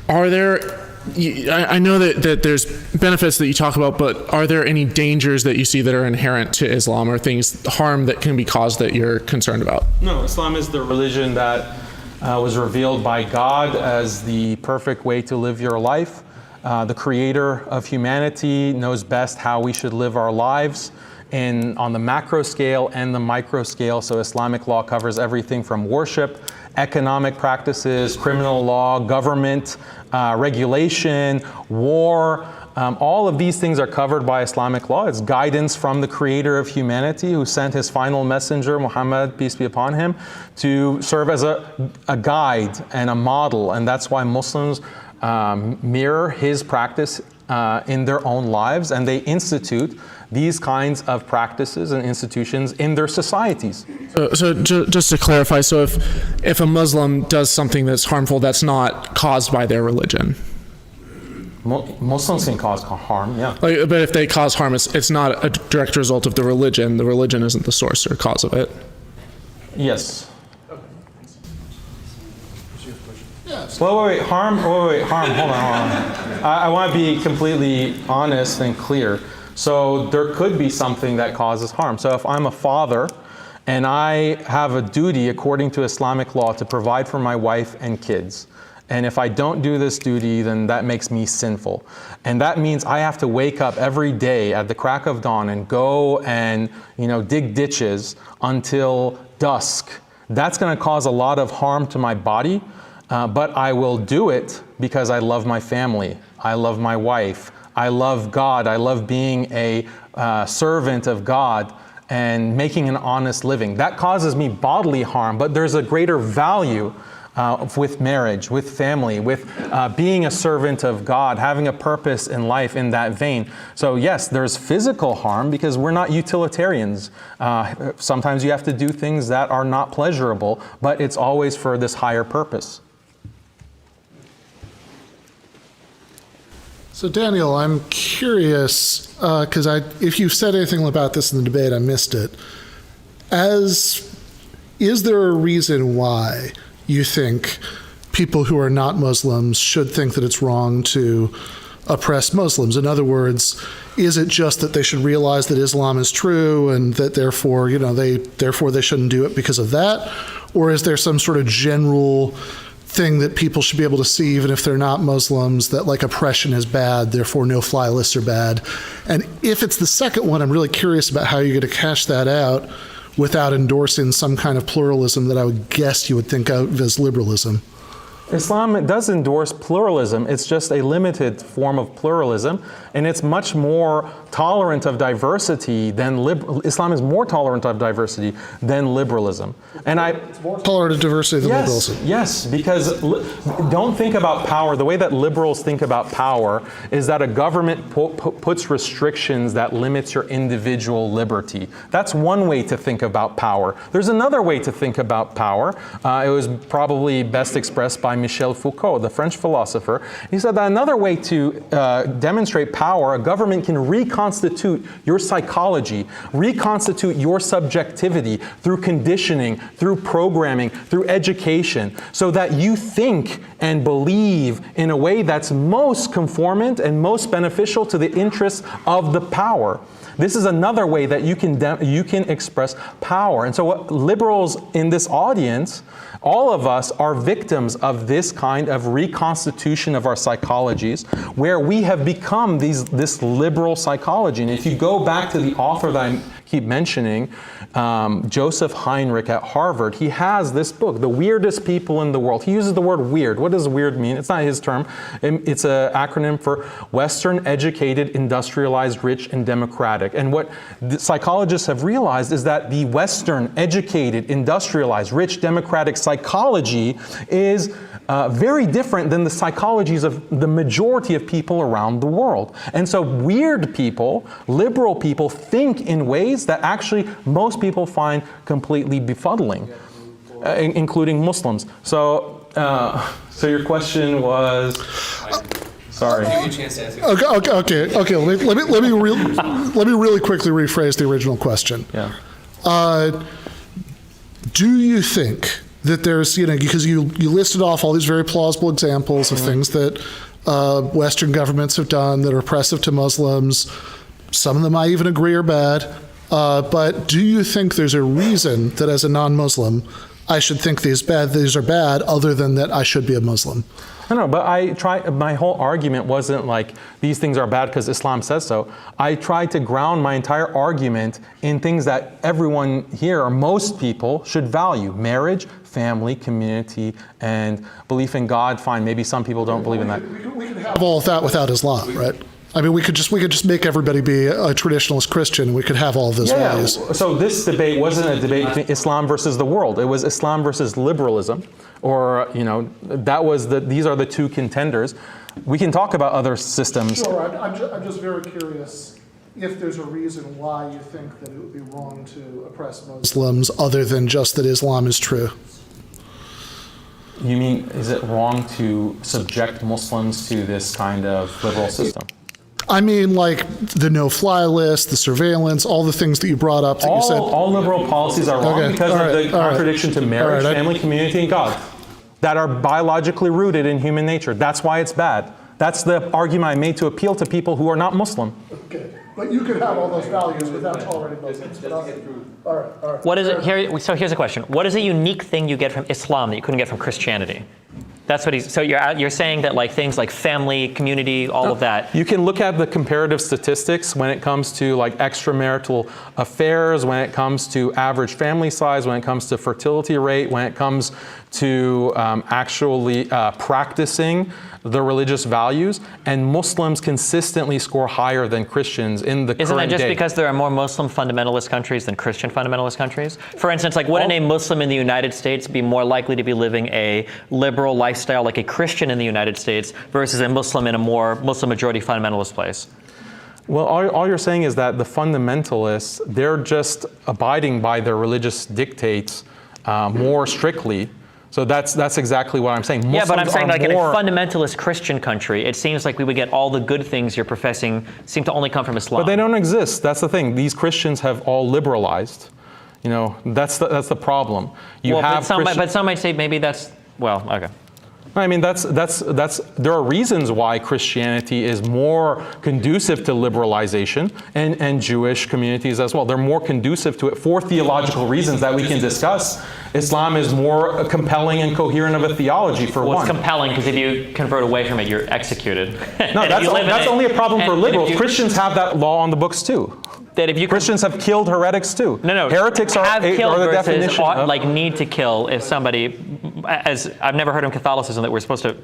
Are there... I know that there's benefits that you talk about, but are there any dangers that you see that are inherent to Islam, or harm that can be caused that you're concerned about? No, Islam is the religion that was revealed by God as the perfect way to live your life. The creator of humanity knows best how we should live our lives on the macro scale and the micro scale. So Islamic law covers everything from worship, economic practices, criminal law, government, regulation, war. All of these things are covered by Islamic law. It's guidance from the creator of humanity, who sent his final messenger, Muhammad, peace be upon him, to serve as a guide and a model. And that's why Muslims mirror his practice in their own lives, and they institute these kinds of practices and institutions in their societies. So just to clarify, so if a Muslim does something that's harmful, that's not caused by their religion? Muslims can cause harm, yeah. But if they cause harm, it's not a direct result of the religion. The religion isn't the source or cause of it. Yes. Wait, harm, hold on. I want to be completely honest and clear. So there could be something that causes harm. So if I'm a father and I have a duty according to Islamic law to provide for my wife and kids, and if I don't do this duty, then that makes me sinful. And that means I have to wake up every day at the crack of dawn and go and dig ditches until dusk. That's going to cause a lot of harm to my body, but I will do it because I love my family. I love my wife. I love God. I love being a servant of God and making an honest living. That causes me bodily harm, but there's a greater value with marriage, with family, with being a servant of God, having a purpose in life in that vein. So yes, there's physical harm because we're not utilitarians. Sometimes you have to do things that are not pleasurable, but it's always for this higher purpose. So Daniel, I'm curious, because if you said anything about this in the debate, I missed it. Is there a reason why you think people who are not Muslims should think that it's wrong to oppress Muslims? In other words, is it just that they should realize that Islam is true and that therefore they shouldn't do it because of that? Or is there some sort of general thing that people should be able to see, even if they're not Muslims, that like oppression is bad, therefore no-fly lists are bad? And if it's the second one, I'm really curious about how you're going to cash that out without endorsing some kind of pluralism that I would guess you would think of as liberalism. Islam does endorse pluralism. It's just a limited form of pluralism, and it's much more tolerant of diversity than Islam is more tolerant of diversity than liberalism. And it's more tolerant of diversity than liberalism. Yes, because don't think about power. The way that liberals think about power is that a government puts restrictions that limits your individual liberty. That's one way to think about power. There's another way to think about power. It was probably best expressed by Michel Foucault, the French philosopher. He said that another way to demonstrate power, a government can reconstitute your psychology, reconstitute your subjectivity through conditioning, through programming, through education, so that you think and believe in a way that's most conformant and most beneficial to the interests of the power. This is another way that you can express power. And so what liberals in this audience, all of us are victims of this kind of reconstitution of our psychologies, where we have become this liberal psychology. And if you go back to the author that I keep mentioning, Joseph Heinrich at Harvard, he has this book, The Weirdest People in the World. He uses the word weird. What does weird mean? It's not his term. It's an acronym for Western, Educated, Industrialized, Rich, and Democratic. And what the psychologists have realized is that the Western, educated, industrialized, rich, democratic psychology is very different than the psychologies of the majority of people around the world. And so weird people, liberal people, think in ways that actually most people find completely befuddling, including Muslims. So, so your question was... Sorry. Okay. Let me really quickly rephrase the original question. Yeah. Do you think that there's, because you listed off all these very plausible examples of things that Western governments have done that are oppressive to Muslims. Some of them I even agree are bad. But do you think there's a reason that as a non-Muslim, I should think these are bad, other than that I should be a Muslim? No, but my whole argument wasn't like these things are bad because Islam says so. I tried to ground my entire argument in things that everyone here, or most people, should value: marriage, family, community, and belief in God. Fine, maybe some people don't believe in that. We could have all of that without Islam, right? I mean, we could just make everybody be a traditionalist Christian. We could have all of those values. So this debate wasn't a debate between Islam versus the world. It was Islam versus liberalism, or these are the two contenders. We can talk about other systems. Sure, I'm just very curious if there's a reason why you think that it would be wrong to oppress Muslims, other than just that Islam is true. You mean, is it wrong to subject Muslims to this kind of liberal system? I mean, like the no-fly list, the surveillance, all the things that you brought up that you said. All liberal policies are wrong because of the contradiction to marriage, family, community, and God, that are biologically rooted in human nature. That's why it's bad. That's the argument I made to appeal to people who are not Muslim. Okay, but you could have all those values without tolerating Muslims. All right. What is it here? So here's a question: what is a unique thing you get from Islam that you couldn't get from Christianity? That's what he's. So you're saying that like things like family, community, all of that. You can look at the comparative statistics when it comes to like extramarital affairs, when it comes to average family size, when it comes to fertility rate, when it comes to actually practicing the religious values, and Muslims consistently score higher than Christians in the current day. Isn't that just because there are more Muslim fundamentalist countries than Christian fundamentalist countries? For instance, like wouldn't a Muslim in the United States be more likely to be living a liberal lifestyle like a Christian in the United States versus a Muslim in a more Muslim majority fundamentalist place? Well, all you're saying is that the fundamentalists, they're just abiding by their religious dictates more strictly. So that's exactly what I'm saying. Muslims but I'm saying like in a fundamentalist Christian country, it seems like we would get all the good things you're professing seem to only come from Islam. But they don't exist. That's the thing. These Christians have all liberalized. That's the problem. But some might say maybe that's, well, okay. I mean, there are reasons why Christianity is more conducive to liberalization, and Jewish communities as well. They're more conducive to it for theological reasons that we can discuss. Islam is more compelling and coherent of a theology, for one. It's compelling because if you convert away from it, you're executed. No, that's only a problem for liberals. Christians have that law on the books too. Christians have killed heretics too. No. Heretics are the definition like need to kill if somebody as I've never heard in Catholicism that we're supposed to,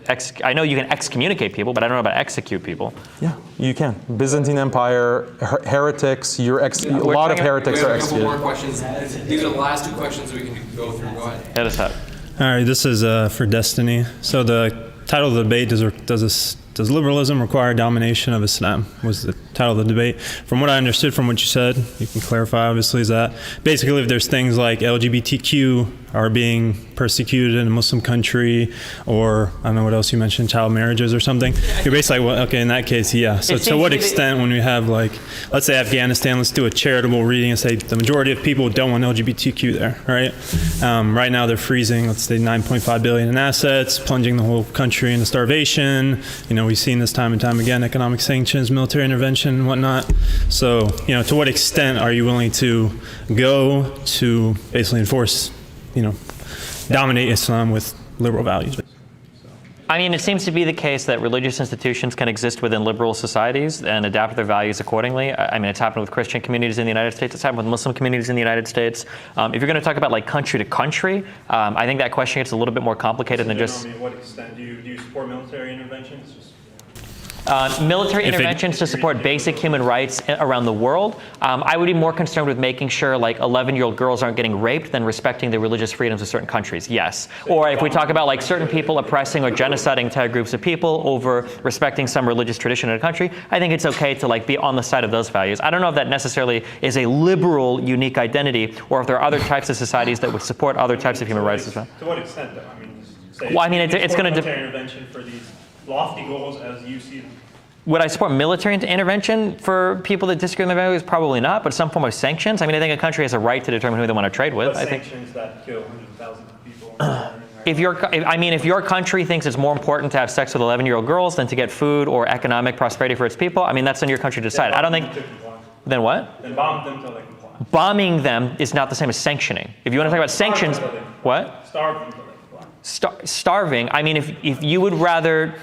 I know you can excommunicate people, but I don't know about execute people. Yeah, you can. Byzantine Empire, heretics, a lot of heretics are executed. We have a couple more questions. These are the last two questions we can go through. Go ahead. Hit us up. All right, this is for Destiny. So the title of the debate, does liberalism require domination of Islam? Was the title of the debate. From what I understood from what you said, you can clarify obviously, is that basically if there's things like LGBTQ are being persecuted in a Muslim country, or I don't know what else you mentioned, child marriages or something, you're basically like, well, okay, in that case, yeah. So to what extent when we have like, let's say Afghanistan, let's do a charitable reading and say the majority of people don't want LGBTQ there, right? Right now they're freezing, let's say 9.5 billion in assets, plunging the whole country into starvation. You know, we've seen this time and time again, economic sanctions, military intervention, and whatnot. So, you know, to what extent are you willing to go to basically enforce, you know, dominate Islam with liberal values? I mean, it seems to be the case that religious institutions can exist within liberal societies and adapt their values accordingly. I mean, it's happened with Christian communities in the United States. It's happened with Muslim communities in the United States. If you're going to talk about like country to country, I think that question gets a little bit more complicated than just. To what extent do you support military interventions? Military interventions to support basic human rights around the world. I would be more concerned with making sure like 11-year-old girls aren't getting raped than respecting the religious freedoms of certain countries, yes. Or if we talk about like certain people oppressing or genociding entire groups of people over respecting some religious tradition in a country, I think it's okay to like be on the side of those values. I don't know if that necessarily is a liberal unique identity, or if there are other types of societies that would support other types of human rights as well. To what extent though? I mean, say well, I mean, it's going to military intervention for these lofty goals as you see them. Would I support military intervention for people that disagree with my values? Probably not, but some form of sanctions. I mean, I think a country has a right to determine who they want to trade with. What sanctions that kill hundreds of thousands of people? If your country thinks it's more important to have sex with 11-year-old girls than to get food or economic prosperity for its people, I mean, that's on your country to decide. I don't think. Then what? Then bomb them till they comply. Bombing them is not the same as sanctioning. If you want to talk about sanctions, what? Starve them till they comply. Starving. I mean, if you would rather.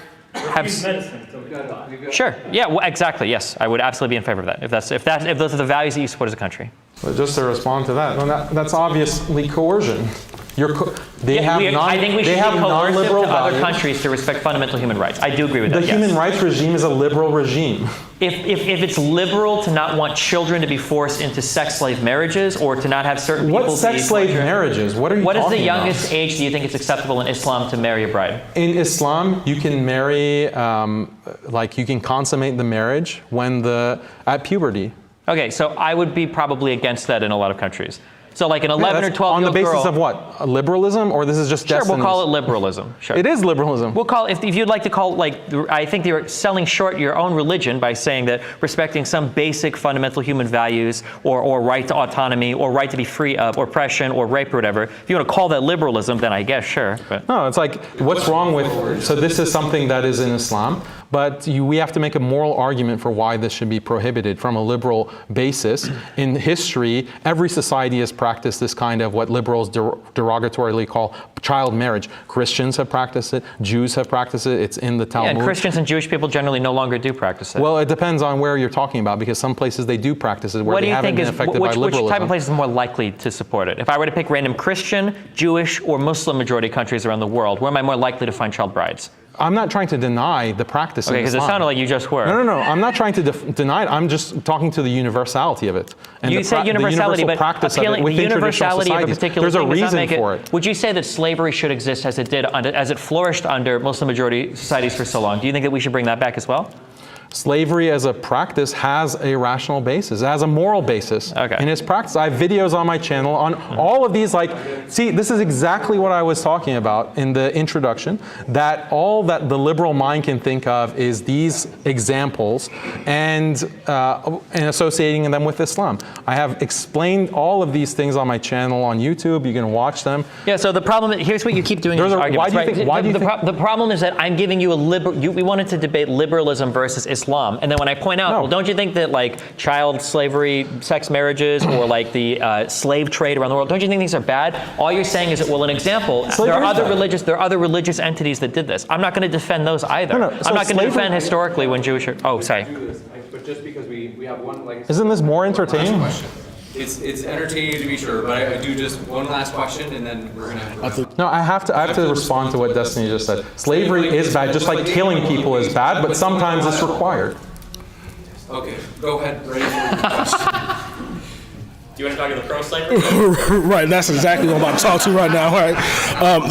Sure. Yeah. Well, exactly. Yes, I would absolutely be in favor of that. If those are the values that you support as a country. But just to respond to that, well, that's obviously coercion. I think we should be coercive to other countries to respect fundamental human rights. I do agree with that. The human rights regime is a liberal regime. If it's liberal to not want children to be forced into sex slave marriages or to not have certain people. What sex slave marriages? What are you talking about? What is the youngest age do you think it's acceptable in Islam to marry a bride? In Islam, you can marry, you can consummate the marriage at puberty. Okay, so I would be probably against that in a lot of countries. So like an 11 or 12-year-old girl. On the basis of what? Liberalism, or this is just destiny? Sure, we'll call it liberalism. Sure. It is liberalism. We'll call it, if you'd like to call it, I think you're selling short your own religion by saying that respecting some basic fundamental human values or right to autonomy or right to be free of oppression or rape or whatever. If you want to call that liberalism, then I guess, sure. But. No, it's like, what's wrong with, so this is something that is in Islam, but we have to make a moral argument for why this should be prohibited from a liberal basis. In history, every society has practiced this kind of what liberals derogatorily call child marriage. Christians have practiced it, Jews have practiced it, it's in the Talmud. Yeah, and Christians and Jewish people generally no longer do practice it. Well, it depends on where you're talking about, because some places they do practice it where they haven't been affected by liberalism. Which type of place is more likely to support it? If I were to pick random Christian, Jewish, or Muslim majority countries around the world, where am I more likely to find child brides? I'm not trying to deny the practice in Islam. Okay, because it sounded like you just were. No. I'm not trying to deny it. I'm just talking to the universality of it. And you say universality, but practice of it within traditional societies. There's a reason for it. Would you say that slavery should exist as it flourished under Muslim majority societies for so long? Do you think that we should bring that back as well? Slavery as a practice has a rational basis. It has a moral basis in its practice. I have videos on my channel on all of these. See, this is exactly what I was talking about in the introduction, that all that the liberal mind can think of is these examples and associating them with Islam. I have explained all of these things on my channel on YouTube. You can watch them. Yeah, so the problem, here's what you keep doing in these arguments. The problem is that I'm giving you we wanted to debate liberalism versus Islam. And then when I point out, well, don't you think that like child slavery, sex marriages, or like the slave trade around the world, don't you think these are bad? All you're saying is that, well, an example, there are other religious entities that did this. I'm not going to defend those either. I'm not going to defend historically when Jewish. Oh, sorry. But just because we have one, isn't this more entertaining? It's entertaining to be sure, but I do just one last question, and then we're gonna. No, I have to respond to what Destiny just said. Slavery is bad, just like killing people is bad, but sometimes it's required. Okay, go ahead. Ready for your question. Do you want to talk to the pro-slavery? Right, that's exactly what I'm about to talk to right now. Right,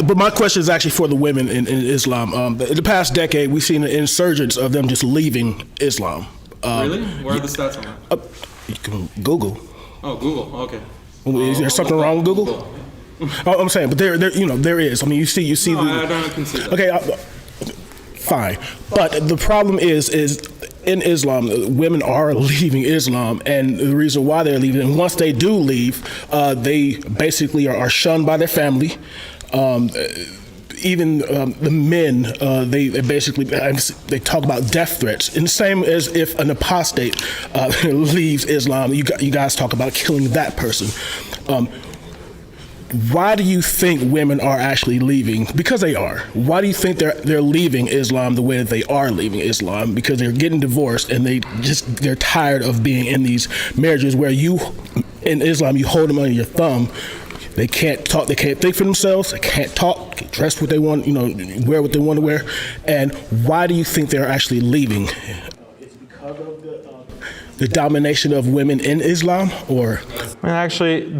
but my question is actually for the women in Islam. In the past decade, we've seen an insurgence of them just leaving Islam. Really? Where are the stats on that? You can Google. Oh, Google. Okay. Is there something wrong with Google? Oh, I'm saying, but there is. I mean, you see. No, I don't concede that. Okay, fine. But the problem is in Islam, women are leaving Islam, and the reason why they're leaving, and once they do leave, they basically are shunned by their family. Even the men, they basically they talk about death threats, and the same as if an apostate leaves Islam, you guys talk about killing that person. Why do you think women are actually leaving? Because they are. Why do you think they're leaving Islam the way that they are leaving Islam? Because they're getting divorced and they're tired of being in these marriages where in Islam you hold them under your thumb. They can't talk. They can't think for themselves. They can't talk. Can't dress what they want. Wear what they want to wear. And why do you think they're actually leaving? It's because of the domination of women in Islam, or? Actually,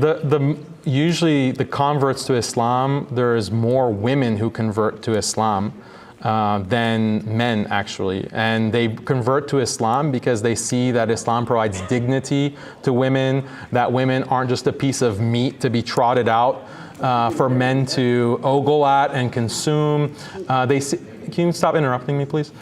usually the converts to Islam, there is more women who convert to Islam than men, actually. And they convert to Islam because they see that Islam provides dignity to women, that women aren't just a piece of meat to be trotted out for men to ogle at and consume. Can you stop interrupting me, please?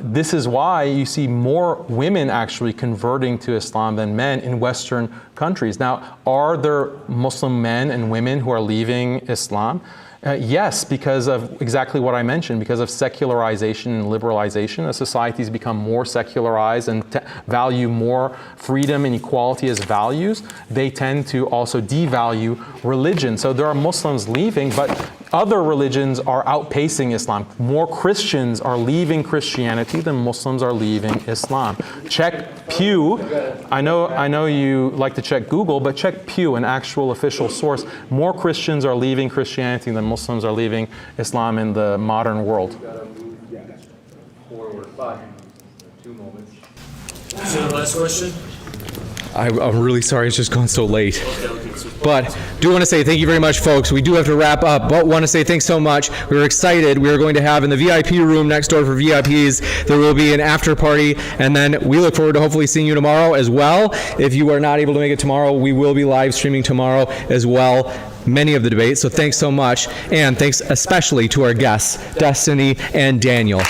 This is why you see more women actually converting to Islam than men in Western countries. Now, are there Muslim men and women who are leaving Islam? Yes, because of exactly what I mentioned, because of secularization and liberalization. As societies become more secularized and value more freedom and equality as values, they tend to also devalue religion. So there are Muslims leaving, but other religions are outpacing Islam. More Christians are leaving Christianity than Muslims are leaving Islam. Check Pew. I know you like to check Google, but check Pew, an actual official source. More Christians are leaving Christianity than Muslims are leaving Islam in the modern world. Forward 5. 2 moments. Is there a last question? I'm really sorry it's just gone so late. But do want to say thank you very much, folks. We do have to wrap up, but want to say thanks so much. We were excited. We are going to have in the VIP room next door for VIPs, there will be an after party, and then we look forward to hopefully seeing you tomorrow as well. If you are not able to make it tomorrow, we will be live streaming tomorrow as well, many of the debates. So thanks so much, and thanks especially to our guests, Destiny and Daniel.